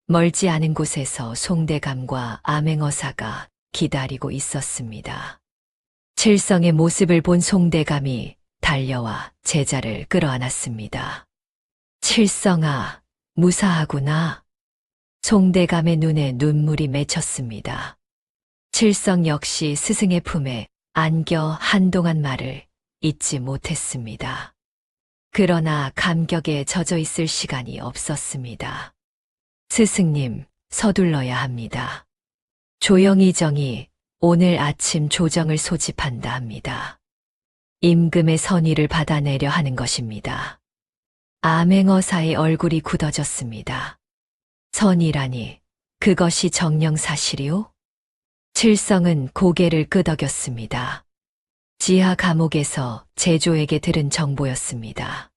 B: 멀지 않은 곳에서 송대감과 암행어사가 기다리고 있었습니다. 칠성의 모습을 본 송대감이 달려와 제자를 끌어안았습니다. 칠성아, 무사하구나. 송대감의 눈에 눈물이 맺혔습니다. 칠성 역시 스승의 품에 안겨 한동안 말을 잊지 못했습니다. 그러나 감격에 젖어 있을 시간이 없었습니다. 스승님, 서둘러야 합니다. 조영희정이 오늘 아침 조정을 소집한다 합니다. 임금의 선의를 받아내려 하는 것입니다. 암행어사의 얼굴이 굳어졌습니다. 선의라니, 그것이 정녕 사실이오? 칠성은 고개를 끄덕였습니다. 지하 감옥에서 제조에게 들은 정보였습니다.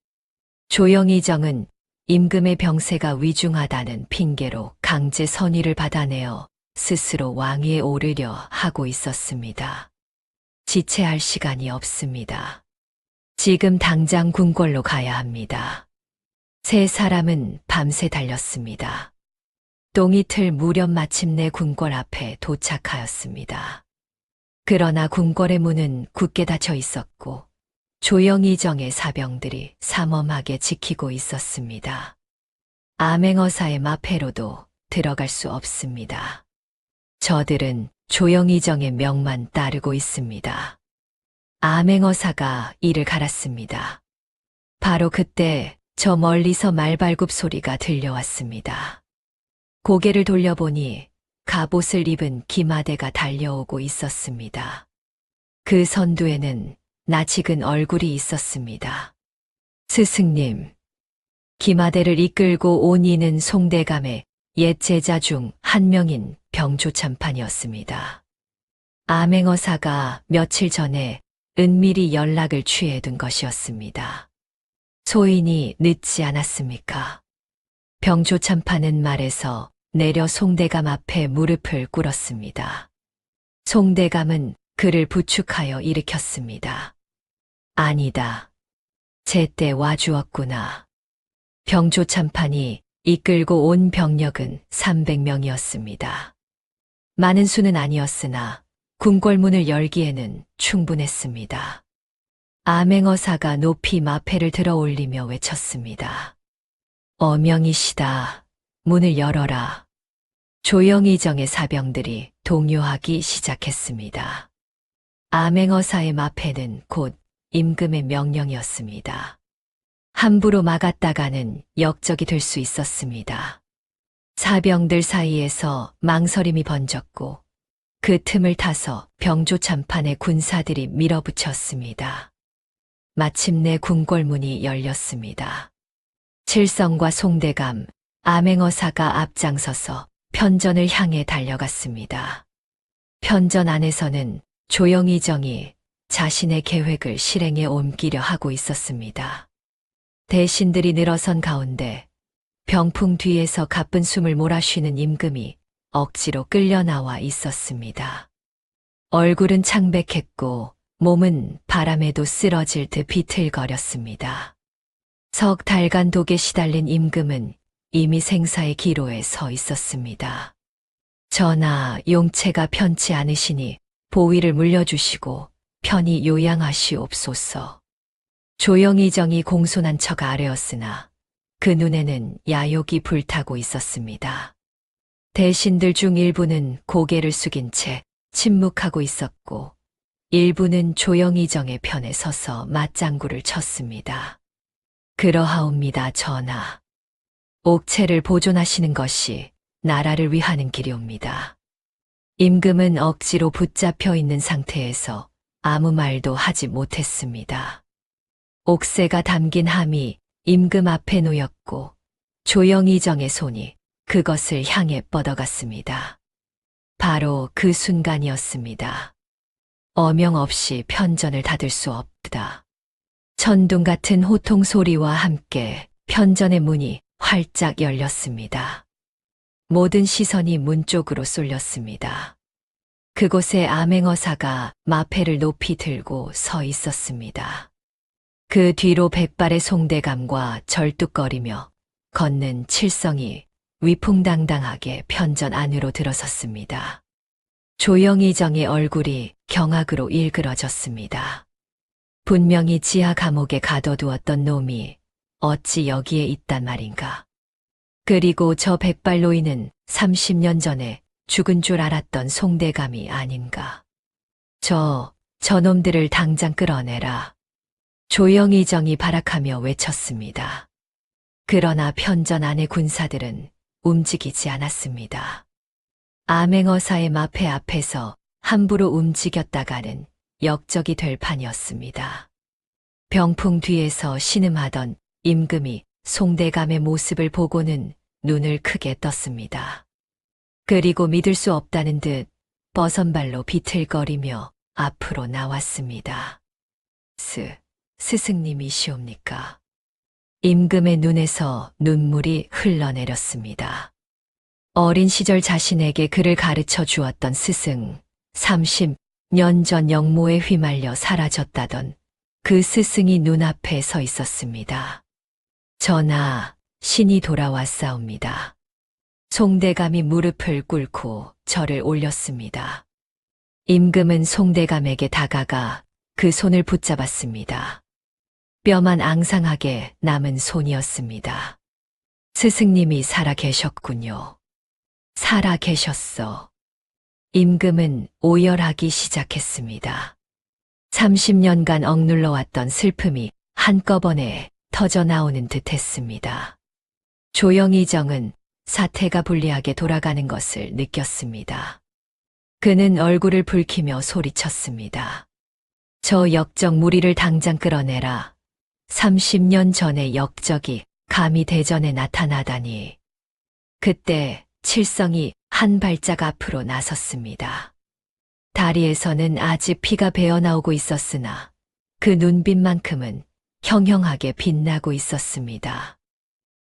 B: 조영희정은 임금의 병세가 위중하다는 핑계로 강제 선의를 받아내어 스스로 왕위에 오르려 하고 있었습니다. 지체할 시간이 없습니다. 지금 당장 궁궐로 가야 합니다. 세 사람은 밤새 달렸습니다. 똥이틀 무렵 마침내 궁궐 앞에 도착하였습니다. 그러나 궁궐의 문은 굳게 닫혀 있었고 조영희정의 사병들이 삼엄하게 지키고 있었습니다. 암행어사의 마패로도 들어갈 수 없습니다. 저들은 조영희정의 명만 따르고 있습니다. 암행어사가 이를 갈았습니다. 바로 그때 저 멀리서 말발굽 소리가 들려왔습니다. 고개를 돌려보니 갑옷을 입은 기마대가 달려오고 있었습니다. 그 선두에는 낯익은 얼굴이 있었습니다. 스승님, 기마대를 이끌고 온 이는 송대감의 옛 제자 중 한 명인 병조참판이었습니다. 암행어사가 며칠 전에 은밀히 연락을 취해둔 것이었습니다. 소인이 늦지 않았습니까? 병조참판은 말에서 내려 송대감 앞에 무릎을 꿇었습니다. 송대감은 그를 부축하여 일으켰습니다. 아니다. 제때 와주었구나. 병조참판이 이끌고 온 병력은 300명이었습니다. 많은 수는 아니었으나 궁궐문을 열기에는 충분했습니다. 암행어사가 높이 마패를 들어 올리며 외쳤습니다. 어명이시다. 문을 열어라. 조영희정의 사병들이 동요하기 시작했습니다. 암행어사의 마패는 곧 임금의 명령이었습니다. 함부로 막았다가는 역적이 될 수 있었습니다. 사병들 사이에서 망설임이 번졌고 그 틈을 타서 병조참판의 군사들이 밀어붙였습니다. 마침내 궁궐문이 열렸습니다. 칠성과 송대감, 암행어사가 앞장서서 편전을 향해 달려갔습니다. 편전 안에서는 조영희정이 자신의 계획을 실행에 옮기려 하고 있었습니다. 대신들이 늘어선 가운데 병풍 뒤에서 가쁜 숨을 몰아쉬는 임금이 억지로 끌려 나와 있었습니다. 얼굴은 창백했고 몸은 바람에도 쓰러질 듯 비틀거렸습니다. 석 달간 독에 시달린 임금은 이미 생사의 기로에 서 있었습니다. 전하, 용체가 편치 않으시니 보위를 물려주시고 편히 요양하시옵소서. 조영희정이 공손한 척 아뢰었으나 그 눈에는 야욕이 불타고 있었습니다. 대신들 중 일부는 고개를 숙인 채 침묵하고 있었고 일부는 조영희정의 편에 서서 맞장구를 쳤습니다. 그러하옵니다, 전하. 옥체를 보존하시는 것이 나라를 위하는 길이옵니다. 임금은 억지로 붙잡혀 있는 상태에서 아무 말도 하지 못했습니다. 옥새가 담긴 함이 임금 앞에 놓였고 조영희정의 손이 그것을 향해 뻗어갔습니다. 바로 그 순간이었습니다. 어명 없이 편전을 닫을 수 없다. 천둥 같은 호통 소리와 함께 편전의 문이 활짝 열렸습니다. 모든 시선이 문 쪽으로 쏠렸습니다. 그곳에 암행어사가 마패를 높이 들고 서 있었습니다. 그 뒤로 백발의 송대감과 절뚝거리며 걷는 칠성이 위풍당당하게 편전 안으로 들어섰습니다. 조영희정의 얼굴이 경악으로 일그러졌습니다. 분명히 지하 감옥에 가둬두었던 놈이 어찌 여기에 있단 말인가. 그리고 저 백발 노인은 30년 전에 죽은 줄 알았던 송대감이 아닌가. 저놈들을 당장 끌어내라. 조영희정이 발악하며 외쳤습니다. 그러나 편전 안의 군사들은 움직이지 않았습니다. 암행어사의 마패 앞에서 함부로 움직였다가는 역적이 될 판이었습니다. 병풍 뒤에서 신음하던 임금이 송대감의 모습을 보고는 눈을 크게 떴습니다. 그리고 믿을 수 없다는 듯 버선발로 비틀거리며 앞으로 나왔습니다. 스승님이시옵니까? 임금의 눈에서 눈물이 흘러내렸습니다. 어린 시절 자신에게 그를 가르쳐 주었던 스승, 30년 전 역모에 휘말려 사라졌다던 그 스승이 눈앞에 서 있었습니다. 전하, 신이 돌아왔사옵니다. 송대감이 무릎을 꿇고 절을 올렸습니다. 임금은 송대감에게 다가가 그 손을 붙잡았습니다. 뼈만 앙상하게 남은 손이었습니다. 스승님이 살아 계셨군요. 살아 계셨어. 임금은 오열하기 시작했습니다. 30년간 억눌러왔던 슬픔이 한꺼번에 터져 나오는 듯 했습니다. 조영희정은 사태가 불리하게 돌아가는 것을 느꼈습니다. 그는 얼굴을 붉히며 소리쳤습니다. 저 역적 무리를 당장 끌어내라. 30년 전의 역적이 감히 대전에 나타나다니. 그때 칠성이 한 발짝 앞으로 나섰습니다. 다리에서는 아직 피가 배어나오고 있었으나 그 눈빛만큼은 형형하게 빛나고 있었습니다.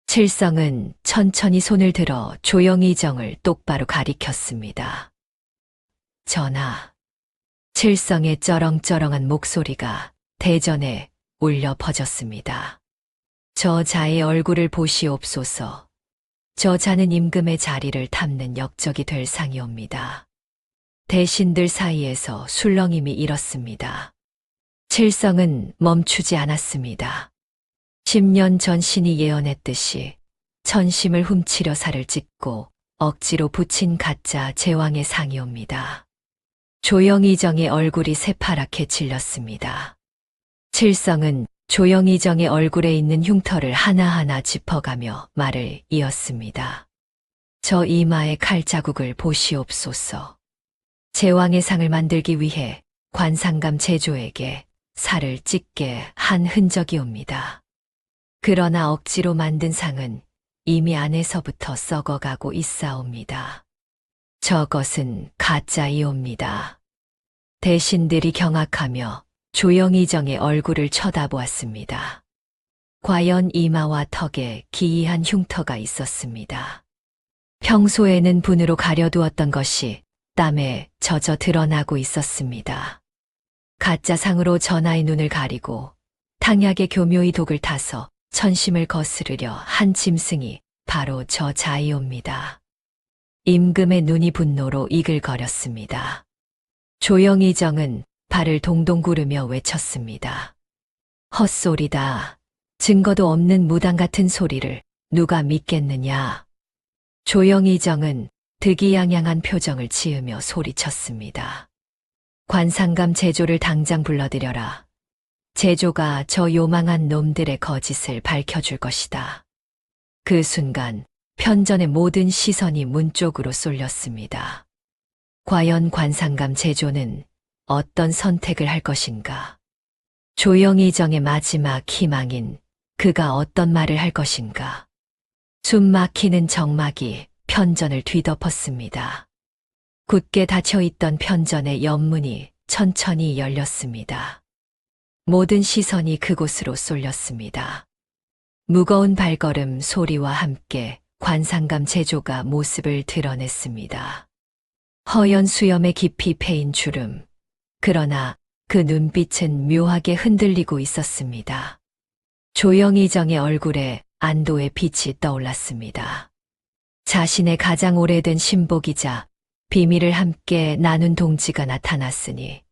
B: 칠성은 천천히 손을 들어 조영희정을 똑바로 가리켰습니다. 전하, 칠성의 쩌렁쩌렁한 목소리가 대전에 울려 퍼졌습니다. 저 자의 얼굴을 보시옵소서. 저 자는 임금의 자리를 탐는 역적이 될 상이옵니다. 대신들 사이에서 술렁임이 일었습니다. 칠성은 멈추지 않았습니다. 10년 전 신이 예언했듯이 천심을 훔치려 살을 찢고 억지로 붙인 가짜 제왕의 상이옵니다. 조영희정의 얼굴이 새파랗게 질렸습니다. 칠성은 조영희정의 얼굴에 있는 흉터를 하나하나 짚어가며 말을 이었습니다. 저 이마의 칼자국을 보시옵소서. 제왕의 상을 만들기 위해 관상감 제조에게 살을 찢게 한 흔적이옵니다. 그러나 억지로 만든 상은 이미 안에서부터 썩어가고 있사옵니다. 저것은 가짜이옵니다. 대신들이 경악하며 조영희정의 얼굴을 쳐다보았습니다. 과연 이마와 턱에 기이한 흉터가 있었습니다. 평소에는 분으로 가려두었던 것이 땀에 젖어 드러나고 있었습니다. 가짜 상으로 전하의 눈을 가리고 탕약에 교묘히 독을 타서 천심을 거스르려 한 짐승이 바로 저 자이옵니다. 임금의 눈이 분노로 이글거렸습니다. 조영희정은 발을 동동 구르며 외쳤습니다. 헛소리다. 증거도 없는 무당 같은 소리를 누가 믿겠느냐. 조영희정은 득이양양한 표정을 지으며 소리쳤습니다. 관상감 제조를 당장 불러들여라. 제조가 저 요망한 놈들의 거짓을 밝혀줄 것이다. 그 순간 편전의 모든 시선이 문 쪽으로 쏠렸습니다. 과연 관상감 제조는 어떤 선택을 할 것인가? 조영희정의 마지막 희망인 그가 어떤 말을 할 것인가? 숨 막히는 정막이 편전을 뒤덮었습니다. 굳게 닫혀있던 편전의 옆문이 천천히 열렸습니다. 모든 시선이 그곳으로 쏠렸습니다. 무거운 발걸음 소리와 함께 관상감 제조가 모습을 드러냈습니다. 허연 수염에 깊이 패인 주름. 그러나 그 눈빛은 묘하게 흔들리고 있었습니다. 조영희정의 얼굴에 안도의 빛이 떠올랐습니다. 자신의 가장 오래된 신복이자 비밀을 함께 나눈 동지가 나타났으니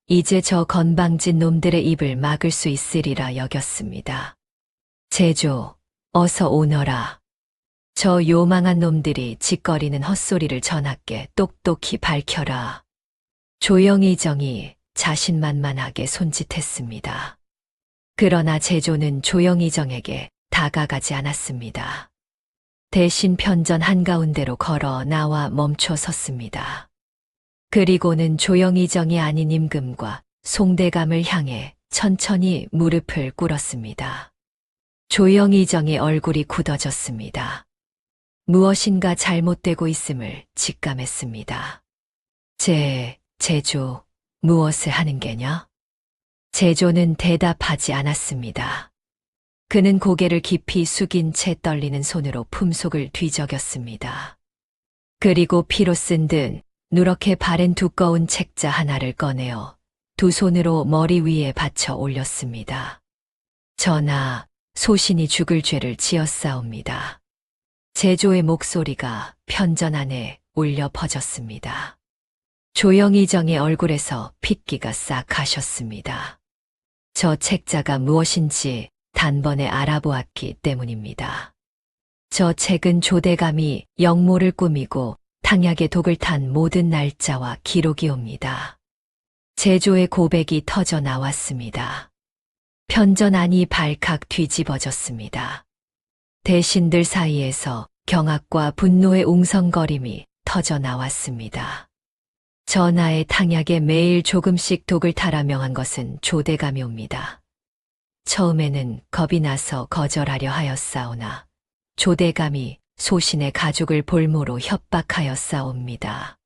B: 이제 저 건방진 놈들의 입을 막을 수 있으리라 여겼습니다. 제조, 어서 오너라. 저 요망한 놈들이 짓거리는 헛소리를 전하께 똑똑히 밝혀라. 조영희정이 자신만만하게 손짓했습니다. 그러나 제조는 조영희정에게 다가가지 않았습니다. 대신 편전 한가운데로 걸어 나와 멈춰 섰습니다. 그리고는 조영희정이 아닌 임금과 송대감을 향해 천천히 무릎을 꿇었습니다. 조영희정의 얼굴이 굳어졌습니다. 무엇인가 잘못되고 있음을 직감했습니다. 제조, 무엇을 하는 게냐? 제조는 대답하지 않았습니다. 그는 고개를 깊이 숙인 채 떨리는 손으로 품속을 뒤적였습니다. 그리고 피로 쓴 듯 누렇게 바랜 두꺼운 책자 하나를 꺼내어 두 손으로 머리 위에 받쳐 올렸습니다. 전하, 소신이 죽을 죄를 지었사옵니다. 제조의 목소리가 편전 안에 울려 퍼졌습니다. 조영희정의 얼굴에서 핏기가 싹 가셨습니다. 저 책자가 무엇인지 단번에 알아보았기 때문입니다. 저 책은 조대감이 영모를 꾸미고 탕약의 독을 탄 모든 날짜와 기록이옵니다. 제조의 고백이 터져 나왔습니다. 편전 안이 발칵 뒤집어졌습니다. 대신들 사이에서 경악과 분노의 웅성거림이 터져 나왔습니다. 전하의 탕약에 매일 조금씩 독을 타라 명한 것은 조대감이옵니다. 처음에는 겁이 나서 거절하려 하였사오나 조대감이 소신의 가족을 볼모로 협박하였사옵니다.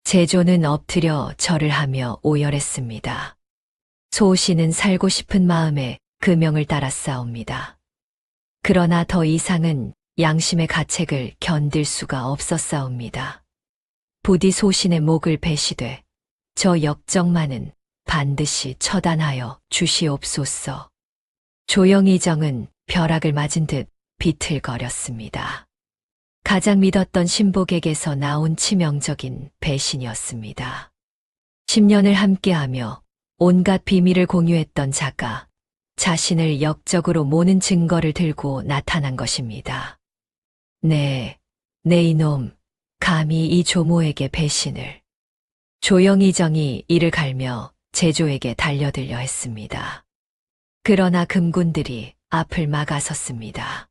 B: 제조는 엎드려 절을 하며 오열했습니다. 소신은 살고 싶은 마음에 그 명을 따랐사옵니다. 그러나 더 이상은 양심의 가책을 견딜 수가 없었사옵니다. 부디 소신의 목을 베시되 저 역정만은 반드시 처단하여 주시옵소서. 조영희정은 벼락을 맞은 듯 비틀거렸습니다. 가장 믿었던 신복에게서 나온 치명적인 배신이었습니다. 10년을 함께하며 온갖 비밀을 공유했던 자가 자신을 역적으로 모는 증거를 들고 나타난 것입니다. 네, 이놈, 감히 이 조모에게 배신을. 조영희정이 이를 갈며 제조에게 달려들려 했습니다. 그러나 금군들이 앞을 막아섰습니다.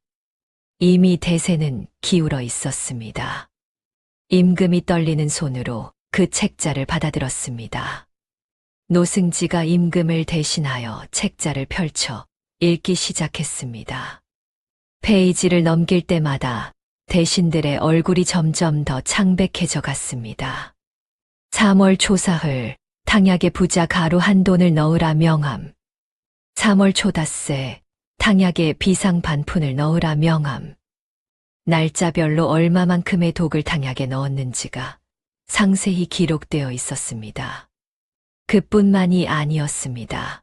B: 이미 대세는 기울어 있었습니다. 임금이 떨리는 손으로 그 책자를 받아들었습니다. 노승지가 임금을 대신하여 책자를 펼쳐 읽기 시작했습니다. 페이지를 넘길 때마다 대신들의 얼굴이 점점 더 창백해져 갔습니다. 3월 초사흘 탕약에 부자 가루 한 돈을 넣으라 명함. 3월 초닷새 탕약에 비상 반푼을 넣으라 명함. 날짜별로 얼마만큼의 독을 탕약에 넣었는지가 상세히 기록되어 있었습니다. 그뿐만이 아니었습니다.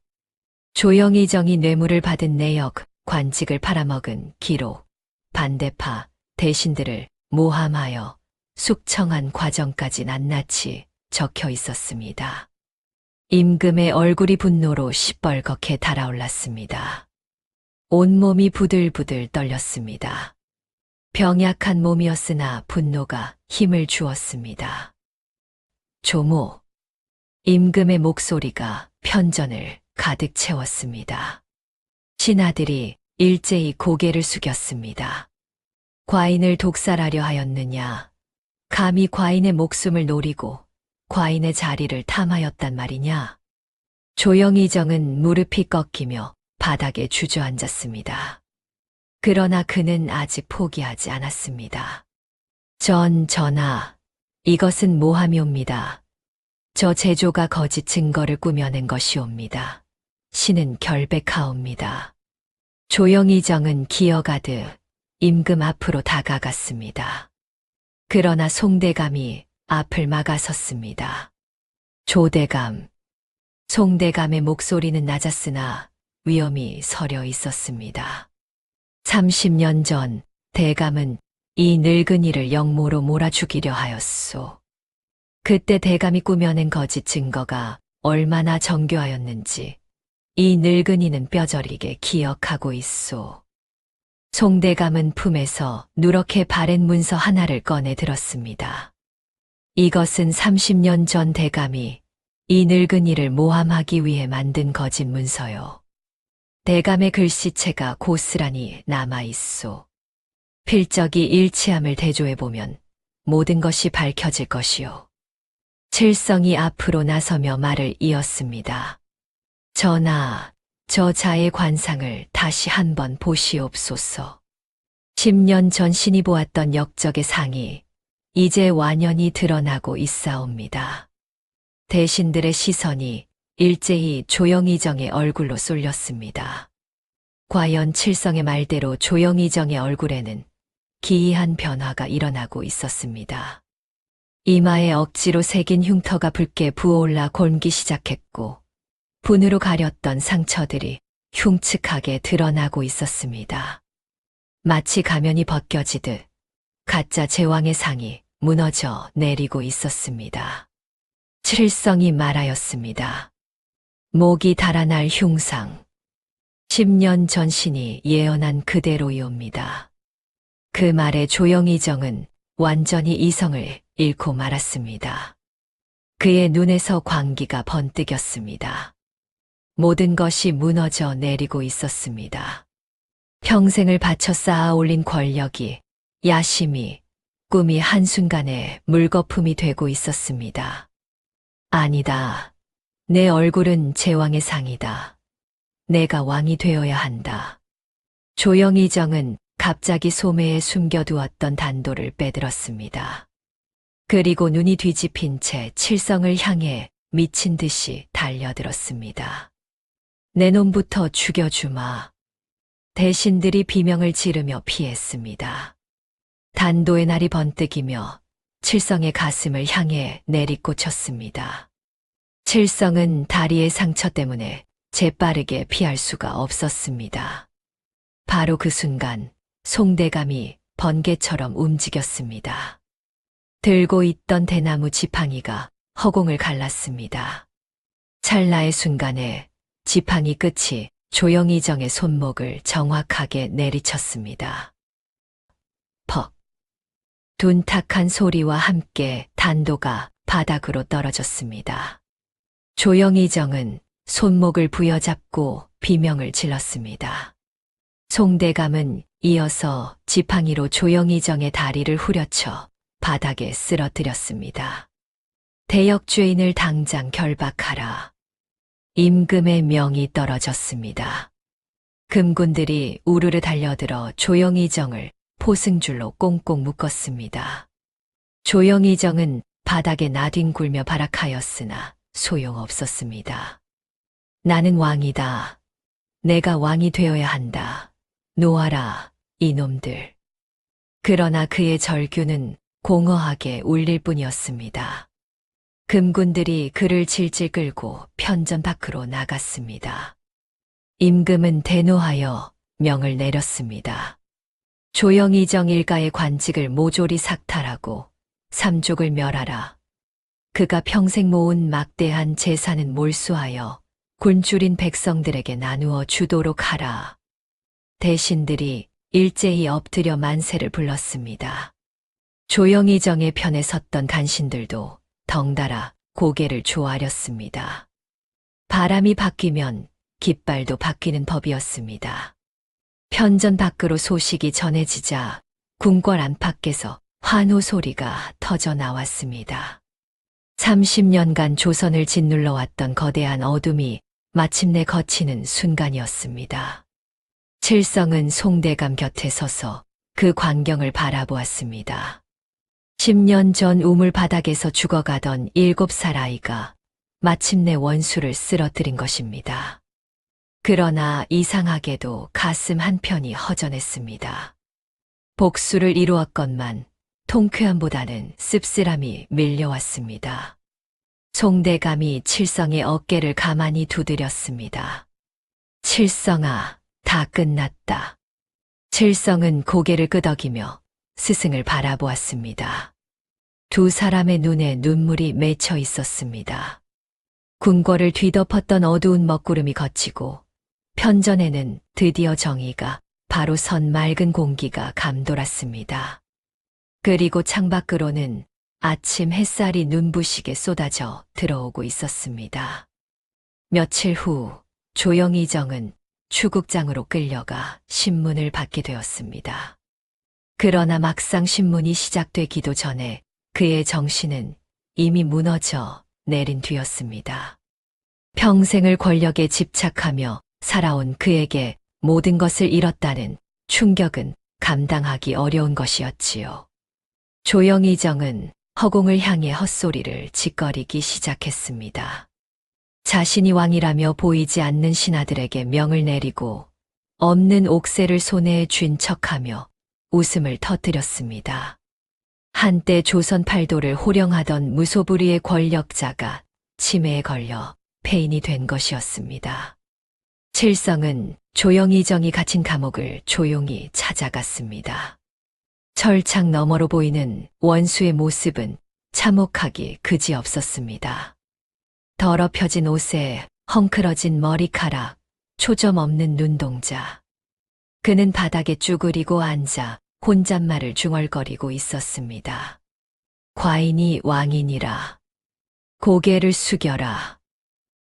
B: 조영희정이 뇌물을 받은 내역, 관직을 팔아먹은 기록, 반대파, 대신들을 모함하여 숙청한 과정까지 낱낱이 적혀 있었습니다. 임금의 얼굴이 분노로 시뻘겋게 달아올랐습니다. 온몸이 부들부들 떨렸습니다. 병약한 몸이었으나 분노가 힘을 주었습니다. 조모. 임금의 목소리가 편전을 가득 채웠습니다. 신하들이 일제히 고개를 숙였습니다. 과인을 독살하려 하였느냐? 감히 과인의 목숨을 노리고 과인의 자리를 탐하였단 말이냐? 조영희정은 무릎이 꺾이며 바닥에 주저앉았습니다. 그러나 그는 아직 포기하지 않았습니다. 전하, 이것은 모함이옵니다. 저 제조가 거짓 증거를 꾸며낸 것이옵니다. 신은 결백하옵니다. 조영희정은 기어가듯 임금 앞으로 다가갔습니다. 그러나 송대감이 앞을 막아섰습니다. 조대감. 송대감의 목소리는 낮았으나 위험이 서려 있었습니다. 30년 전 대감은 이 늙은이를 영모로 몰아 죽이려 하였소. 그때 대감이 꾸며낸 거짓 증거가 얼마나 정교하였는지 이 늙은이는 뼈저리게 기억하고 있소. 송대감은 품에서 누렇게 바랜 문서 하나를 꺼내 들었습니다. 이것은 30년 전 대감이 이 늙은이를 모함하기 위해 만든 거짓 문서요. 대감의 글씨체가 고스란히 남아있소. 필적이 일치함을 대조해보면 모든 것이 밝혀질 것이요. 칠성이 앞으로 나서며 말을 이었습니다. 전하, 저 자의 관상을 다시 한번 보시옵소서. 10년 전 신이 보았던 역적의 상이 이제 완연히 드러나고 있사옵니다. 대신들의 시선이 일제히 조영희정의 얼굴로 쏠렸습니다. 과연 칠성의 말대로 조영희정의 얼굴에는 기이한 변화가 일어나고 있었습니다. 이마에 억지로 새긴 흉터가 붉게 부어올라 골기 시작했고 분으로 가렸던 상처들이 흉측하게 드러나고 있었습니다. 마치 가면이 벗겨지듯 가짜 제왕의 상이 무너져 내리고 있었습니다. 칠성이 말하였습니다. 목이 달아날 흉상. 10년 전 신이 예언한 그대로이옵니다. 그 말에 조영희정은 완전히 이성을 잃고 말았습니다. 그의 눈에서 광기가 번뜩였습니다. 모든 것이 무너져 내리고 있었습니다. 평생을 바쳐 쌓아 올린 권력이, 야심이, 꿈이 한순간에 물거품이 되고 있었습니다. 아니다. 내 얼굴은 제왕의 상이다. 내가 왕이 되어야 한다. 조영희정은 갑자기 소매에 숨겨두었던 단도를 빼들었습니다. 그리고 눈이 뒤집힌 채 칠성을 향해 미친 듯이 달려들었습니다. 내 놈부터 죽여주마. 대신들이 비명을 지르며 피했습니다. 단도의 날이 번뜩이며 칠성의 가슴을 향해 내리꽂혔습니다. 칠성은 다리의 상처 때문에 재빠르게 피할 수가 없었습니다. 바로 그 순간 송대감이 번개처럼 움직였습니다. 들고 있던 대나무 지팡이가 허공을 갈랐습니다. 찰나의 순간에 지팡이 끝이 조영희정의 손목을 정확하게 내리쳤습니다. 퍽. 둔탁한 소리와 함께 단도가 바닥으로 떨어졌습니다. 조영희정은 손목을 부여잡고 비명을 질렀습니다. 송대감은 이어서 지팡이로 조영희정의 다리를 후려쳐 바닥에 쓰러뜨렸습니다. 대역죄인을 당장 결박하라. 임금의 명이 떨어졌습니다. 금군들이 우르르 달려들어 조영희정을 포승줄로 꽁꽁 묶었습니다. 조영희정은 바닥에 나뒹굴며 발악하였으나 소용없었습니다. 나는 왕이다. 내가 왕이 되어야 한다. 놓아라, 이놈들. 그러나 그의 절규는 공허하게 울릴 뿐이었습니다. 금군들이 그를 질질 끌고 편전 밖으로 나갔습니다. 임금은 대노하여 명을 내렸습니다. 조영희정 일가의 관직을 모조리 삭탈하고 삼족을 멸하라. 그가 평생 모은 막대한 재산은 몰수하여 굶주린 백성들에게 나누어 주도록 하라. 대신들이 일제히 엎드려 만세를 불렀습니다. 조영희정의 편에 섰던 간신들도 덩달아 고개를 조아렸습니다. 바람이 바뀌면 깃발도 바뀌는 법이었습니다. 편전 밖으로 소식이 전해지자 궁궐 안팎에서 환호 소리가 터져 나왔습니다. 30년간 조선을 짓눌러 왔던 거대한 어둠이 마침내 걷히는 순간이었습니다. 칠성은 송대감 곁에 서서 그 광경을 바라보았습니다. 10년 전 우물 바닥에서 죽어가던 7살 아이가 마침내 원수를 쓰러뜨린 것입니다. 그러나 이상하게도 가슴 한편이 허전했습니다. 복수를 이루었건만 통쾌함보다는 씁쓸함이 밀려왔습니다. 송대감이 칠성의 어깨를 가만히 두드렸습니다. 칠성아, 다 끝났다. 칠성은 고개를 끄덕이며 스승을 바라보았습니다. 두 사람의 눈에 눈물이 맺혀 있었습니다. 궁궐을 뒤덮었던 어두운 먹구름이 걷히고 편전에는 드디어 정의가 바로 선 맑은 공기가 감돌았습니다. 그리고 창밖으로는 아침 햇살이 눈부시게 쏟아져 들어오고 있었습니다. 며칠 후 조영희정은 추국장으로 끌려가 신문을 받게 되었습니다. 그러나 막상 신문이 시작되기도 전에 그의 정신은 이미 무너져 내린 뒤였습니다. 평생을 권력에 집착하며 살아온 그에게 모든 것을 잃었다는 충격은 감당하기 어려운 것이었지요. 조영희정은 허공을 향해 헛소리를 짓거리기 시작했습니다. 자신이 왕이라며 보이지 않는 신하들에게 명을 내리고 없는 옥새를 손에 쥔 척하며 웃음을 터뜨렸습니다. 한때 조선 팔도를 호령하던 무소불위의 권력자가 치매에 걸려 폐인이 된 것이었습니다. 칠성은 조영희정이 갇힌 감옥을 조용히 찾아갔습니다. 철창 너머로 보이는 원수의 모습은 참혹하기 그지없었습니다. 더럽혀진 옷에 헝클어진 머리카락, 초점 없는 눈동자. 그는 바닥에 쭈그리고 앉아 혼잣말을 중얼거리고 있었습니다. 과인이 왕이니라. 고개를 숙여라.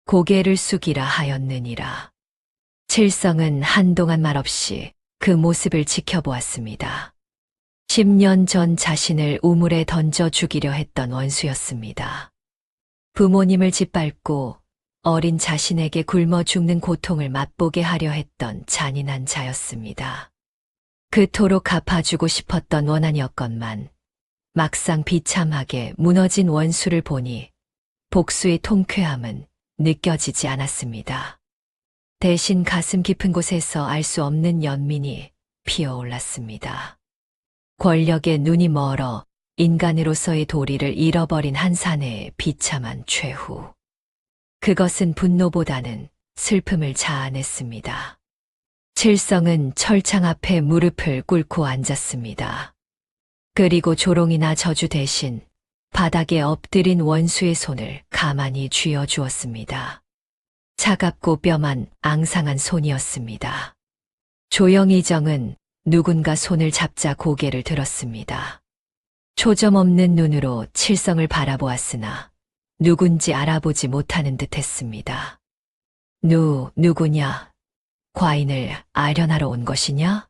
B: 고개를 숙이라 하였느니라. 칠성은 한동안 말없이 그 모습을 지켜보았습니다. 10년 전 자신을 우물에 던져 죽이려 했던 원수였습니다. 부모님을 짓밟고 어린 자신에게 굶어 죽는 고통을 맛보게 하려 했던 잔인한 자였습니다. 그토록 갚아주고 싶었던 원한이었건만 막상 비참하게 무너진 원수를 보니 복수의 통쾌함은 느껴지지 않았습니다. 대신 가슴 깊은 곳에서 알 수 없는 연민이 피어올랐습니다. 권력에 눈이 멀어 인간으로서의 도리를 잃어버린 한 사내의 비참한 최후. 그것은 분노보다는 슬픔을 자아냈습니다. 칠성은 철창 앞에 무릎을 꿇고 앉았습니다. 그리고 조롱이나 저주 대신 바닥에 엎드린 원수의 손을 가만히 쥐어주었습니다. 차갑고 뼈만 앙상한 손이었습니다. 조영희정은 누군가 손을 잡자 고개를 들었습니다. 초점 없는 눈으로 칠성을 바라보았으나 누군지 알아보지 못하는 듯 했습니다. 누구냐? 과인을 아련하러 온 것이냐?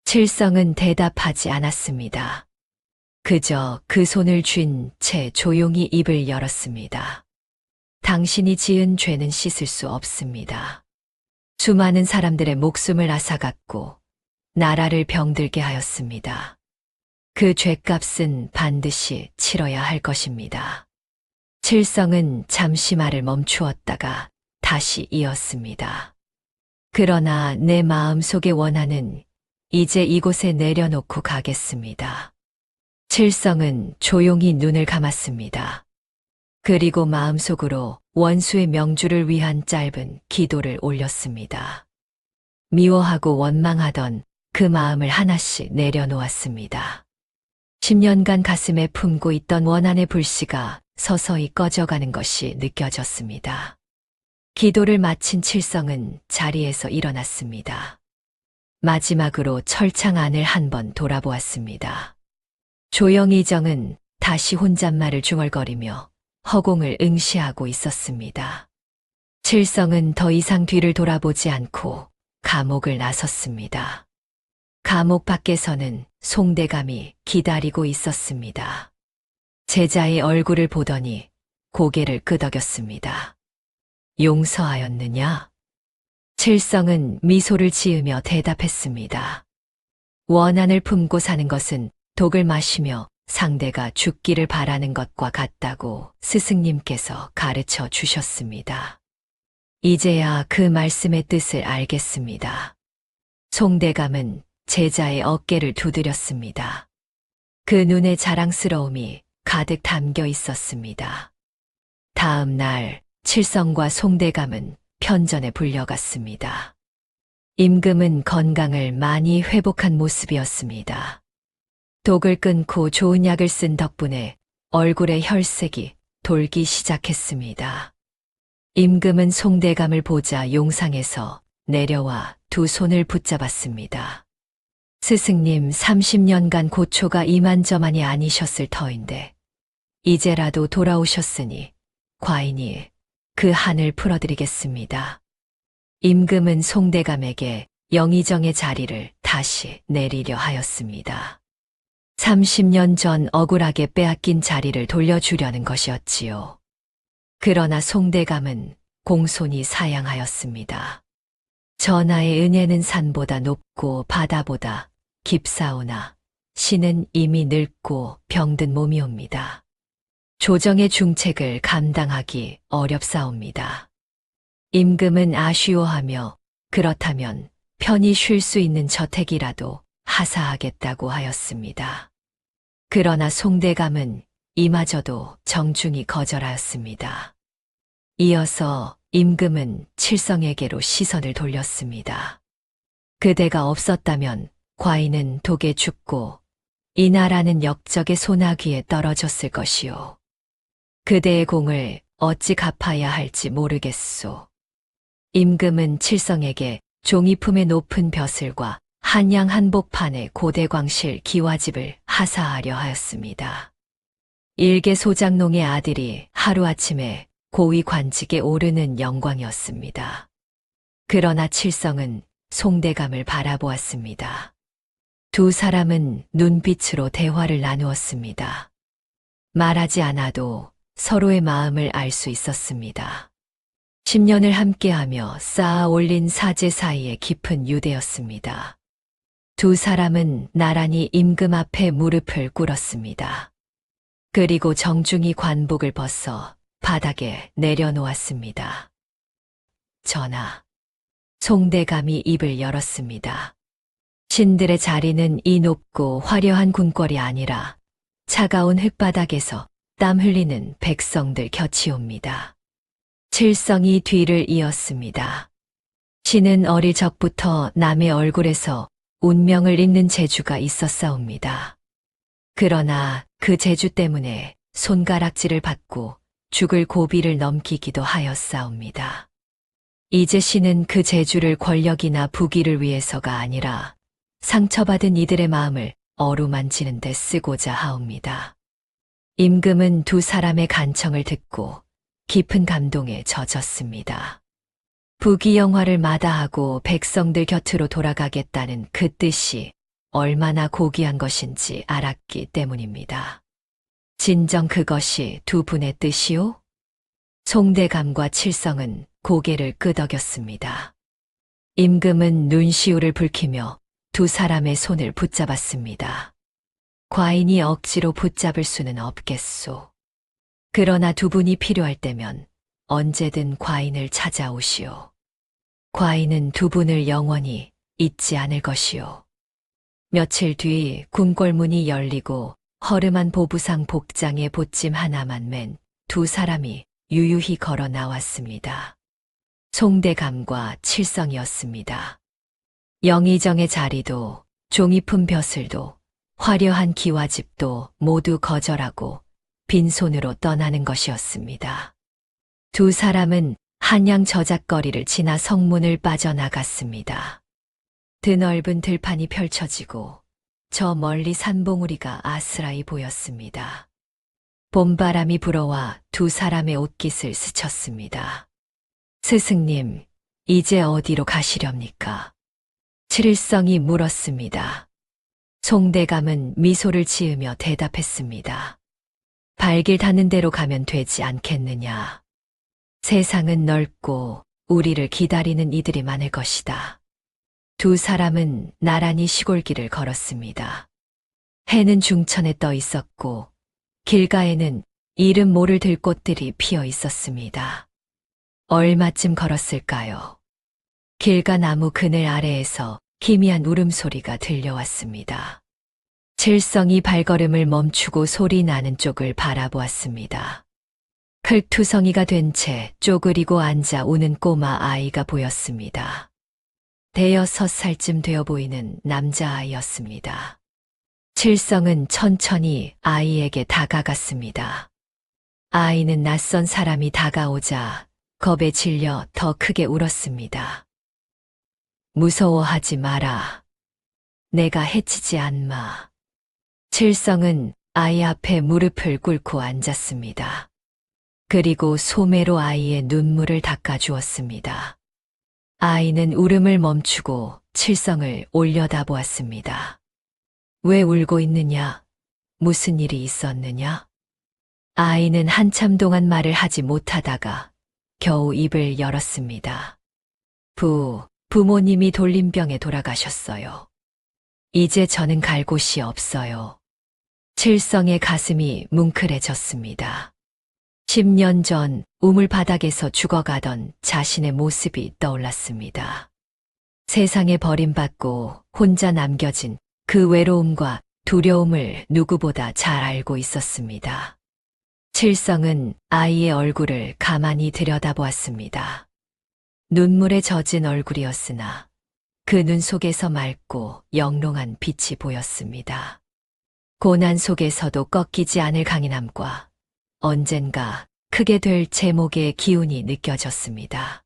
B: 칠성은 대답하지 않았습니다. 그저 그 손을 쥔 채 조용히 입을 열었습니다. 당신이 지은 죄는 씻을 수 없습니다. 수많은 사람들의 목숨을 앗아갔고 나라를 병들게 하였습니다. 그 죄값은 반드시 치러야 할 것입니다. 칠성은 잠시 말을 멈추었다가 다시 이었습니다. 그러나 내 마음속의 원한은 이제 이곳에 내려놓고 가겠습니다. 칠성은 조용히 눈을 감았습니다. 그리고 마음속으로 원수의 명주를 위한 짧은 기도를 올렸습니다. 미워하고 원망하던 그 마음을 하나씩 내려놓았습니다. 10년간 가슴에 품고 있던 원한의 불씨가 서서히 꺼져가는 것이 느껴졌습니다. 기도를 마친 칠성은 자리에서 일어났습니다. 마지막으로 철창 안을 한번 돌아보았습니다. 조영희정은 다시 혼잣말을 중얼거리며 허공을 응시하고 있었습니다. 칠성은 더 이상 뒤를 돌아보지 않고 감옥을 나섰습니다. 감옥 밖에서는 송대감이 기다리고 있었습니다. 제자의 얼굴을 보더니 고개를 끄덕였습니다. 용서하였느냐? 칠성은 미소를 지으며 대답했습니다. 원한을 품고 사는 것은 독을 마시며 상대가 죽기를 바라는 것과 같다고 스승님께서 가르쳐 주셨습니다. 이제야 그 말씀의 뜻을 알겠습니다. 송대감은 제자의 어깨를 두드렸습니다. 그 눈에 자랑스러움이 가득 담겨 있었습니다. 다음 날 칠성과 송대감은 편전에 불려갔습니다. 임금은 건강을 많이 회복한 모습이었습니다. 독을 끊고 좋은 약을 쓴 덕분에 얼굴에 혈색이 돌기 시작했습니다. 임금은 송대감을 보자 용상에서 내려와 두 손을 붙잡았습니다. 스승님, 30년간 고초가 이만저만이 아니셨을 터인데 이제라도 돌아오셨으니 과인이 그 한을 풀어드리겠습니다. 임금은 송대감에게 영의정의 자리를 다시 내리려 하였습니다. 30년 전 억울하게 빼앗긴 자리를 돌려주려는 것이었지요. 그러나 송대감은 공손히 사양하였습니다. 전하의 은혜는 산보다 높고 바다보다 깊사오나 신은 이미 늙고 병든 몸이옵니다. 조정의 중책을 감당하기 어렵사옵니다. 임금은 아쉬워하며 그렇다면 편히 쉴 수 있는 저택이라도 하사하겠다고 하였습니다. 그러나 송대감은 이마저도 정중히 거절하였습니다. 이어서 임금은 칠성에게로 시선을 돌렸습니다. 그대가 없었다면 과인은 독에 죽고 이 나라는 역적의 소나귀에 떨어졌을 것이오. 그대의 공을 어찌 갚아야 할지 모르겠소. 임금은 칠성에게 종이품의 높은 벼슬과 한양 한복판의 고대광실 기와집을 하사하려 하였습니다. 일개 소장농의 아들이 하루아침에 고위 관직에 오르는 영광이었습니다. 그러나 칠성은 송대감을 바라보았습니다. 두 사람은 눈빛으로 대화를 나누었습니다. 말하지 않아도 서로의 마음을 알 수 있었습니다. 10년을 함께하며 쌓아 올린 사제 사이의 깊은 유대였습니다. 두 사람은 나란히 임금 앞에 무릎을 꿇었습니다. 그리고 정중히 관복을 벗어 바닥에 내려놓았습니다. 전하, 송대감이 입을 열었습니다. 신들의 자리는 이 높고 화려한 궁궐이 아니라 차가운 흙바닥에서 땀 흘리는 백성들 곁이옵니다. 칠성이 뒤를 이었습니다. 신은 어릴 적부터 남의 얼굴에서 운명을 읽는 재주가 있었사옵니다. 그러나 그 재주 때문에 손가락질을 받고 죽을 고비를 넘기기도 하였사옵니다. 이제 신은 그 재주를 권력이나 부귀를 위해서가 아니라 상처받은 이들의 마음을 어루만지는 데 쓰고자 하옵니다. 임금은 두 사람의 간청을 듣고 깊은 감동에 젖었습니다. 부귀영화를 마다하고 백성들 곁으로 돌아가겠다는 그 뜻이 얼마나 고귀한 것인지 알았기 때문입니다. 진정 그것이 두 분의 뜻이요? 송대감과 칠성은 고개를 끄덕였습니다. 임금은 눈시울을 붉히며 두 사람의 손을 붙잡았습니다. 과인이 억지로 붙잡을 수는 없겠소. 그러나 두 분이 필요할 때면 언제든 과인을 찾아오시오. 과인은 두 분을 영원히 잊지 않을 것이오. 며칠 뒤 궁궐문이 열리고 허름한 보부상 복장에 보찜 하나만 맨 두 사람이 유유히 걸어 나왔습니다. 송대감과 칠성이었습니다. 영의정의 자리도 종이품 벼슬도 화려한 기와집도 모두 거절하고 빈손으로 떠나는 것이었습니다. 두 사람은 한양 저작거리를 지나 성문을 빠져나갔습니다. 드넓은 들판이 펼쳐지고 저 멀리 산봉우리가 아스라이 보였습니다. 봄바람이 불어와 두 사람의 옷깃을 스쳤습니다. 스승님, 이제 어디로 가시렵니까? 칠성이 물었습니다. 송대감은 미소를 지으며 대답했습니다. 발길 닿는 대로 가면 되지 않겠느냐. 세상은 넓고 우리를 기다리는 이들이 많을 것이다. 두 사람은 나란히 시골길을 걸었습니다. 해는 중천에 떠 있었고 길가에는 이름 모를 들꽃들이 피어 있었습니다. 얼마쯤 걸었을까요? 길가 나무 그늘 아래에서 희미한 울음소리가 들려왔습니다. 칠성이 발걸음을 멈추고 소리 나는 쪽을 바라보았습니다. 흙투성이가 된 채 쪼그리고 앉아 우는 꼬마 아이가 보였습니다. 대여섯 살쯤 되어 보이는 남자아이였습니다. 칠성은 천천히 아이에게 다가갔습니다. 아이는 낯선 사람이 다가오자 겁에 질려 더 크게 울었습니다. 무서워하지 마라. 내가 해치지 않마. 칠성은 아이 앞에 무릎을 꿇고 앉았습니다. 그리고 소매로 아이의 눈물을 닦아주었습니다. 아이는 울음을 멈추고 칠성을 올려다보았습니다. 왜 울고 있느냐? 무슨 일이 있었느냐? 아이는 한참 동안 말을 하지 못하다가 겨우 입을 열었습니다. 부모님이 돌림병에 돌아가셨어요. 이제 저는 갈 곳이 없어요. 칠성의 가슴이 뭉클해졌습니다. 10년 전 우물바닥에서 죽어가던 자신의 모습이 떠올랐습니다. 세상에 버림받고 혼자 남겨진 그 외로움과 두려움을 누구보다 잘 알고 있었습니다. 칠성은 아이의 얼굴을 가만히 들여다보았습니다. 눈물에 젖은 얼굴이었으나 그 눈 속에서 맑고 영롱한 빛이 보였습니다. 고난 속에서도 꺾이지 않을 강인함과 언젠가 크게 될 제목의 기운이 느껴졌습니다.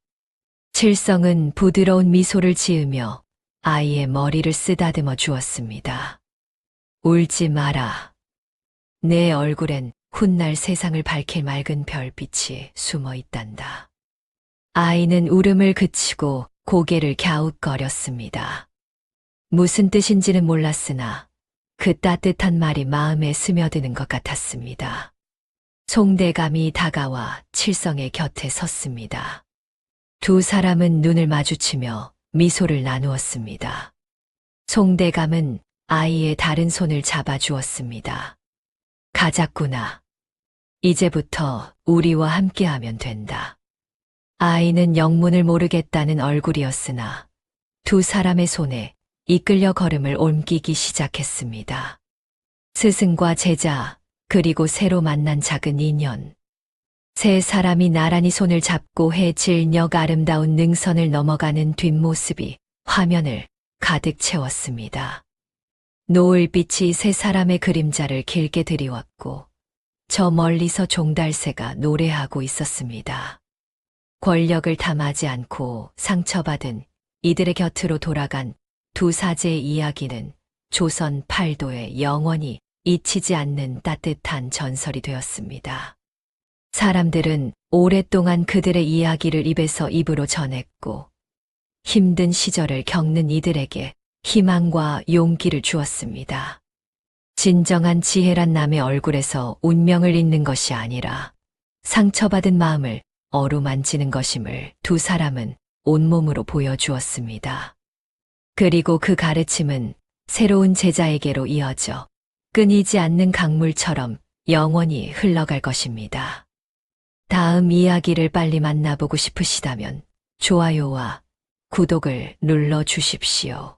B: 칠성은 부드러운 미소를 지으며 아이의 머리를 쓰다듬어 주었습니다. 울지 마라. 내 얼굴엔 훗날 세상을 밝힐 맑은 별빛이 숨어 있단다. 아이는 울음을 그치고 고개를 갸웃거렸습니다. 무슨 뜻인지는 몰랐으나 그 따뜻한 말이 마음에 스며드는 것 같았습니다. 송대감이 다가와 칠성의 곁에 섰습니다. 두 사람은 눈을 마주치며 미소를 나누었습니다. 송대감은 아이의 다른 손을 잡아주었습니다. 가자꾸나. 이제부터 우리와 함께하면 된다. 아이는 영문을 모르겠다는 얼굴이었으나 두 사람의 손에 이끌려 걸음을 옮기기 시작했습니다. 스승과 제자, 그리고 새로 만난 작은 인연. 세 사람이 나란히 손을 잡고 해질녘 아름다운 능선을 넘어가는 뒷모습이 화면을 가득 채웠습니다. 노을빛이 세 사람의 그림자를 길게 드리웠고 저 멀리서 종달새가 노래하고 있었습니다. 권력을 탐하지 않고 상처받은 이들의 곁으로 돌아간 두 사제의 이야기는 조선 팔도에 영원히 잊히지 않는 따뜻한 전설이 되었습니다. 사람들은 오랫동안 그들의 이야기를 입에서 입으로 전했고 힘든 시절을 겪는 이들에게 희망과 용기를 주었습니다. 진정한 지혜란 남의 얼굴에서 운명을 읽는 것이 아니라 상처받은 마음을 어루만지는 것임을 두 사람은 온몸으로 보여주었습니다. 그리고 그 가르침은 새로운 제자에게로 이어져 끊이지 않는 강물처럼 영원히 흘러갈 것입니다. 다음 이야기를 빨리 만나보고 싶으시다면 좋아요와 구독을 눌러주십시오.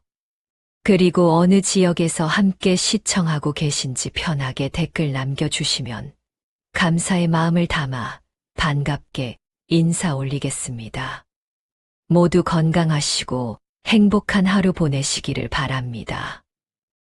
B: 그리고 어느 지역에서 함께 시청하고 계신지 편하게 댓글 남겨주시면 감사의 마음을 담아 반갑게 인사 올리겠습니다. 모두 건강하시고 행복한 하루 보내시기를 바랍니다.